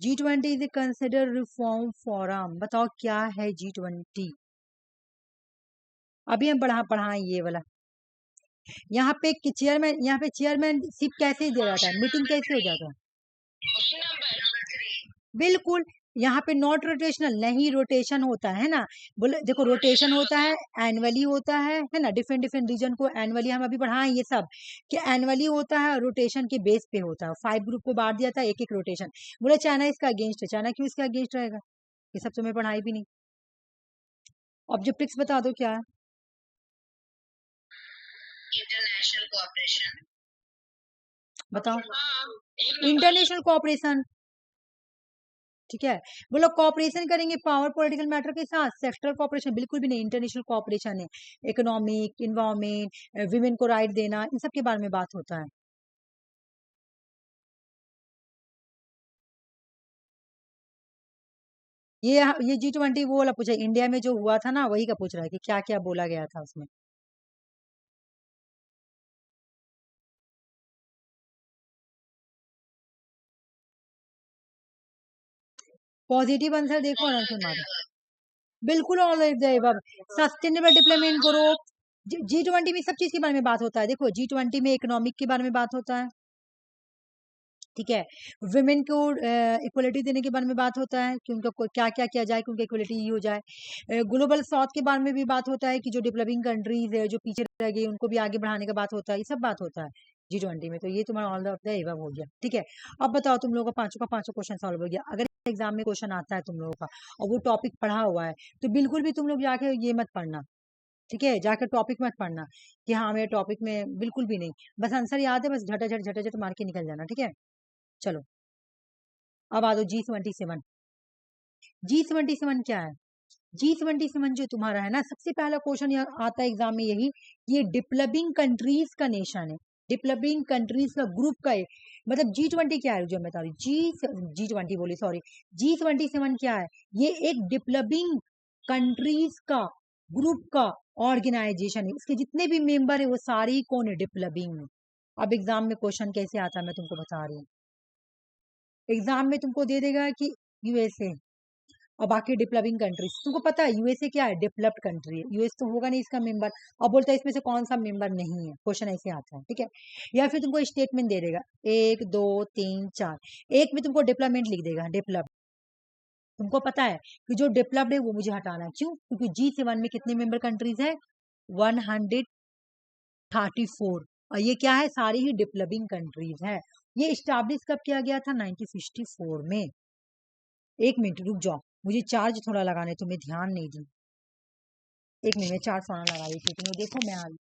[SPEAKER 1] G20 is consider reform forum. बताओ क्या है G20? अभी हम पढ़ाएं ये वाला। यहाँ पे चेयरमैनशिप कैसे दे जाता है, मीटिंग कैसे हो जाता है?
[SPEAKER 2] Option number 3।
[SPEAKER 1] बिल्कुल, यहाँ पे नॉट रोटेशनल, नहीं रोटेशन होता है ना, बोले देखो रोटेशन होता है, एनुअली होता है ना, डिफरेंट डिफरेंट रीजन को एनुअली, हम अभी पढ़ाएं ये सब कि एनुअली होता है, रोटेशन के बेस पे होता है, 5 ग्रुप को बांट दिया था, एक एक रोटेशन। बोले चाइना इसका अगेंस्ट है, चाइना क्यों इसका अगेंस्ट रहेगा? ये सब तुम्हें पढ़ाई भी नहीं। ऑब्जेक्टिव्स बता दो क्या है?
[SPEAKER 2] International cooperation.
[SPEAKER 1] बताओ। इंटरनेशनल कोऑपरेशन, ठीक है, बोलो कोऑपरेशन करेंगे पावर पॉलिटिकल मैटर के साथ, सेक्टरल कोऑपरेशन बिल्कुल भी नहीं, इंटरनेशनल कोऑपरेशन है, इकोनॉमिक, इन्वायरमेंट, विमेन को राइट देना, इन सब के बारे में बात होता है। ये G20 वो वाला पूछा, इंडिया में जो हुआ था ना, वही का पूछ रहा है कि क्या क्या बोला गया था उसमें। पॉजिटिव आंसर देखो ना, सुन मारो, बिल्कुल all of the above, sustainable development growth. G20 में सब चीज के बारे में बात होता है, देखो G20 में इकोनॉमिक के बारे में बात होता है, ठीक है। वुमेन को इक्वलिटी देने के बारे में बात होता है कि उनका क्या क्या किया जाए कि उनका इक्वलिटी हो जाए। ग्लोबल साउथ के बारे में भी बात होता है कि जो डेवलपिंग कंट्रीज है जो पीछे रह गई उनको भी आगे बढ़ाने का बात होता है, ये सब बात होता है G20 में। तो ये तुम्हारा ऑल ऑफ द एबव हो गया, ठीक है। अब बताओ तुम लोगों का पांचों का पांचों क्वेश्चन सॉल्व हो गया। अगर एग्जाम में क्वेश्चन आता है तुम लोगों का और वो टॉपिक पढ़ा हुआ है तो बिल्कुल भी तुम लोग जाके ये मत पढ़ना, ठीक है, जाकर टॉपिक मत पढ़ना कि हाँ मेरे टॉपिक में बिल्कुल भी नहीं, बस आंसर याद है, बस झटा झट मार के निकल जाना, ठीक है। चलो अब आ दो G27। G27 क्या है? G27 जो तुम्हारा है ना, सबसे पहला क्वेश्चन आता है एग्जाम में यही, ये डेवलपिंग कंट्रीज का नेशन है, डेवलपिंग कंट्रीज का ग्रुप का है। मतलब G20 क्या है जो मैं बता रही G20 बोली सॉरी, G27 क्या है? ये एक डेवलपिंग कंट्रीज का ग्रुप का ऑर्गेनाइजेशन है, इसके जितने भी मेंबर है वो सारे ही कौन है? डेवलपिंग में। अब एग्जाम में क्वेश्चन कैसे आता है मैं तुमको बता रही हूँ। एग्जाम में तुमको दे देगा कि यूएसए और बाकी डेवलपिंग कंट्रीज, तुमको पता है यूएसए क्या है? डेवलप्ड कंट्री है, यूएस तो होगा नहीं इसका मेंबर। अब बोलता है इसमें से कौन सा मेंबर नहीं है, क्वेश्चन ऐसे आता है, ठीक है। या फिर तुमको स्टेटमेंट दे देगा 1 2 3 4, एक में तुमको डेवलपमेंट लिख देगा, डेवलप। तुमको पता है कि जो डेवलप्ड है वो मुझे हटाना है, क्यों? क्योंकि G7 में कितने मेंबर कंट्रीज है? 134। और ये क्या है? सारी ही डेवलपिंग कंट्रीज है। ये स्टैब्लिश कब किया गया था? 1964 में। एक मिनट रुक जाओ, मुझे चार्ज थोड़ा लगाने, तुम्हें ध्यान नहीं दी। एक मिनट में चार्ज थोड़ा लगा रही थी, तुम्हें देखो मैं आ रही।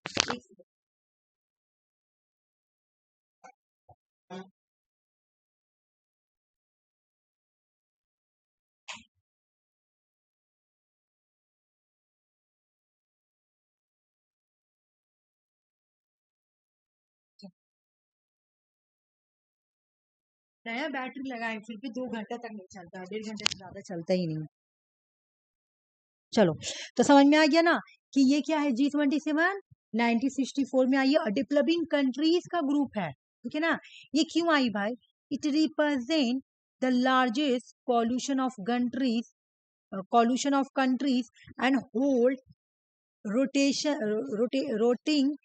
[SPEAKER 1] नया बैटरी लगाए फिर भी 2 घंटा तक नहीं चलता है, 1.5 घंटे से ज्यादा चलता ही नहीं। चलो तो समझ में आ गया ना कि ये क्या है? G27 1964 में आई है, डेवलपिंग कंट्रीज का ग्रुप है, ठीक है ना। ये क्यों आई भाई? It represent the largest coalition of countries and hold rotation rotating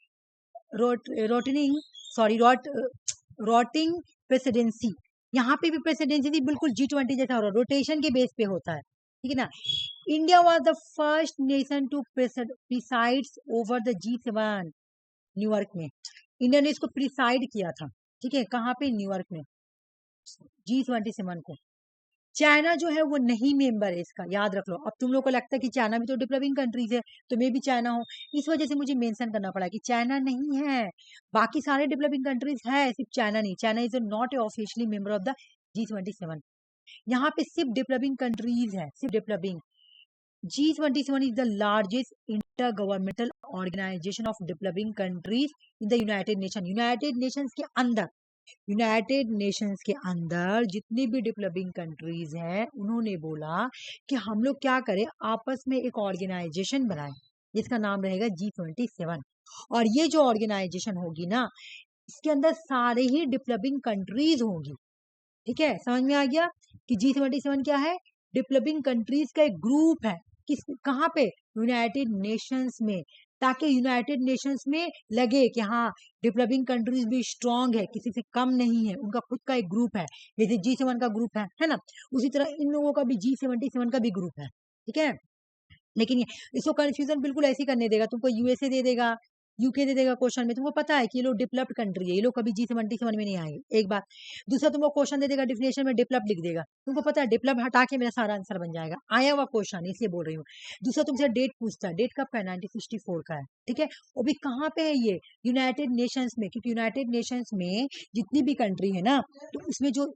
[SPEAKER 1] rotating sorry rotating presidency. यहाँ पे भी प्रेसिडेंसी थी, बिल्कुल G20 जैसा हो रहा, रोटेशन के बेस पे होता है, ठीक है ना। India was the first nation to presides over the G7 New York में। इंडिया ने इसको प्रिसाइड किया था, ठीक है, कहाँ पे? न्यूयॉर्क में, G27 को। चाइना जो है वो नहीं मेंबर है इसका, याद रख लो। अब तुम लोग को लगता है कि चाइना भी तो डेवलपिंग कंट्रीज है, तो मैं भी चाइना हूँ, इस वजह से मुझे मेंशन करना पड़ा कि चाइना नहीं है, बाकी सारे डेवलपिंग कंट्रीज है, सिर्फ चाइना नहीं। China is not a officially member of the G27। यहाँ पे सिर्फ डेवलपिंग कंट्रीज है, सिर्फ developing. G27 is the largest intergovernmental organization of developing countries in the United Nations। United Nations के अंदर, यूनाइटेड नेशंस के अंदर जितनी भी डेवलपिंग कंट्रीज हैं उन्होंने बोला कि हम लोग क्या करें, आपस में एक ऑर्गेनाइजेशन बनाएं जिसका नाम रहेगा G27। और ये जो ऑर्गेनाइजेशन होगी ना, इसके अंदर सारे ही डेवलपिंग कंट्रीज होंगी, ठीक है। समझ में आ गया कि G27 क्या है? डेवलपिंग कंट्रीज का एक ग्रुप है, किस कहाँ पे? यूनाइटेड नेशंस में, ताकि यूनाइटेड नेशंस में लगे कि हाँ डेवलपिंग कंट्रीज भी स्ट्रांग है, किसी से कम नहीं है, उनका खुद का एक ग्रुप है, जैसे G7 का ग्रुप है ना। उसी तरह इन लोगों का भी G77 का भी ग्रुप है, ठीक है। लेकिन ये इसको कंफ्यूजन बिल्कुल ऐसे ही करने देगा, तुमको यूएसए दे देगा, यूके दे देगा क्वेश्चन में, तुमको पता है कि ये लोग डेवलप्ड कंट्री है, ये लोग कभी G77 में नहीं आएंगे, एक बात। दूसरा तुमको क्वेश्चन दे देगा, डिफिनेशन में डेवलप लिख देगा, तुमको पता है डेवलप हटा के मेरा सारा आंसर बन जाएगा, आया हुआ क्वेश्चन इसलिए बोल रही हूँ। दूसरा तुमसे डेट पूछता है, डेट कब का है? 1964 का है, ठीक है। वो भी कहाँ पे है? ये यूनाइटेड नेशंस में, क्योंकि यूनाइटेड नेशंस में जितनी भी कंट्री है ना, तो उसमें जो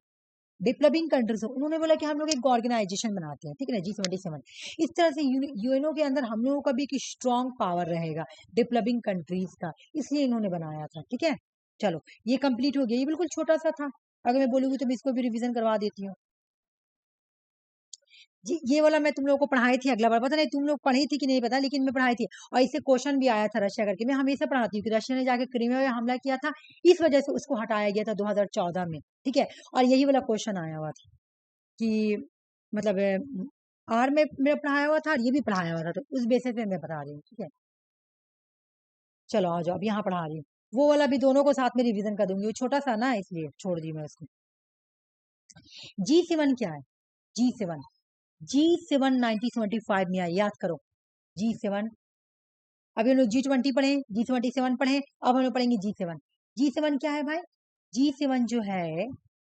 [SPEAKER 1] डेवलपिंग कंट्रीज उन्होंने बोला कि हम लोग एक ऑर्गेनाइजेशन बनाते हैं, ठीक है ना, G27। इस तरह से यूएनओ के अंदर हम लोगों का भी एक स्ट्रॉन्ग पावर रहेगा डेवलपिंग कंट्रीज का, इसलिए इन्होंने बनाया था, ठीक है। चलो ये कंप्लीट हो गया, ये बिल्कुल छोटा सा था, अगर मैं बोलूंगी तो मैं इसको भी रिवीजन करवा देती हूँ। जी ये वाला मैं तुम लोगों को पढ़ाई थी, अगला बार पता नहीं तुम लोग पढ़ी थी कि नहीं पता, लेकिन मैं पढ़ाई थी, और इससे क्वेश्चन भी आया था रशिया करके। मैं हमेशा पढ़ाती हूँ कि रशिया ने जाके क्रीमिया में हमला किया था, इस वजह से उसको हटाया गया था 2014 में, ठीक है। और यही वाला क्वेश्चन आया हुआ था कि मतलब आर में मेरा पढ़ाया हुआ था और ये भी पढ़ाया हुआ था, तो उस बेसिस पे मैं बता रही हूँ, ठीक है। चलो आ जाओ, अब यहाँ पढ़ा रही हूँ, वो वाला भी दोनों को साथ में रिवीजन कर दूंगी, वो छोटा सा ना इसलिए छोड़ दी मैं उसको। G7 क्या है? G7 1975 में आया, याद करो G7। अभी हम लोग G20 पढ़े, G27 पढ़े, अब हम लोग पढ़ेंगे G7। G7 क्या है भाई? G7 जो है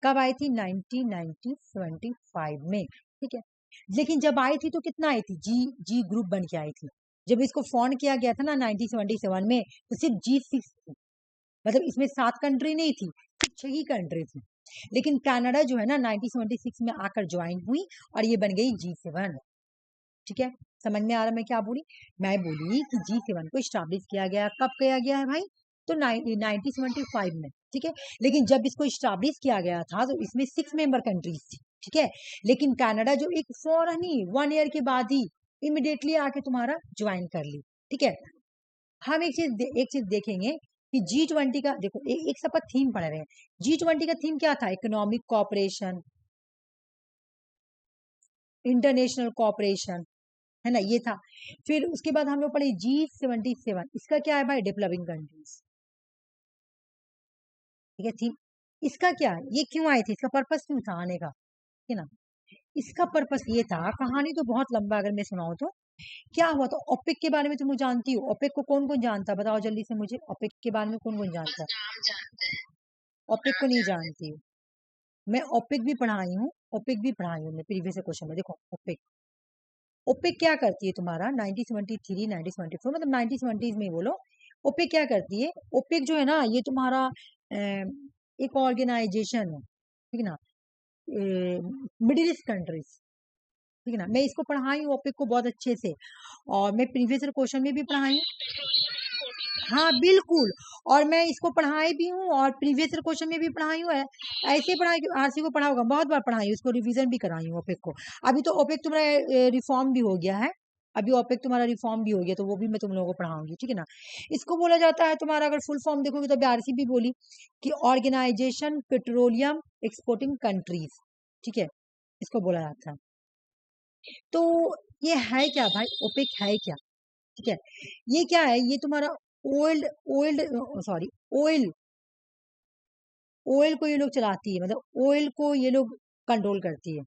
[SPEAKER 1] कब आई थी? 1975 में, ठीक है। लेकिन जब आई थी तो कितना आई थी? जी ग्रुप बन के आई थी। जब इसको फॉर्म किया गया था ना 1977 में, तो सिर्फ G6 थी, मतलब इसमें 7 कंट्री नहीं थी, सिर्फ 6 ही कंट्री थी। लेकिन कनाडा जो है ना 1976 में आकर ज्वाइन हुई और ये बन गई G7, ठीक है। समझ में आ रहा मैं क्या बोली? मैं बोली कि G7 को स्टैब्लिश किया गया, कब किया गया है भाई? तो 1975 में, ठीक है। लेकिन जब इसको स्टैब्लिश किया गया था तो इसमें 6 मेंबर कंट्रीज थी, ठीक है। लेकिन कनाडा जो एक फौरन ही 1 ईयर के बाद ही इमिडिएटली आके तुम्हारा ज्वाइन कर ली, ठीक है। हम एक चीज देखेंगे कि G20 का देखो, एक सब थीम पढ़ रहे हैं। G20 का थीम क्या था? इकोनॉमिक कॉपरेशन, इंटरनेशनल कॉपरेशन, है ना, ये था। फिर उसके बाद हम लोग पढ़े G77, इसका क्या है भाई? डेवलपिंग कंट्रीज, ठीक है। थीम इसका क्या है? ये क्यों आई थी? इसका पर्पस क्यों था आने का, है ना। इसका पर्पस ये था, कहानी तो बहुत लंबा अगर मैं सुनाऊं तो। क्या हुआ तो ओपेक के बारे में तुम जानती हो? ओपेक को कौन कौन जानता है? बताओ जल्दी से मुझे, ओपेक के बारे में कौन कौन जानता है?
[SPEAKER 2] नाम जानते हैं।
[SPEAKER 1] ओपेक को नहीं जानती हूँ मैं। ओपेक भी पढ़ाई हूँ, ओपेक भी पढ़ाई हूँ मैं प्रीवियस क्वेश्चन में। देखो ओपेक, ओपेक क्या करती है तुम्हारा 1973 1974, मतलब 1970s में बोलो। ओपेक क्या करती है? ओपेक जो है ना, ये तुम्हारा एक ऑर्गेनाइजेशन है, ठीक है ना, मिडिल ईस्ट कंट्रीज, ठीक है ना। मैं इसको पढ़ाई हूँ ओपेक को बहुत अच्छे से, और मैं प्रीवियस क्वेश्चन में भी पढ़ाई हूँ। हाँ बिल्कुल, और मैं इसको पढ़ाई भी हूँ और प्रीवियस क्वेश्चन में भी पढ़ाई हूँ। ऐसे पढ़ाई, आरसी को पढ़ा होगा, बहुत बार पढ़ाई, उसको रिवीजन भी कराई हूँ ओपेक को। अभी तो ओपेक तुम्हारा रिफॉर्म भी हो गया है, अभी ओपेक तुम्हारा रिफॉर्म भी हो गया, तो वो भी मैं तुम लोगों को पढ़ाऊंगी, ठीक है ना। इसको बोला जाता है तुम्हारा, अगर फुल फॉर्म देखोगे तो आरसी भी बोली कि ऑर्गेनाइजेशन पेट्रोलियम एक्सपोर्टिंग कंट्रीज, ठीक है, इसको बोला जाता है। तो ये है क्या भाई? ओपेक है क्या? ठीक है, ये क्या है? ये तुम्हारा old old sorry oil, oil को ये लोग चलाती है, मतलब ऑयल को ये लोग कंट्रोल करती है।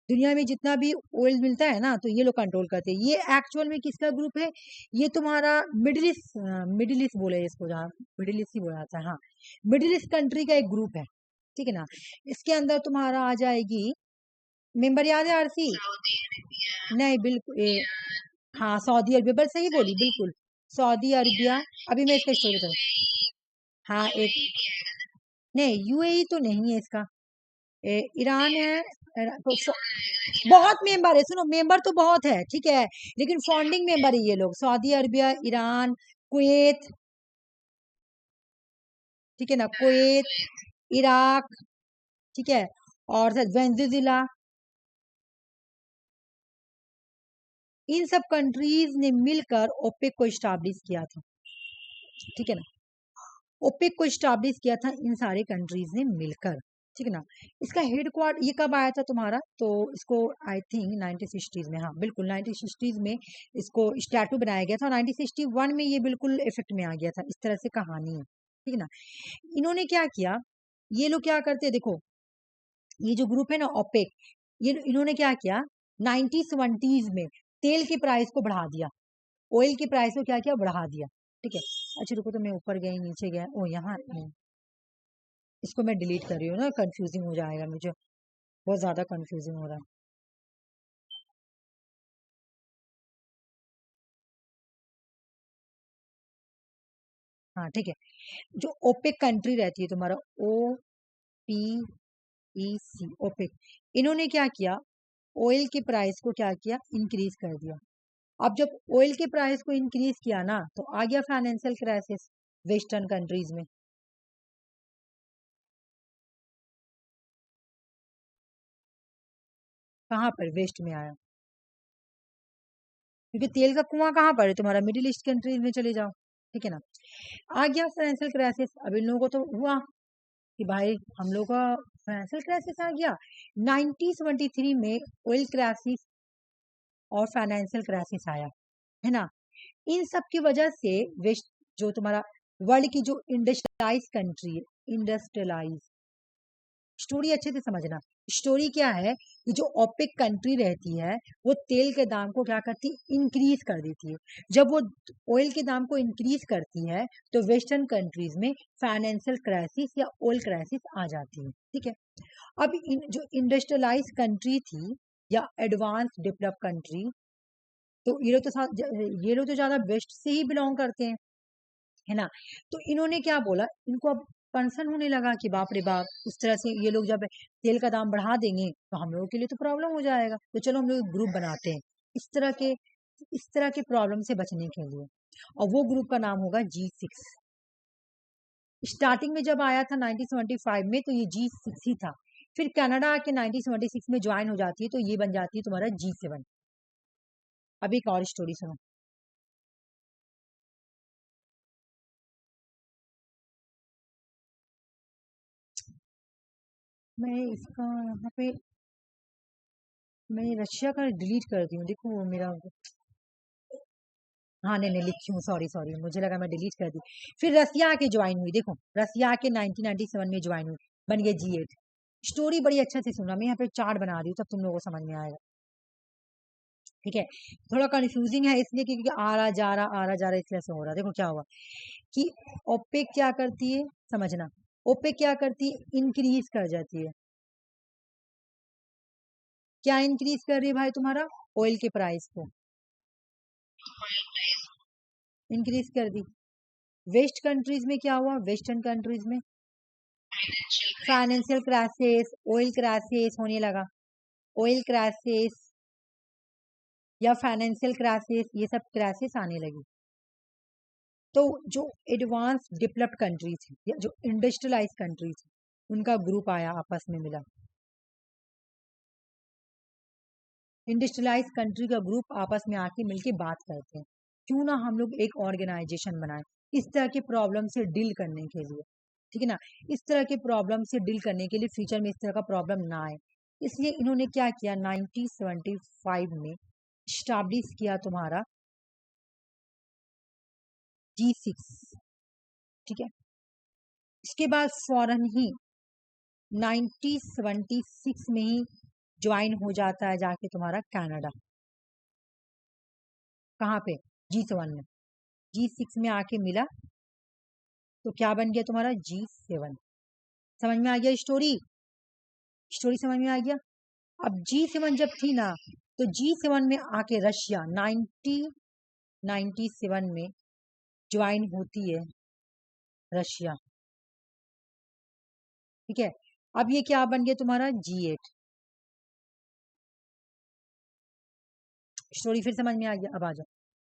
[SPEAKER 1] दुनिया में जितना भी ऑयल मिलता है ना, तो ये लोग कंट्रोल करते हैं। ये एक्चुअल में किसका ग्रुप है? ये तुम्हारा मिडिल ईस्ट, मिडिल ईस्ट बोले इसको, जहाँ मिडिल ईस्ट ही बोला जाता है, हाँ, मिडिल ईस्ट कंट्री का एक ग्रुप है, ठीक है ना। इसके अंदर तुम्हारा आ जाएगी, मेंबर याद है आरसी?
[SPEAKER 2] सऊदी अरेबिया,
[SPEAKER 1] नहीं बिल्कुल हाँ सऊदी अरबिया, बस सही बोली, बिल्कुल सऊदी अरबिया। अभी मैं इसका स्टोरी बताऊँ। हाँ एक, नहीं यूएई तो नहीं है इसका, ईरान है। तो बहुत मेंबर है, सुनो मेंबर तो बहुत है, ठीक है, लेकिन फाउंडिंग मेंबर है ये लोग, सऊदी अरबिया, ईरान, कुवैत, ठीक है ना, कुवैत, इराक, ठीक है, और वेनेजुएला, इन सब कंट्रीज ने मिलकर ओपेक को स्टैब्लिश किया था, ठीक है ना। ओपेक को स्टैब्लिश किया था इन सारे कंट्रीज ने मिलकर, ठीक है ना। इसका हेडक्वार्टर ये कब आया था तुम्हारा? तो इसको आई थिंक 1960s में, हाँ बिल्कुल 1960s में इसको स्टैटू बनाया गया था, और 1961 में ये बिल्कुल इफेक्ट में आ गया था। इस तरह से कहानी है, ठीक है ना। इन्होंने क्या किया, ये लोग क्या करते हैं देखो, ये जो ग्रुप है ना ओपेक, ये इन्होंने क्या किया 1970s में तेल के प्राइस को बढ़ा दिया, ऑयल के प्राइस को क्या किया, बढ़ा दिया, ठीक है। अच्छा रुको, तो मैं ऊपर गई नीचे गया, ओ यहाँ, इसको मैं डिलीट कर रही हूँ ना, कंफ्यूजिंग हो जाएगा मुझे, बहुत ज्यादा कंफ्यूजिंग हो रहा है। हाँ ठीक है, जो ओपेक कंट्री रहती है तुम्हारा, OPEC, ओपेक, इन्होंने क्या किया, ऑयल के प्राइस को क्या किया, इंक्रीज कर दिया। अब जब ऑयल के प्राइस को इंक्रीज किया ना, तो आ गया फाइनेंशियल क्राइसिस वेस्टर्न कंट्रीज में। कहाँ पर वेस्ट में आया? क्योंकि तेल का कुआं कहाँ पर है तुम्हारा? मिडिल ईस्ट कंट्रीज में चले जाओ, ठीक है ना। आ गया फाइनेंशियल क्राइसिस, अब इन लोगों को तो हुआ कि भाई हम लोग का फाइनेंशियल क्राइसिस आ गया। 1973 में ऑयल क्राइसिस और फाइनेंशियल क्राइसिस आया, है ना। इन सब की वजह से वेस्ट, जो तुम्हारा वर्ल्ड की जो इंडस्ट्रियलाइज कंट्री है, इंडस्ट्रियलाइज स्टोरी अच्छे से समझना। स्टोरी क्या है कि जो ओपेक कंट्री रहती है वो तेल के दाम को क्या करती है, इंक्रीज कर देती है। जब वो ऑयल के दाम को इंक्रीज करती है तो वेस्टर्न कंट्रीज में फाइनेंशियल क्राइसिस या ऑयल क्राइसिस आ जाती है। ठीक है, अब जो इंडस्ट्रियलाइज कंट्री थी या एडवांस डेवलप कंट्री, तो ये लोग तो ज्यादा वेस्ट से ही बिलोंग करते हैं, है ना। तो इन्होंने क्या बोला, इनको अब कंसर्न होने लगा कि बाप रे बाप, इस तरह से ये लोग जब तेल का दाम बढ़ा देंगे तो हम लोगों के लिए तो प्रॉब्लम हो जाएगा, तो चलो हम लोग ग्रुप बनाते हैं इस तरह के इस तरह के प्रॉब्लम से बचने के लिए, और वो ग्रुप का नाम होगा G6। स्टार्टिंग में जब आया था 1975 में तो ये G6 ही था, फिर कनाडा आके 1976 में ज्वाइन हो जाती है तो ये बन जाती है तुम्हारा G7। अब एक और स्टोरी सुनो। मैं इसका यहाँ पे मैं रशिया का डिलीट करती हूँ, देखो वो मेरा, हाँ नहीं नहीं लिखी हूँ, सॉरी सॉरी, मुझे लगा मैं डिलीट कर दी। फिर रसिया आके ज्वाइन हुई, देखो रसिया आके 1997 में ज्वाइन हुई, बन गया G8। स्टोरी बड़ी अच्छा से सुनना, मैं यहाँ पे चार्ट बना रही हूँ तब तुम लोगों को समझ में आएगा। ठीक है, थोड़ा कंफ्यूजिंग है इसलिए क्योंकि आ रहा जा रहा इसलिए से हो रहा है। देखो क्या हुआ कि ओपेक क्या करती है, समझना, ओपेक क्या करती है, इंक्रीज कर जाती है। क्या इंक्रीज कर रही है भाई, तुम्हारा ऑयल के प्राइस को इंक्रीज कर दी। वेस्ट कंट्रीज में क्या हुआ, वेस्टर्न कंट्रीज में फाइनेंशियल क्राइसिस, ऑयल क्राइसिस होने लगा, ऑयल क्राइसिस या फाइनेंशियल क्राइसिस, ये सब क्राइसिस आने लगी। तो जो एडवांस डेवलप्ड कंट्रीज थी या जो इंडस्ट्रियलाइज कंट्रीज थी उनका ग्रुप आया, आपस में मिला। इंडस्ट्रियलाइज कंट्री का ग्रुप आपस में आके मिलके बात करते हैं, क्यों ना हम लोग एक ऑर्गेनाइजेशन बनाएं इस तरह के प्रॉब्लम से डील करने के लिए। ठीक है ना, इस तरह के प्रॉब्लम से डील करने के लिए फ्यूचर में इस तरह का प्रॉब्लम ना आए, इसलिए इन्होंने क्या किया, 1975 में स्टैब्लिश किया तुम्हारा G6। ठीक है, इसके बाद फौरन ही 1976 में ही ज्वाइन हो जाता है जाके तुम्हारा कनाडा, कहाँ पे, G7 में। G6 में आके मिला तो क्या बन गया तुम्हारा G7। समझ में आ गया स्टोरी, स्टोरी समझ में आ गया। अब G7 जब थी ना तो G7 में आके रशिया 1997 में ज्वाइन होती है रशिया। ठीक है, अब ये क्या बन गया तुम्हारा G8। स्टोरी फिर समझ में आ गया, अब आ जाओ,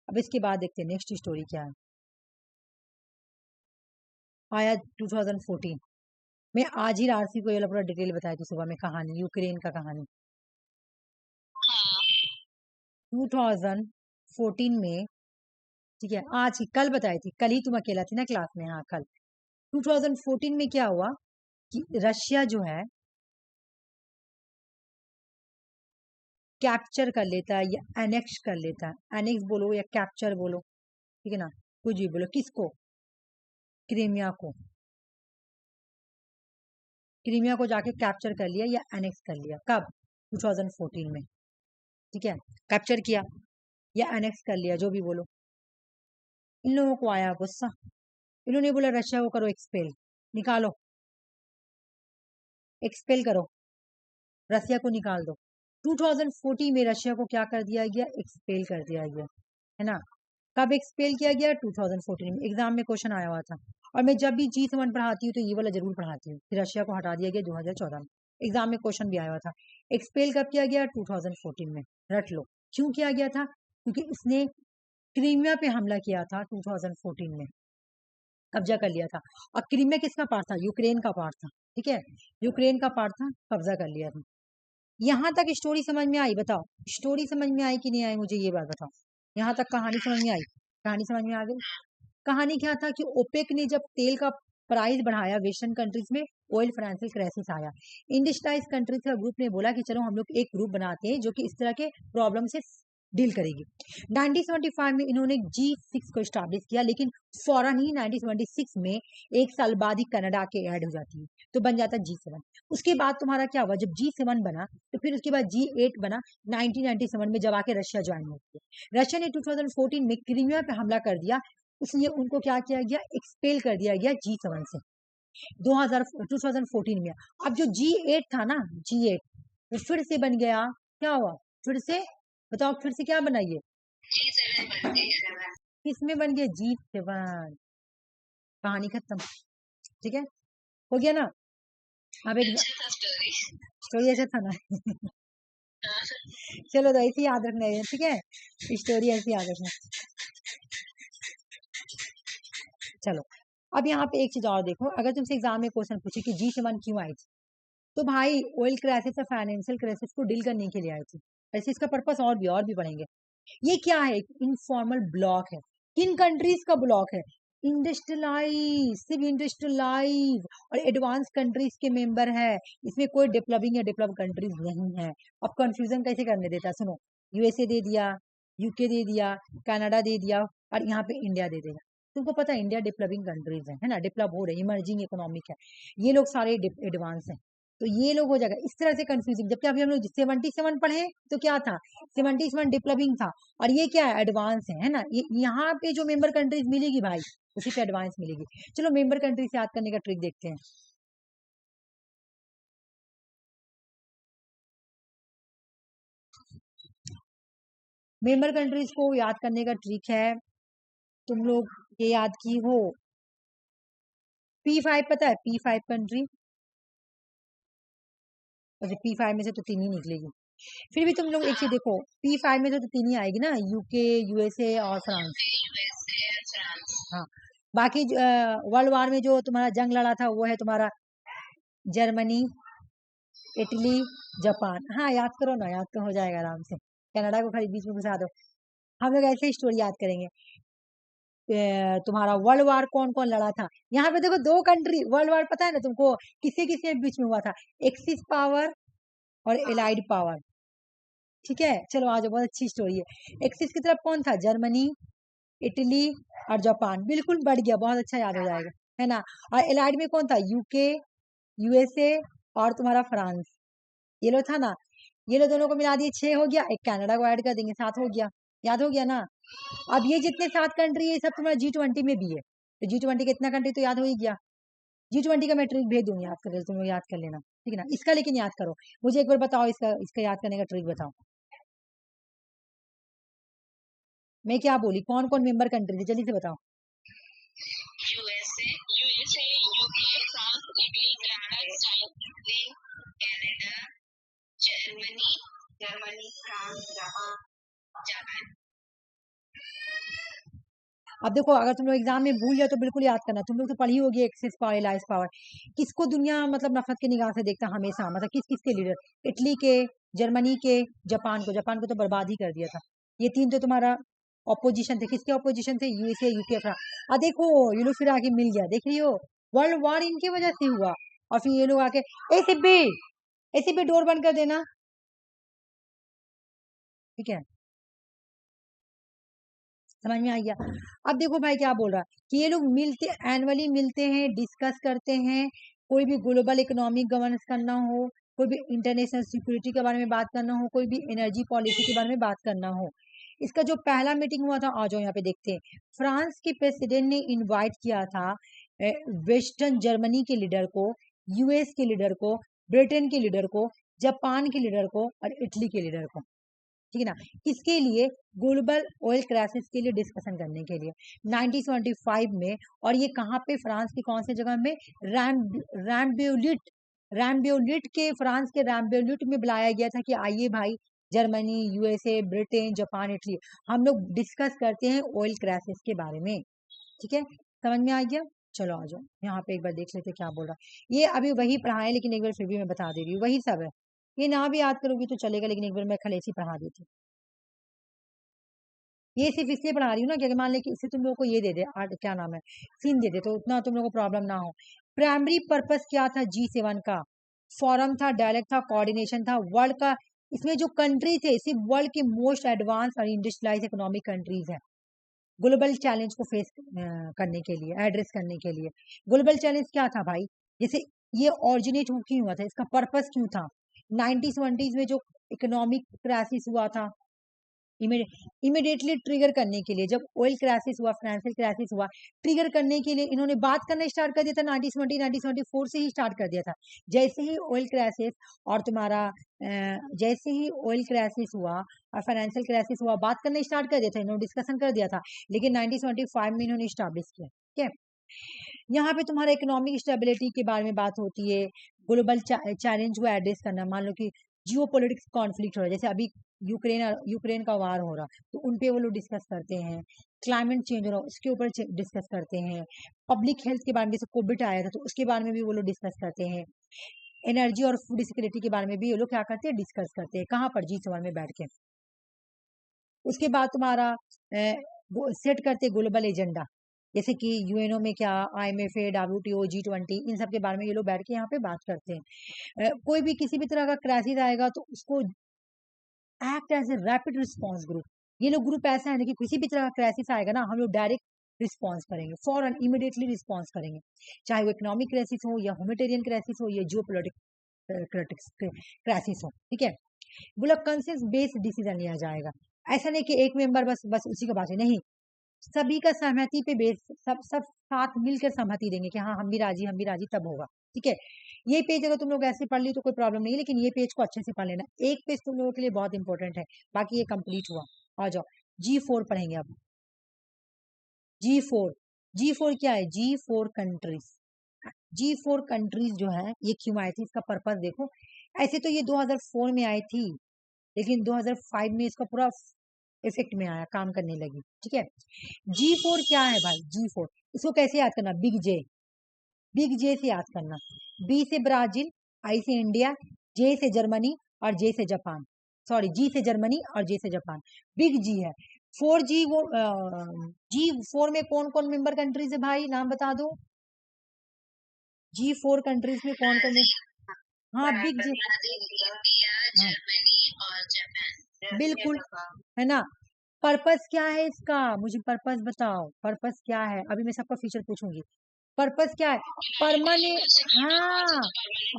[SPEAKER 1] अब इसके बाद देखते हैं नेक्स्ट स्टोरी क्या है। आया 2014 में, आज ही आरसी को ये पूरा डिटेल बताया थी सुबह में, कहानी यूक्रेन का कहानी। 2014 में, ठीक है, आज ही कल बताई थी, कल ही तुम अकेला थी ना क्लास में, हाँ कल। 2014 में क्या हुआ कि रशिया जो है कैप्चर कर लेता है या एनेक्स कर लेता है, एनेक्स बोलो या कैप्चर बोलो, ठीक है ना, कुछ भी बोलो, किसको, क्रीमिया को, क्रीमिया को जाके कैप्चर कर लिया या एनेक्स कर लिया, कब, 2014 में। ठीक है, कैप्चर किया या एनेक्स कर लिया, जो भी बोलो। इन लोगों को आया गुस्सा, इन्होंने बोला रशिया को करो एक्सपेल, निकालो, एक्सपेल करो, रशिया को निकाल दो। 2014 में रशिया को क्या कर दिया गया, एक्सपेल कर दिया गया, है ना। कब एक्सपेल किया गया, 2014 में, एग्जाम में क्वेश्चन आया हुआ था। और मैं जब भी G7 पढ़ाती हूँ तो ये वाला जरूर पढ़ाती हूँ। फिर रशिया को हटा दिया गया 2014 में, एग्जाम में क्वेश्चन भी आया हुआ था। एक्सपेल कब किया गया, 2014 में, रट लो। क्यों किया गया था, क्योंकि इसने क्रीमिया पे हमला किया था 2014 में, कब्जा कर लिया था। और क्रीमिया किसका पार्ट था, यूक्रेन का पार्ट था। ठीक है, यूक्रेन का पार्ट था, कब्जा कर लिया था। यहाँ तक स्टोरी समझ में आई, बताओ स्टोरी समझ में आई कि नहीं आई, मुझे ये बात बताओ। यहाँ तक कहानी समझ में आई, कहानी समझ में आ गई। कहानी क्या था कि ओपेक ने जब तेल का प्राइस बढ़ाया वेस्टर्न कंट्रीज में, ऑयल फाइनेंशियल क्राइसिस आया। इंडस्ट्रियलाइज कंट्रीज का ग्रुप ने बोला कि चलो हम लोग एक ग्रुप बनाते हैं जो कि इस तरह के प्रॉब्लम से डील करेगी। 1975 में इन्होंने G6 को स्टैब्लिश किया, लेकिन फौरन ही 1976 में एक साल बाद ही कनाडा के ऐड हो जाती है, तो बन जाता G7। उसके बाद तुम्हारा क्या हुआ, जब G7 बना तो फिर उसके बाद G8 बना 1997 में, जब आके रशिया ज्वाइन होती है। रशिया ने 2014 में क्रीमिया पे हमला कर दिया, इसलिए उनको क्या किया गया, एक्सपेल कर दिया गया G7 से 2014 में। अब जो G8 था ना, G8 वो फिर से बन गया, क्या हुआ फिर से, बताओ फिर से क्या बना ये,
[SPEAKER 2] G7 बन गया।
[SPEAKER 1] किसमें बन गया, G7। कहानी खत्म, ठीक है, हो गया ना। अब एक
[SPEAKER 2] अच्छा था
[SPEAKER 1] स्टोरी अच्छा था ना चलो तो ऐसे याद रखना है, ठीक है, स्टोरी ऐसे याद रखना। चलो अब यहाँ पे एक चीज और देखो, अगर तुमसे एग्जाम में क्वेश्चन पूछे कि G7 क्यों आई थी, तो भाई ऑयल क्राइसिस और फाइनेंशियल क्राइसिस को डील करने के लिए आई थी। ऐसे इसका पर्पस और भी पढ़ेंगे। ये क्या है, इनफॉर्मल ब्लॉक है। किन कंट्रीज का ब्लॉक है, इंडस्ट्रियलाइज, सिर्फ इंडस्ट्रियलाइज और एडवांस कंट्रीज के मेंबर है, इसमें कोई डेवलपिंग या डेवलप कंट्रीज नहीं है। अब कंफ्यूजन कैसे करने देता है, सुनो, यूएसए दे दिया, यूके दे दिया, कनाडा दे दिया, और यहाँ पे इंडिया दे देगा। तुमको पता है इंडिया डेवलपिंग कंट्रीज है ना, डेवलप हो रहे, इमर्जिंग इकोनॉमिक है, ये लोग सारे एडवांस हैं, तो ये लोग हो जाएगा इस तरह से कंफ्यूजिंग। जबकि अभी हम लोग 77 पढ़े तो क्या था, 77 डेवलपिंग था, और ये क्या है, एडवांस है ना। ये यहाँ पे जो मेंबर कंट्रीज मिलेगी भाई, उसी पे एडवांस मिलेगी। चलो मेंबर कंट्रीज याद करने का ट्रिक देखते हैं। मेंबर कंट्रीज को याद करने का ट्रिक है, तुम लोग ये याद की हो, P5 पता है, P5 कंट्री, अच्छा P5 में से तो 3 ही निकलेगी, फिर भी तुम लोग एक चीज देखो, P5 में से तो 3 ही आएगी ना, यूके, यूएसए और फ्रांस। हाँ, बाकी वर्ल्ड वार में जो तुम्हारा जंग लड़ा था वो है तुम्हारा जर्मनी, इटली, जापान। हाँ याद करो ना, याद तो हो जाएगा आराम से, कनाडा को खाली बीच में घुसा दो। हम लोग ऐसे ही स्टोरी याद करेंगे। तुम्हारा वर्ल्ड वार कौन कौन लड़ा था, यहाँ पे देखो 2 कंट्री वर्ल्ड वार, पता है ना तुमको, किसके किसके बीच में हुआ था, एक्सिस पावर और एलाइड पावर, ठीक है। चलो आज बहुत अच्छी स्टोरी है। एक्सिस की तरफ कौन था, जर्मनी, इटली और जापान, बिल्कुल बढ़ गया, बहुत अच्छा याद हो जाएगा, है ना। और एलाइड में कौन था, यूके, यूएसए और तुम्हारा फ्रांस, ये लो था ना। ये लो दोनों को मिला दिए 6 हो गया, एक कनाडा को ऐड कर देंगे 7 हो गया, याद हो गया ना। अब ये जितने 7 कंट्री है, ये सब तुम्हारा G20 में भी है, तो G20 के इतना कंट्री तो याद हो ही गया। G20 का मैं ट्रिक भेज दूंगी, याद कर, तुम लोग याद कर लेना, ठीक है ना। इसका लेकिन याद करो, मुझे एक बार बताओ, इसका इसका याद करने का ट्रिक बताओ। मैं क्या बोली, कौन कौन मेंबर कंट्री थी, जल्दी से बताओ।
[SPEAKER 2] USA, UK, France, Italy, Canada, Germany, France, Japan.
[SPEAKER 1] अब देखो, अगर तुम लोग एग्जाम में भूल जाओ तो बिल्कुल याद करना, तुम लोग तो पढ़ी होगी एक्सिस पावर, एलाइज पावर। किसको दुनिया मतलब नफरत की निगाह से देखता हमेशा, मतलब किस किस के लीडर, इटली के, जर्मनी के, जापान को तो बर्बाद ही कर दिया था। ये 3 तो तुम्हारा ऑपोजिशन थे, किसके ऑपोजिशन थे, यूएसए, यूके, फ्रांस। देखो ये लोग फिर आके मिल गया, देख रही हो, वर्ल्ड वॉर इनकी वजह से हुआ, और फिर ये लोग आके, ऐसे भी डोर बंद कर देना, ठीक है, समझ में आ गया। अब देखो भाई क्या बोल रहा है कि ये लोग मिलते, एनुअली मिलते हैं, डिस्कस करते हैं, कोई भी ग्लोबल इकोनॉमिक गवर्नेंस करना हो, कोई भी इंटरनेशनल सिक्योरिटी के बारे में बात करना हो, कोई भी एनर्जी पॉलिसी के बारे में बात करना हो। इसका जो पहला मीटिंग हुआ था, आ जाओ यहाँ पे देखते हैं। फ्रांस के प्रेसिडेंट ने इनवाइट किया था वेस्टर्न जर्मनी के लीडर को, यूएस के लीडर को, ब्रिटेन के लीडर को, जापान के लीडर को और इटली के लीडर को, ठीक है ना। किसके लिए, ग्लोबल ऑयल क्राइसिस के लिए डिस्कशन करने के लिए 1975 में। और ये कहाँ पे, फ्रांस की कौन सी जगह में, रैम्ब्यूलिट, रैम्ब्यूलिट के, फ्रांस के रैम्ब्यूलिट में बुलाया गया था कि आइए भाई, Germany, USA, Britain, Japan, Italy, हम लोग डिस्कस करते हैं ऑयल क्राइसिस के बारे में, ठीक है, समझ में आ गया। चलो आ जाओ यहाँ पे एक बार देख लेते क्या बोल रहा है। ये अभी वही पढ़ाए, लेकिन एक बार फिर भी मैं बता दे रही हूँ, वही सब है, ये ना भी याद करोगी तो चलेगा, लेकिन एक बार मैं खलेसी पढ़ा देती हूँ। ये सिर्फ इसलिए पढ़ा रही हूँ ना कि अगर मान ले कि इससे तुम लोगों को ये दे दे, क्या नाम है, सीन दे दे, तो उतना तुम लोगों को प्रॉब्लम ना हो। प्राइमरी पर्पस क्या था G7 का, फोरम था, डायलॉग था, कोऑर्डिनेशन था, वर्ल्ड का इसमें जो कंट्री थे सिर्फ वर्ल्ड के मोस्ट एडवांस और इंडस्ट्रियलाइज इकोनॉमिक कंट्रीज है ग्लोबल चैलेंज को फेस करने के लिए, एड्रेस करने के लिए। ग्लोबल चैलेंज क्या था भाई? जैसे ये ऑरिजिनेट क्यों हुआ था, इसका पर्पस क्यों था? 1920s में जो इकोनॉमिक क्राइसिस हुआ था, इमीडिएटली ट्रिगर करने के लिए, जब ऑयल क्राइसिस हुआ, फाइनेंशियल क्राइसिस हुआ, ट्रिगर करने के लिए इन्होंने बात करना स्टार्ट कर दिया था। 1974 से ही स्टार्ट कर दिया था। जैसे ही ऑयल क्राइसिस और तुम्हारा जैसे ही ऑयल क्राइसिस हुआ और फाइनेंशियल क्राइसिस हुआ, बात करना स्टार्ट कर दिया था, इन्होंने डिस्कशन कर दिया था। लेकिन 1975 में इन्होंने स्टैब्लिश किया। ठीक है, यहाँ पे तुम्हारा इकोनॉमिक स्टेबिलिटी के बारे में बात होती है, ग्लोबल चैलेंज को एड्रेस करना। मान लो कि जियो पॉलिटिक्स कॉन्फ्लिक्ट हो रहा है, जैसे अभी यूक्रेन का वार हो रहा, तो उन पे वो लोग डिस्कस करते हैं। क्लाइमेट चेंज हो रहा, उसके ऊपर डिस्कस करते हैं। पब्लिक हेल्थ के बारे में, जैसे कोविड आया था तो उसके बारे में भी वो लोग डिस्कस करते हैं। एनर्जी और फूड सिक्योरिटी के बारे में भी ये लोग क्या करते हैं, डिस्कस करते हैं। कहाँ पर? G7 में बैठ के। उसके बाद तुम्हारा सेट करते ग्लोबल एजेंडा, जैसे कि यूएनओ में क्या, IMF, WTO, G20, इन सब के बारे में ये लोग बैठ के यहाँ पे बात करते हैं। कोई भी किसी भी तरह का क्राइसिस आएगा तो उसको act as a rapid response group. ये लोग ग्रुप ऐसा है ना कि किसी भी तरह का क्राइसिस आएगा ना, हम लोग डायरेक्ट रिस्पॉन्स करेंगे, फॉरन इमीडिएटली रिस्पॉन्स करेंगे, चाहे वो इकोनॉमिक क्राइसिस हो या ह्यूमैनिटेरियन क्राइसिस हो या जियो क्राइसिस हो। ठीक है, बोला कंसेंस बेस्ड डिसीजन लिया जाएगा। ऐसा नहीं कि एक मेंबर बस बस उसी का बात है, नहीं, सभी का सहमति पे बेस, सब सब साथ मिलकर सहमति देंगे कि हाँ हम भी राजी, तब होगा। ठीक है, ये पेज अगर तुम लोग ऐसे पढ़ ली तो कोई प्रॉब्लम नहीं है, लेकिन ये पेज को अच्छे से पढ़ लेना। एक पेज तुम लोगों के लिए बहुत इंपॉर्टेंट है, बाकी ये कंप्लीट हुआ। आ जाओ, G4 पढ़ेंगे अब। G4, G4 क्या है? G4 countries. G4 कंट्रीज जो है ये क्यों आई थी, इसका पर्पस देखो। ऐसे तो ये 2004 में आई थी, लेकिन 2005 में इसका पूरा इफेक्ट में आया, काम करने लगी। ठीक है, G4 क्या है भाई? G4 इसको कैसे याद करना? बिग जे से याद करना। B से ब्राजील, I से इंडिया, J से जर्मनी और J से जापान। सॉरी, G से जर्मनी और J से जापान। बिग जी है। 4G वो G4 में कौन कौन मेंबर कंट्रीज है भाई, नाम बता दो। G4 कंट्रीज में कौन कौन? हाँ, बिग जी,
[SPEAKER 2] ब्राजील, इंडिया,
[SPEAKER 1] हाँ
[SPEAKER 2] जर्मनी और जापान।
[SPEAKER 1] बिल्कुल, है ना। पर्पस क्या है इसका? मुझे पर्पस बताओ, पर्पस क्या है? अभी मैं सबका फीचर पूछूंगी। पर्पस क्या है? परमानेंट, हाँ,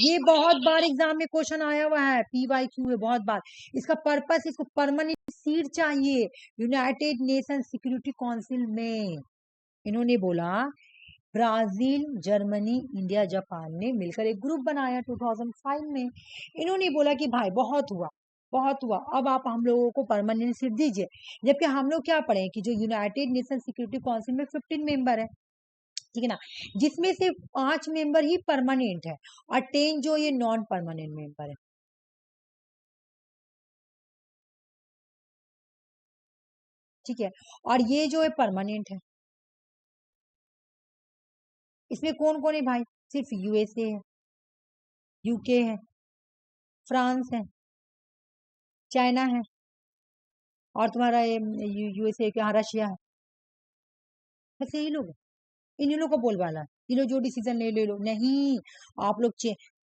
[SPEAKER 1] ये बहुत बार एग्जाम में क्वेश्चन आया हुआ है, PYQ है बहुत बार। इसका पर्पस, इसको परमानेंट सीट चाहिए यूनाइटेड नेशन सिक्योरिटी काउंसिल में। इन्होंने बोला ब्राजील, जर्मनी, इंडिया, जापान ने मिलकर एक ग्रुप बनाया 2005 में। इन्होंने बोला कि भाई बहुत हुआ, बहुत हुआ, अब आप हम लोगों को परमानेंट सीट दीजिए। जबकि हम लोग क्या पढ़े कि जो यूनाइटेड नेशन सिक्योरिटी काउंसिल में 15 मेंबर है, ठीक है ना, जिसमें से 5 मेंबर ही परमानेंट है और 10 जो ये नॉन परमानेंट मेंबर है। ठीक है, और ये जो है परमानेंट है। इसमें कौन कौन है भाई? सिर्फ USA है, UK है, फ्रांस है, चाइना है, और तुम्हारा ये USA के, हाँ, रशिया है। बस यही लोग, इन्हीं लोग को बोलवाला, ये लोग जो डिसीजन ले लो। नहीं, आप लोग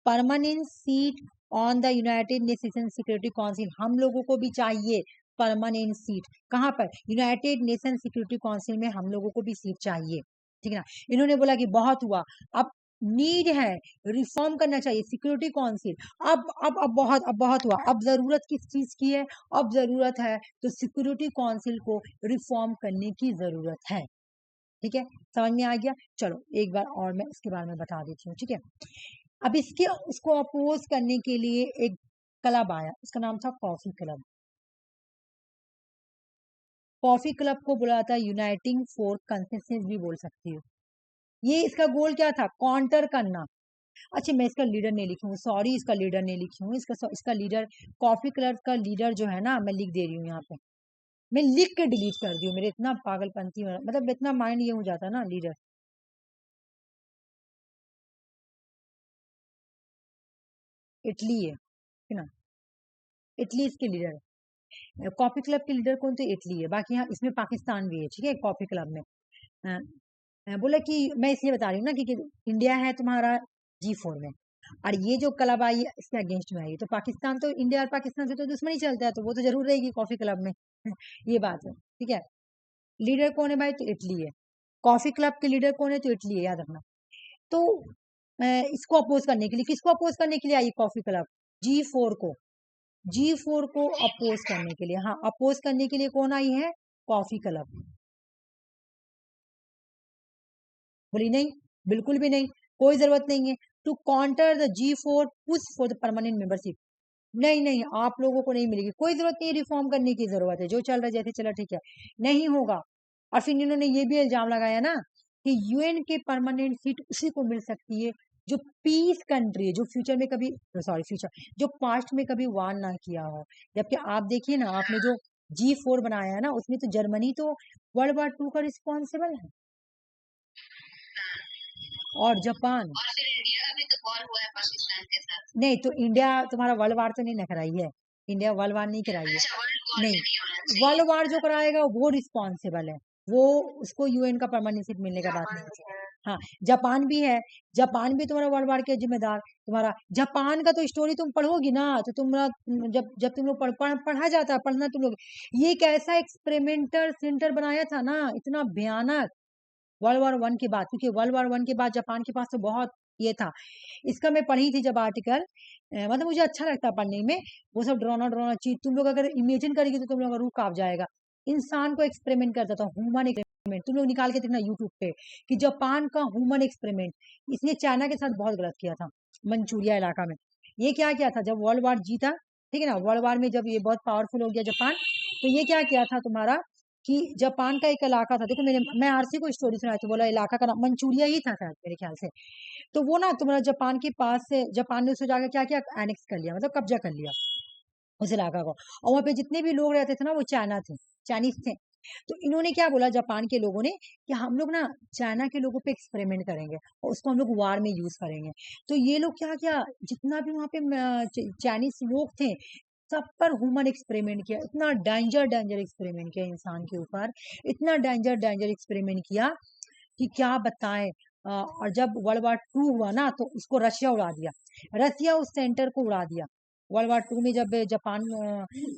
[SPEAKER 1] permanent seat on the United nation security council, हम लोगों को भी चाहिए परमानेंट सीट। कहाँ पर? यूनाइटेड नेशन सिक्योरिटी काउंसिल में हम लोगों को भी सीट चाहिए। ठीक है ना, इन्होंने बोला कि बहुत हुआ, अब नीड है, रिफॉर्म करना चाहिए सिक्योरिटी काउंसिल। अब बहुत हुआ, अब जरूरत किस चीज की है? अब जरूरत है तो सिक्योरिटी काउंसिल को रिफॉर्म करने की जरूरत है। ठीक है, समझ में आ गया? चलो एक बार और मैं इसके बारे में बता देती हूँ। ठीक है, अब इसके उसको अपोज करने के लिए एक क्लब आया, उसका नाम था कॉफी क्लब। कॉफी क्लब को बोला था यूनाइटिंग फॉर कंसेंसस भी बोल सकती हो। ये इसका गोल क्या था? काउंटर करना। अच्छा, मैं इसका लीडर नहीं लिखी हूँ, सॉरी, इसका लीडर नहीं लिखी हूँ। इसका लीडर, कॉफी क्लब का लीडर जो है ना, मैं लिख दे रही हूँ यहाँ पे, मैं लिख के डिलीट कर दी हूँ, मेरे इतना पागलपंती मतलब इतना माइंड ये हो जाता है ना। लीडर इटली है ना, इटली इसके लीडर है। कॉफी क्लब के लीडर कौन? तो इटली है। बाकी यहाँ इसमें पाकिस्तान भी है। ठीक है, कॉफी क्लब में। बोला कि मैं इसलिए बता रही हूँ ना कि इंडिया है तुम्हारा G4 में, और ये जो क्लब आई है इसके अगेंस्ट में आई, तो पाकिस्तान तो इंडिया और पाकिस्तान से तो दुश्मनी चलता है, तो वो तो जरूर रहेगी कॉफी क्लब में ये बात है, ठीक है। लीडर कौन है भाई, तो इटली है। कॉफी क्लब के लीडर कौन है, तो इटली है, याद रखना। तो इसको अपोज करने के लिए, किसको अपोज करने के लिए आई कॉफी क्लब, G4 को, G4 को अपोज करने के लिए, हाँ अपोज करने के लिए कौन आई है, कॉफी क्लब। बोली नहीं, बिल्कुल भी नहीं, कोई जरूरत नहीं है। To counter the G4 push for the permanent membership, नहीं नहीं, आप लोगों को नहीं मिलेगी, कोई जरूरत नहीं है रिफॉर्म करने की, जरूरत है जो चल रहा है जैसे चला ठीक है, नहीं होगा। और फिर इन्होंने ये भी इल्जाम लगाया ना कि यूएन के परमानेंट सीट उसी को मिल सकती है जो पीस कंट्री है, जो फ्यूचर में कभी, सॉरी फ्यूचर, जो पास्ट में कभी वार ना किया हो। जबकि आप देखिए ना, आपने जो G4 बनाया है ना, उसमें तो जर्मनी तो World War II का रिस्पॉन्सिबल है, और जापान,
[SPEAKER 2] और फिर इंडिया का भी तो वॉर हुआ है पाकिस्तान के साथ।
[SPEAKER 1] नहीं तो इंडिया तुम्हारा वर्ल्ड वार तो नहीं न कराई है, इंडिया वर्ल्ड वार नहीं कराई है,
[SPEAKER 2] अच्छा, वर्ल्ड वॉर
[SPEAKER 1] नहीं,
[SPEAKER 2] नहीं होना चाहिए।
[SPEAKER 1] वर्ल्ड वार जो कराएगा वो रिस्पॉन्सिबल है, वो उसको यूएन का परमानेंट सीट मिलने का बात नहीं है। हाँ, जापान भी है, जापान भी तुम्हारा वर्ल्ड वार के जिम्मेदार, तुम्हारा जापान का तो स्टोरी तुम पढ़ोगी ना, तो जब जब तुम लोग पढ़ा जाता है, पढ़ना तुम लोग, ये एक ऐसा एक्सपेरिमेंटल सेंटर बनाया था ना, इतना भयानक, World War I के बाद, क्योंकि World War I के बाद जापान के पास तो बहुत ये था। इसका मैं पढ़ी थी जब आर्टिकल, मतलब मुझे अच्छा लगता है पढ़ने में, वो सब डरावना डरावना चीज तुम लोग अगर इमेजिन करेगी तो तुम लोग का रूह कांप जाएगा। इंसान को एक्सपेरिमेंट करता था, ह्यूमन एक्सपेरिमेंट, तुम लोग निकाल के देखना यूट्यूब पे कि जापान का ह्यूमन एक्सपेरिमेंट, इसने चाइना के साथ बहुत गलत किया था मंचूरिया इलाका में। ये क्या किया था, जब वर्ल्ड वार जीता, ठीक है ना, वर्ल्ड वार में जब ये बहुत पावरफुल हो गया जापान, तो ये क्या किया था तुम्हारा कि जापान का एक इलाका था, देखो मैं आरसी को स्टोरी सुनाई थी, बोला इलाका का नाम मंचूरिया ही था शायद मेरे ख्याल से। तो वो ना तुम्हारा जापान के पास से, जापान ने उसको जाकर क्या किया, एनेक्स कर लिया, मतलब कब्जा कर लिया उस इलाका को, और वहाँ पे जितने भी लोग रहते थे ना वो चाइना थे, चाइनीज थे। तो इन्होंने क्या बोला जापान के लोगों ने कि हम लोग ना चाइना के लोगों पे एक्सपेरिमेंट करेंगे और उसको हम लोग वार में यूज करेंगे। तो ये लोग क्या किया, जितना भी वहाँ पे चाइनीज लोग थे सब पर ह्यूमन एक्सपेरिमेंट किया, इतना डेंजर डेंजर एक्सपेरिमेंट किया इंसान के ऊपर, इतना डेंजर डेंजर एक्सपेरिमेंट किया कि क्या बताएं। और जब World War II हुआ ना तो उसको रशिया उड़ा दिया, रशिया उस सेंटर को उड़ा दिया। World War II में जब जापान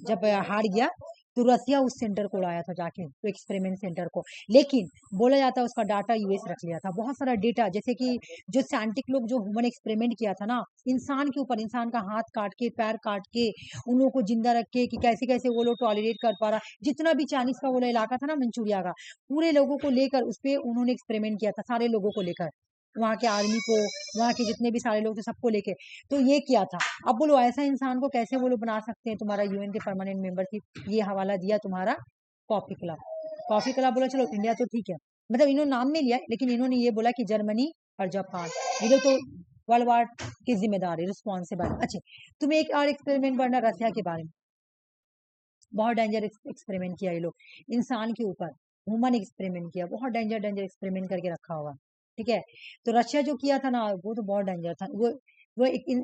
[SPEAKER 1] जब हार गया तो रसिया उस सेंटर को उड़ाया था जाके, तो एक्सपेरिमेंट सेंटर को। लेकिन बोला जाता है उसका डाटा यूएस रख लिया था, बहुत सारा डेटा, जैसे कि जो साइंटिस्ट लोग जो ह्यूमन एक्सपेरिमेंट किया था ना इंसान के ऊपर, इंसान का हाथ काट के पैर काट के उन लोगों को जिंदा रख के कि कैसे कैसे वो लोग टॉलरेट कर पा रहा, जितना भी चाइनीज का वो इलाका था ना मंचूरिया का, पूरे लोगों को लेकर उस पर उन्होंने एक्सपेरिमेंट किया था, सारे लोगों को लेकर, वहाँ के आर्मी को, वहाँ के जितने भी सारे लोग थे सबको लेके, तो ये किया था। अब बोलो ऐसा इंसान को कैसे वो लोग बना सकते हैं तुम्हारा यूएन के परमानेंट मेंबरशिप, ये हवाला दिया तुम्हारा कॉफी क्लब। कॉफी क्लब बोला चलो इंडिया तो ठीक है, मतलब इन्होंने नाम नहीं लिया, लेकिन इन्होंने ये बोला कि जर्मनी और जापान ये लोग तो वर्ल्ड वार के जिम्मेदार है, रिस्पॉन्सिबल। अच्छा, तुम्हें एक और एक्सपेरिमेंट करना रसिया के बारे में, बहुत डेंजर एक्सपेरिमेंट किया ये लोग इंसान के ऊपर, ह्यूमन एक्सपेरिमेंट किया, बहुत डेंजर डेंजर एक्सपेरिमेंट करके रखा हुआ, ठीक है। तो रशिया जो किया था ना वो तो बहुत डेंजर था,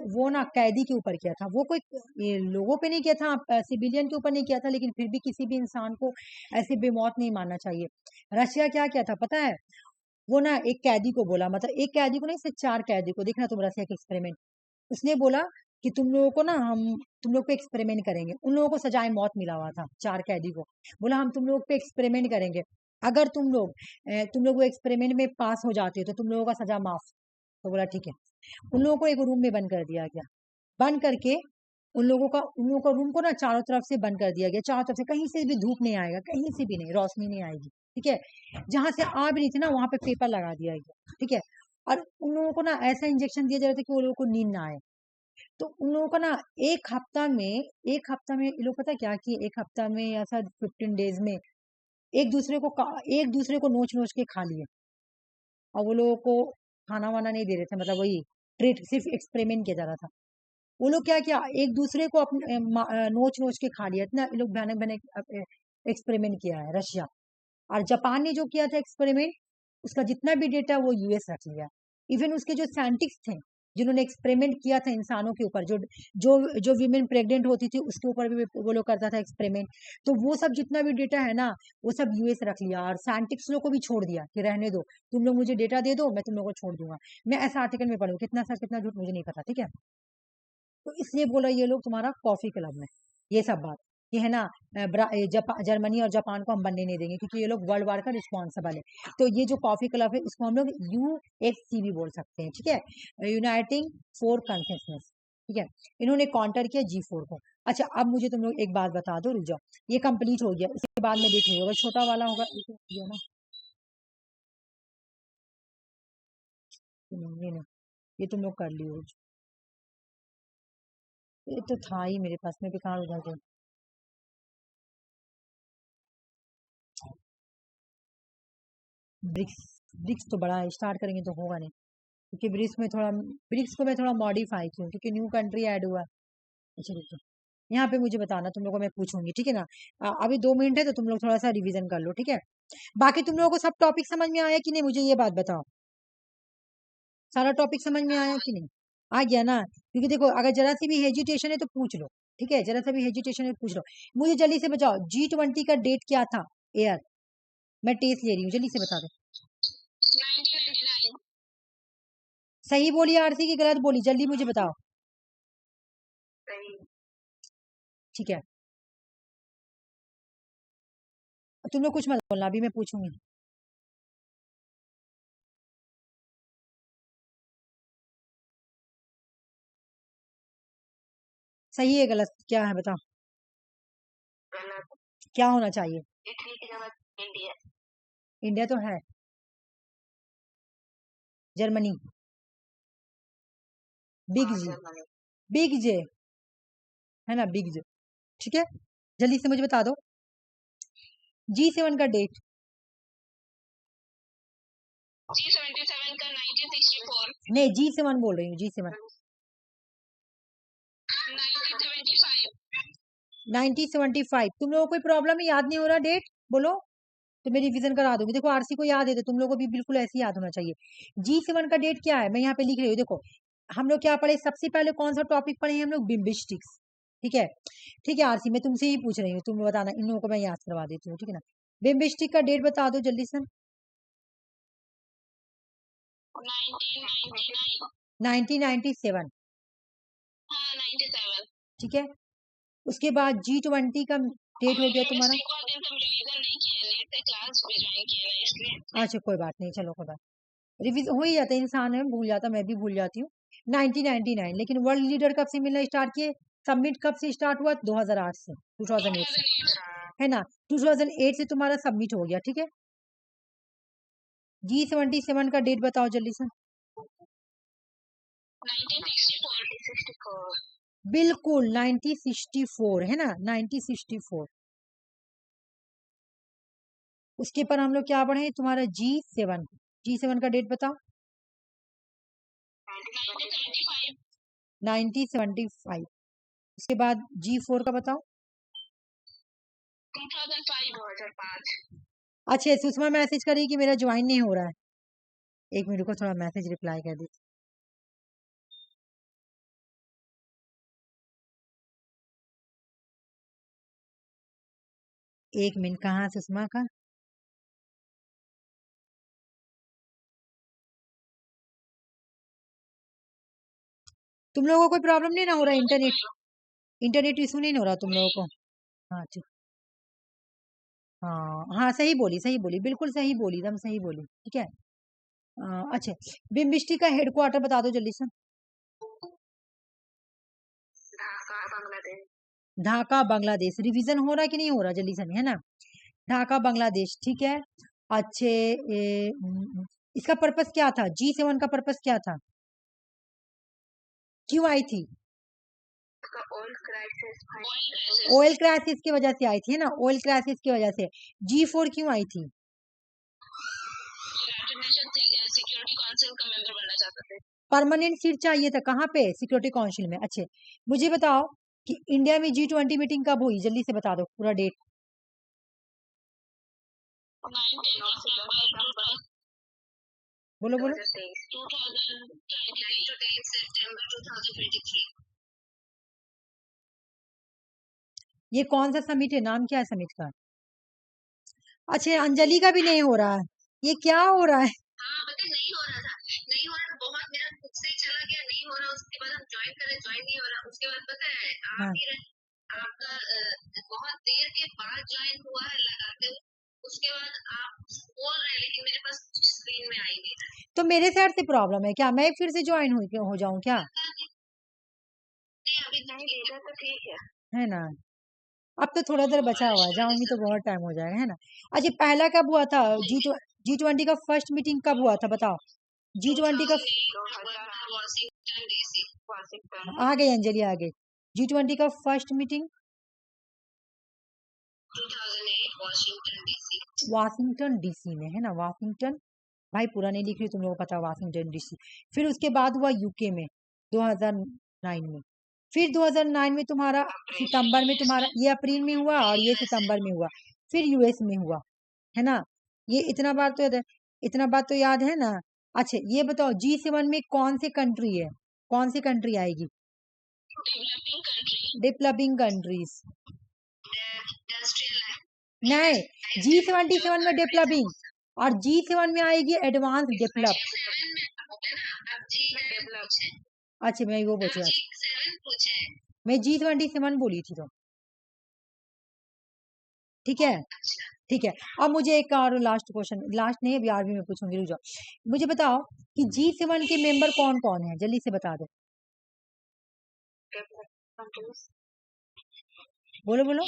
[SPEAKER 1] वो ना कैदी के ऊपर किया था, वो कोई ये लोगों पे नहीं किया था, सिविलियन के ऊपर नहीं किया था, लेकिन फिर भी किसी भी इंसान को ऐसे बेमौत नहीं मारना चाहिए। रशिया क्या किया था पता है, वो ना एक कैदी को बोला, मतलब एक कैदी को नहीं, सिर्फ 4 कैदी को, देखना तुम रसिया के एक्सपेरिमेंट, उसने बोला कि तुम लोगों को ना हम तुम लोग पे एक्सपेरिमेंट करेंगे, उन लोगों को सजाए मौत मिला हुआ था 4 कैदी को, बोला हम तुम लोग पे एक्सपेरिमेंट करेंगे, अगर तुम लोग वो एक्सपेरिमेंट में पास हो जाते हो तो तुम लोगों का सजा माफ। तो बोला ठीक है, उन लोगों को एक रूम में बंद कर दिया गया, बंद करके उन लोगों का रूम को ना चारों तरफ से बंद कर दिया गया, चारों तरफ से कहीं से भी धूप नहीं आएगा, कहीं से भी नहीं, रोशनी नहीं आएगी, ठीक है। जहां से आ भी रही थी ना वहां पे पेपर लगा दिया गया, ठीक है। और उन लोगों को ना ऐसा इंजेक्शन दिया जा रहा था कि वो लोगों को नींद ना आए। तो उन लोगों का ना एक हफ्ता में ये लोग पता है क्या किए, एक हफ्ता में या शायद 15 डेज में एक दूसरे को नोच नोच के खा लिए, और वो लोगों को खाना वाना नहीं दे रहे थे, मतलब वही ट्रीट, सिर्फ एक्सपेरिमेंट किया जा रहा था। वो लोग क्या किया, एक दूसरे को अपने नोच नोच के खा लिया, इतना ये लोग भयानक भयानक एक्सपेरिमेंट किया है रशिया। और जापान ने जो किया था एक्सपेरिमेंट, उसका जितना भी डेटा वो यूएस रख लिया, इवन उसके जो साइंटिस्ट थे जिन्होंने एक्सपेरिमेंट किया था इंसानों के ऊपर, जो जो जो वीमेन प्रेग्नेंट होती थी उसके ऊपर भी वो लोग करता था एक्सपेरिमेंट। तो वो सब जितना भी डेटा है ना, वो सब यूएस रख लिया, और साइंटिस्ट लोग को भी छोड़ दिया कि रहने दो, तुम लोग मुझे डेटा दे दो, मैं तुम लोग को छोड़ दूंगा। मैं ऐसा आर्टिकल में पढ़ू, कितना सच कितना झूठ मुझे नहीं पता, ठीक है। तो इसलिए बोला ये लोग तुम्हारा कॉफी क्लब में, ये सब बात, ये है ना, जर्मनी और जापान को हम बनने नहीं देंगे, क्योंकि ये लोग वर्ल्ड वार का रिस्पॉन्सिबल है। तो ये जो कॉफी क्लब है इसको हम लोग यूएफसी भी बोल सकते हैं, ठीक है, यूनाइटिंग फोर कॉन्सेंसस, ठीक है। इन्होंने काउंटर किया G4 को। अच्छा, अब मुझे तुम लोग एक बात बता दो, रुक जाओ, ये कंप्लीट हो गया, उसके बाद में देख रही होगा छोटा वाला होगा ये ना, ये नहीं, ये तुम लोग कर लियो, ये तो था ही मेरे पास में, बेकार उधर गया। ब्रिक्स, ब्रिक्स तो बड़ा है, स्टार्ट करेंगे तो होगा नहीं, क्योंकि ब्रिक्स को मैं थोड़ा मॉडिफाई किया, क्योंकि न्यू कंट्री ऐड हुआ है। अच्छा रुको, यहाँ पे मुझे बताना, तुम लोगों को मैं पूछूंगी, ठीक है ना। अभी 2 मिनट है, तो तुम लोग थोड़ा सा रिवीजन कर लो, ठीक है। बाकी तुम लोगों को सब टॉपिक समझ में आया कि नहीं, मुझे ये बात बताओ, सारा टॉपिक समझ में आया कि नहीं? आ गया ना, क्योंकि देखो अगर जरा सी भी हेजिटेशन है तो पूछ लो, ठीक है, जरा सा भी हेजिटेशन है तो पूछ लो। मुझे जल्दी से बताओ, G20 का डेट क्या था, एयर, मैं टेस्ट ले रही हूँ, जल्दी से बता दो।
[SPEAKER 2] 1999।
[SPEAKER 1] सही बोली आरती की गलत बोली, जल्दी मुझे बताओ।
[SPEAKER 2] सही।
[SPEAKER 1] ठीक है, तुम लोग कुछ मत बोलना, अभी मैं पूछूंगी। सही है गलत क्या है बताओ,
[SPEAKER 2] गलत।
[SPEAKER 1] क्या होना चाहिए?
[SPEAKER 2] इटली की जगह इंडिया।
[SPEAKER 1] इंडिया तो है, जर्मनी, बिग
[SPEAKER 2] हाँ
[SPEAKER 1] जी,
[SPEAKER 2] जर्मनी।
[SPEAKER 1] बिग जे, है ना, बिग जे, ठीक है। जल्दी से मुझे बता दो G7 का डेट।
[SPEAKER 2] G77 का 1964।
[SPEAKER 1] नहीं, G7 बोल रही हूँ, G7 1975। 1975। तुम लोगों को कोई प्रॉब्लम है, याद नहीं हो रहा डेट, बोलो तो मैं रिवीजन करा दूंगी। देखो आरसी को याद है तो तुम लोगों को भी बिल्कुल ऐसे ही याद होना चाहिए। G7 का डेट क्या है, मैं यहाँ पे लिख रही हूँ, देखो हम लोग क्या पढ़े, सबसे पहले कौन सा टॉपिक पढ़े हैं हम लोग, बिम्बिस्टिक्स, ठीक है। ठीक है आरसी, मैं तुमसे ही पूछ रही हूँ, तुम बताना, इन लोगों को मैं याद करवा देती हूँ, ठीक है ना। बिम्बिस्टिक का डेट बता दो जल्दी से।
[SPEAKER 2] 1999।
[SPEAKER 1] 1997,
[SPEAKER 2] हाँ 97।
[SPEAKER 1] ठीक है। उसके बाद G20 का डेट हो गया तुम्हारा। अच्छा कोई बात नहीं, चलो कोई बात, रिविज हो ही जाता है, इंसान है भूल जाता, मैं भी भूल जाती हूँ। 1999, लेकिन वर्ल्ड लीडर कब से मिलना स्टार्ट किए, सबमिट कब से स्टार्ट हुआ, 2008 से, 2008 से, है ना। 2008 से तुम्हारा सबमिट हो गया, ठीक है। G77 का डेट बताओ जल्दी से।
[SPEAKER 2] 1964।
[SPEAKER 1] बिल्कुल 1964, है ना, 1964। उसके पर हम लोग क्या पढ़े, तुम्हारा G7 का डेट बताओ। 1975। उसके बाद G4 का बताओ।
[SPEAKER 2] 2005।
[SPEAKER 1] अच्छा सुषमा मैसेज करी कि मेरा ज्वाइन नहीं हो रहा है, एक मिनट को, थोड़ा मैसेज रिप्लाई कर दी। एक मिनट, कहाँ सुषमा का, तुम लोगों को कोई प्रॉब्लम नहीं ना हो रहा, इंटरनेट इशू नहीं हो रहा तुम लोगों को? हाँ ठीक, हाँ हाँ सही बोली बिल्कुल सही बोली, एकदम सही बोली, ठीक है। अच्छा, बिम्बिष्टी का हेडक्वार्टर बता दो जल्दी से।
[SPEAKER 2] ढाका बांग्लादेश।
[SPEAKER 1] ढाका बांग्लादेश, रिवीजन हो रहा है कि नहीं हो रहा, जल्दी से, है ना। ढाका बांग्लादेश, ठीक है। अच्छे इसका पर्पस क्या था, G7 का पर्पस क्या था, क्यों आई थी? ऑयल क्राइसिस की वजह से आई थी, है ना, ऑयल क्राइसिस की वजह से। G4 क्यों आई थी?
[SPEAKER 2] सिक्योरिटी काउंसिल का मेंबर बनना चाहते थे।
[SPEAKER 1] परमानेंट सीट चाहिए था, कहाँ पे, सिक्योरिटी काउंसिल में। अच्छे, मुझे बताओ कि इंडिया में G20 मीटिंग कब हुई, जल्दी से बता दो पूरा डेट।
[SPEAKER 2] 19
[SPEAKER 1] बोलो बोलो।
[SPEAKER 2] 2023 to 10 September 2023।
[SPEAKER 1] ये कौन सा समिट है, नाम क्या है समिट का? अच्छा अंजलि का भी नहीं हो रहा है, ये क्या हो रहा है?
[SPEAKER 2] हाँ मतलब नहीं हो रहा था, नहीं हो रहा था, बहुत मेरा खुद से ही चला गया, नहीं हो रहा। उसके बाद हम ज्वाइन करे, ज्वाइन नहीं हो रहा। उसके बाद पता है
[SPEAKER 1] हाँ।
[SPEAKER 2] आप ही आपका बहुत देर के बाद ज्वाइन हुआ है लगाते हुए। उसके बाद आप बोल रहे हैं लेकिन मेरे पास स्क्रीन में आई नहीं रहा।
[SPEAKER 1] तो मेरे साइड से प्रॉब्लम है क्या, मैं फिर से ज्वाइन हो जाऊं क्या?
[SPEAKER 2] नहीं अभी नहीं भेजा तो ठीक
[SPEAKER 1] है ना, अब तो थोड़ा देर बचा हुआ है, जाऊंगी तो बहुत टाइम हो जाएगा, है ना। अच्छा पहला कब हुआ था G20 का फर्स्ट मीटिंग कब हुआ था बताओ? G20 का
[SPEAKER 2] वाशिंगटन डीसी।
[SPEAKER 1] आ गई अंजलि, आ गई। G20 का first meeting
[SPEAKER 2] 2008 Washington DC.
[SPEAKER 1] Washington DC में, है ना, वाशिंगटन, भाई पूरा नहीं लिख रही, तुम लोगों को पता वाशिंगटन डीसी। फिर उसके बाद हुआ यूके में 2009 में। फिर 2009 में तुम्हारा सितंबर में, तुम्हारा ये अप्रैल में हुआ और ये सितंबर में हुआ। फिर यूएस में हुआ, है ना। ये इतना बात तो याद है, इतना बात तो याद है ना। अच्छा ये बताओ G7 में कौन सी कंट्री है, कौन सी कंट्री आएगी? डेवलपिंग कंट्रीज नहीं, G77 में डेवलपिंग और G7 में आएगी एडवांस डेवलप। अच्छा मैं वो पूछा, मैं G27 बोली थी तो ठीक है, ठीक है। अब मुझे एक और लास्ट क्वेश्चन, लास्ट नहीं अभी 8वीं में पूछूंगी, रुक जाओ। मुझे बताओ कि G7 के मेंबर कौन कौन है, जल्दी से बता दो, बोलो बोलो।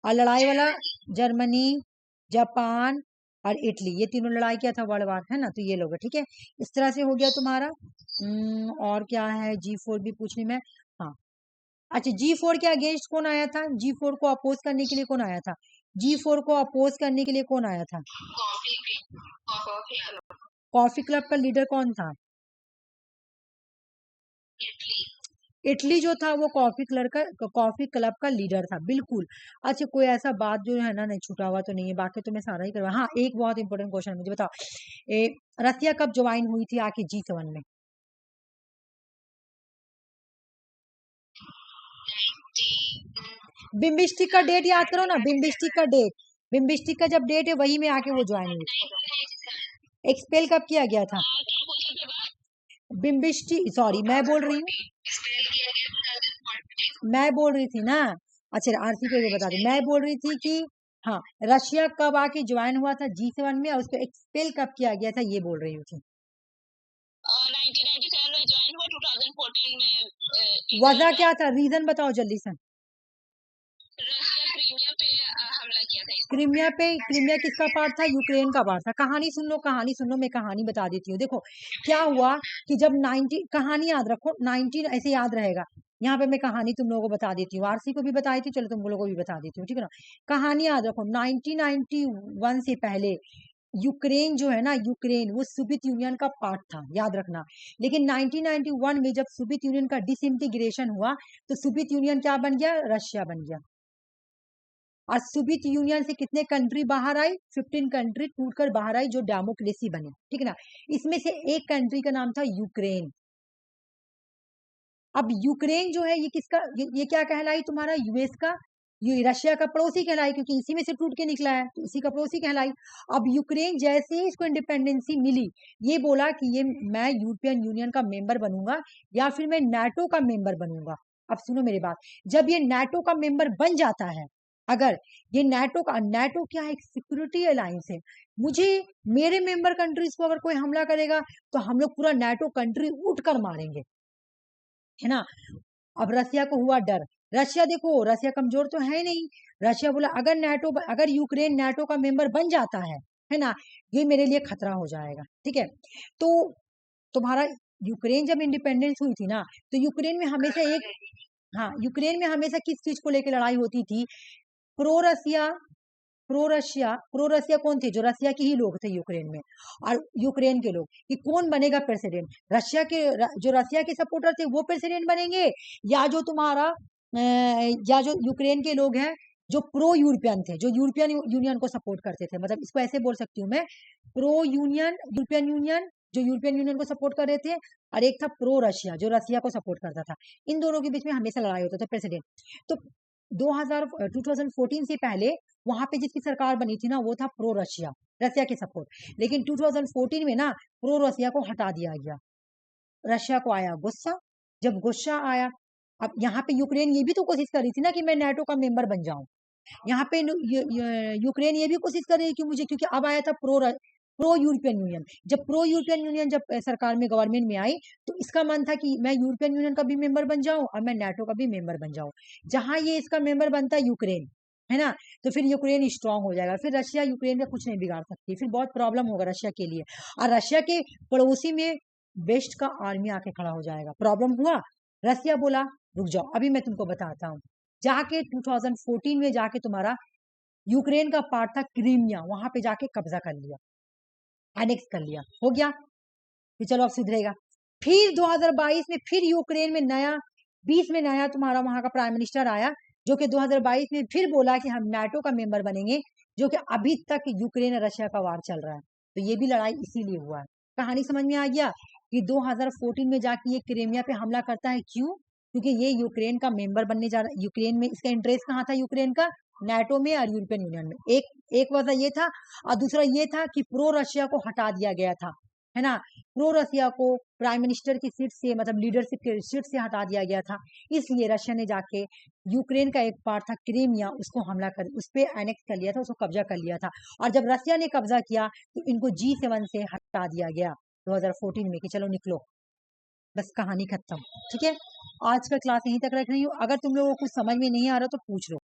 [SPEAKER 1] और लड़ाई वाला जर्मनी, जापान और इटली, ये तीनों लड़ाई किया था वर्ल्ड वार, है ना, तो ये लोग है, ठीक है। इस तरह से हो गया तुम्हारा। और क्या है G4 भी पूछने में। हाँ अच्छा G4 के अगेंस्ट कौन आया था, G4 को अपोज करने के लिए कौन आया था, G4 को अपोज करने के लिए कौन आया था? कॉफी क्लब का लीडर कौन था? इटली जो था वो कॉफी क्लब का लीडर था, बिल्कुल। अच्छा कोई ऐसा बात जो है ना नहीं छूटा हुआ तो नहीं है, बाकी तो मैं सारा ही करवा। हाँ एक बहुत इंपॉर्टेंट क्वेश्चन मुझे बताओ, रसिया कब ज्वाइन हुई थी आके G7 में? बिम्बिस्टिक का डेट याद करो ना, बिम्बिस्टिक का डेट, बिम्बिस्टिक का जब डेट है वही में आके वो ज्वाइन हुई। एक्सपेल कब किया गया था? बिम्बिस्टिक, सॉरी मैं बोल रही हूँ, मैं बोल रही थी ना। अच्छा आरसी को ये बता दूं, मैं बोल रही थी कि हाँ रशिया कब आके ज्वाइन हुआ था G7 में और उसको एक्सपेल कब किया गया था, ये बोल रही थी।
[SPEAKER 2] 1997 में ज्वाइन हुआ, 2014 में
[SPEAKER 1] वजह क्या था, रीजन बताओ जल्दी से।
[SPEAKER 2] रशिया क्रीमिया पे हमला किया था।
[SPEAKER 1] क्रीमिया पे, क्रीमिया किसका पार्ट था, यूक्रेन का पार्ट था। कहानी सुन लो, कहानी सुन लो, मैं कहानी बता देती हूँ। देखो क्या हुआ कि जब 90, कहानी याद रखो 19 ऐसे याद रहेगा। यहाँ पे मैं कहानी तुम लोगों को बता देती हूँ, आरसी को भी बताई थी, चलो तुम लोगों को भी बता देती हूँ, ठीक है ना। कहानी याद रखो 1991 से पहले यूक्रेन जो है ना, यूक्रेन वो सोवियत यूनियन का पार्ट था, याद रखना। लेकिन 1991 में जब सोवियत यूनियन का डिसइंटीग्रेशन हुआ तो सोवियत यूनियन क्या बन गया, रशिया बन गया। और सोवियत यूनियन से कितने कंट्री बाहर आई, 15 कंट्री टूटकर बाहर आई जो डेमोक्रेसी बने, ठीक है ना। इसमें से एक कंट्री का नाम था यूक्रेन। अब यूक्रेन जो है ये किसका, ये क्या कहलाई तुम्हारा, यूएस का, ये रशिया का पड़ोसी कहलाई, क्योंकि इसी में से टूट के निकला है तो इसी का पड़ोसी कहलाई। अब यूक्रेन जैसे ही इसको इंडिपेंडेंसी मिली, ये बोला कि ये मैं यूरोपियन यूनियन का मेंबर बनूंगा या फिर मैं नाटो का मेंबर बनूंगा। अब सुनो मेरी बात, जब ये नाटो का मेंबर बन जाता है, अगर ये नाटो क्या है, एक सिक्योरिटी अलायंस है, मुझे मेरे मेंबर कंट्रीज को अगर कोई हमला करेगा तो हम लोग पूरा नाटो कंट्री उठ कर मारेंगे, है ना। अब रसिया को हुआ डर, रशिया देखो रशिया कमजोर तो है नहीं, रशिया बोला अगर यूक्रेन नाटो का मेंबर बन जाता है ना, ये मेरे लिए खतरा हो जाएगा, ठीक है। तो तुम्हारा यूक्रेन जब इंडिपेंडेंस हुई थी ना, तो यूक्रेन में हमेशा एक, हाँ यूक्रेन में हमेशा किस चीज को लेकर लड़ाई होती थी, प्रो रसिया, प्रो रसिया कौन थे, जो रसिया के ही लोग थे यूक्रेन में, और यूक्रेन के लोग कि कौन बनेगा प्रेसिडेंट, रशिया के जो रसिया के सपोर्टर थे वो प्रेसिडेंट बनेंगे, या जो तुम्हारा या जो यूक्रेन के लोग हैं जो प्रो यूरोपियन थे, जो यूरोपियन यूनियन को सपोर्ट करते थे, मतलब इसको ऐसे बोल सकती हूँ मैं, प्रो यूनियन यूरोपियन यूनियन, जो यूरोपियन यूनियन को सपोर्ट कर रहे थे, और एक था प्रो रशिया, जो रशिया को सपोर्ट करता था। इन दोनों के बीच में हमेशा लड़ाई होता था प्रेसिडेंट। तो 2014 से पहले वहां पे जिसकी सरकार बनी थी ना, वो था प्रो रशिया, रशिया के सपोर्ट। लेकिन 2014 में ना प्रो रशिया को हटा दिया गया। रशिया को आया गुस्सा। जब गुस्सा आया, अब यहाँ पे यूक्रेन ये भी तो कोशिश कर रही थी ना कि मैं नाटो का मेंबर बन जाऊं। यहाँ पे यूक्रेन ये भी कोशिश कर रही है कि मुझे, क्योंकि अब आया था प्रो यूरोपियन यूनियन। जब प्रो यूरोपियन यूनियन जब सरकार में, गवर्नमेंट में आई, तो इसका मन था कि मैं यूरोपियन यूनियन का भी मेंबर बन जाऊं और मैं नाटो का भी मेंबर बन जाऊं। जहां ये इसका मेंबर बनता है यूक्रेन, है ना, तो फिर यूक्रेन स्ट्रांग हो जाएगा, फिर रशिया यूक्रेन का कुछ नहीं बिगाड़ सकती, फिर बहुत प्रॉब्लम होगा रशिया के लिए। और रशिया के पड़ोसी में वेस्ट का आर्मी आके खड़ा हो जाएगा। प्रॉब्लम हुआ, रशिया बोला रुक जाओ, अभी मैं तुमको बताता हूँ। जाके 2014 में जाके तुम्हारा यूक्रेन का पार्ट था क्रीमिया, वहां पे जाके कब्जा कर लिया, एनेक्स कर लिया, हो गया। फिर चलो अब सुधरेगा। फिर 2022 में फिर यूक्रेन में नया, 20 में नया तुम्हारा वहां का प्राइम मिनिस्टर आया, जो कि 2022 में फिर बोला कि हम नाटो का मेंबर बनेंगे, जो कि अभी तक यूक्रेन और रशिया का वार चल रहा है। तो ये भी लड़ाई इसीलिए हुआ है। कहानी समझ में आ गया कि 2014 में जाके ये क्रीमिया पे हमला करता है, क्यों? क्योंकि ये यूक्रेन का मेंबर बनने जा रहा है। यूक्रेन में इसका इंटरेस्ट कहाँ था यूक्रेन का? नाटो में और यूरोपियन यूनियन में। एक वजह ये था, और दूसरा ये था कि प्रो रशिया को हटा दिया गया था, है ना, प्रो रशिया को प्राइम मिनिस्टर की सीट से, मतलब लीडरशिप की सीट से हटा दिया गया था। इसलिए रशिया ने जाके यूक्रेन का एक पार्ट था क्रीमिया, उसको हमला कर, उस पर एनेक्स कर लिया था, उसको कब्जा कर लिया था। और जब रशिया ने कब्जा किया तो इनको G7 से हटा दिया गया 2014 में, कि चलो निकलो, बस कहानी खत्म। ठीक है, आज का क्लास यहीं तक रख रही हूँ। अगर तुम लोगों को कुछ समझ में नहीं आ रहा तो पूछ लो।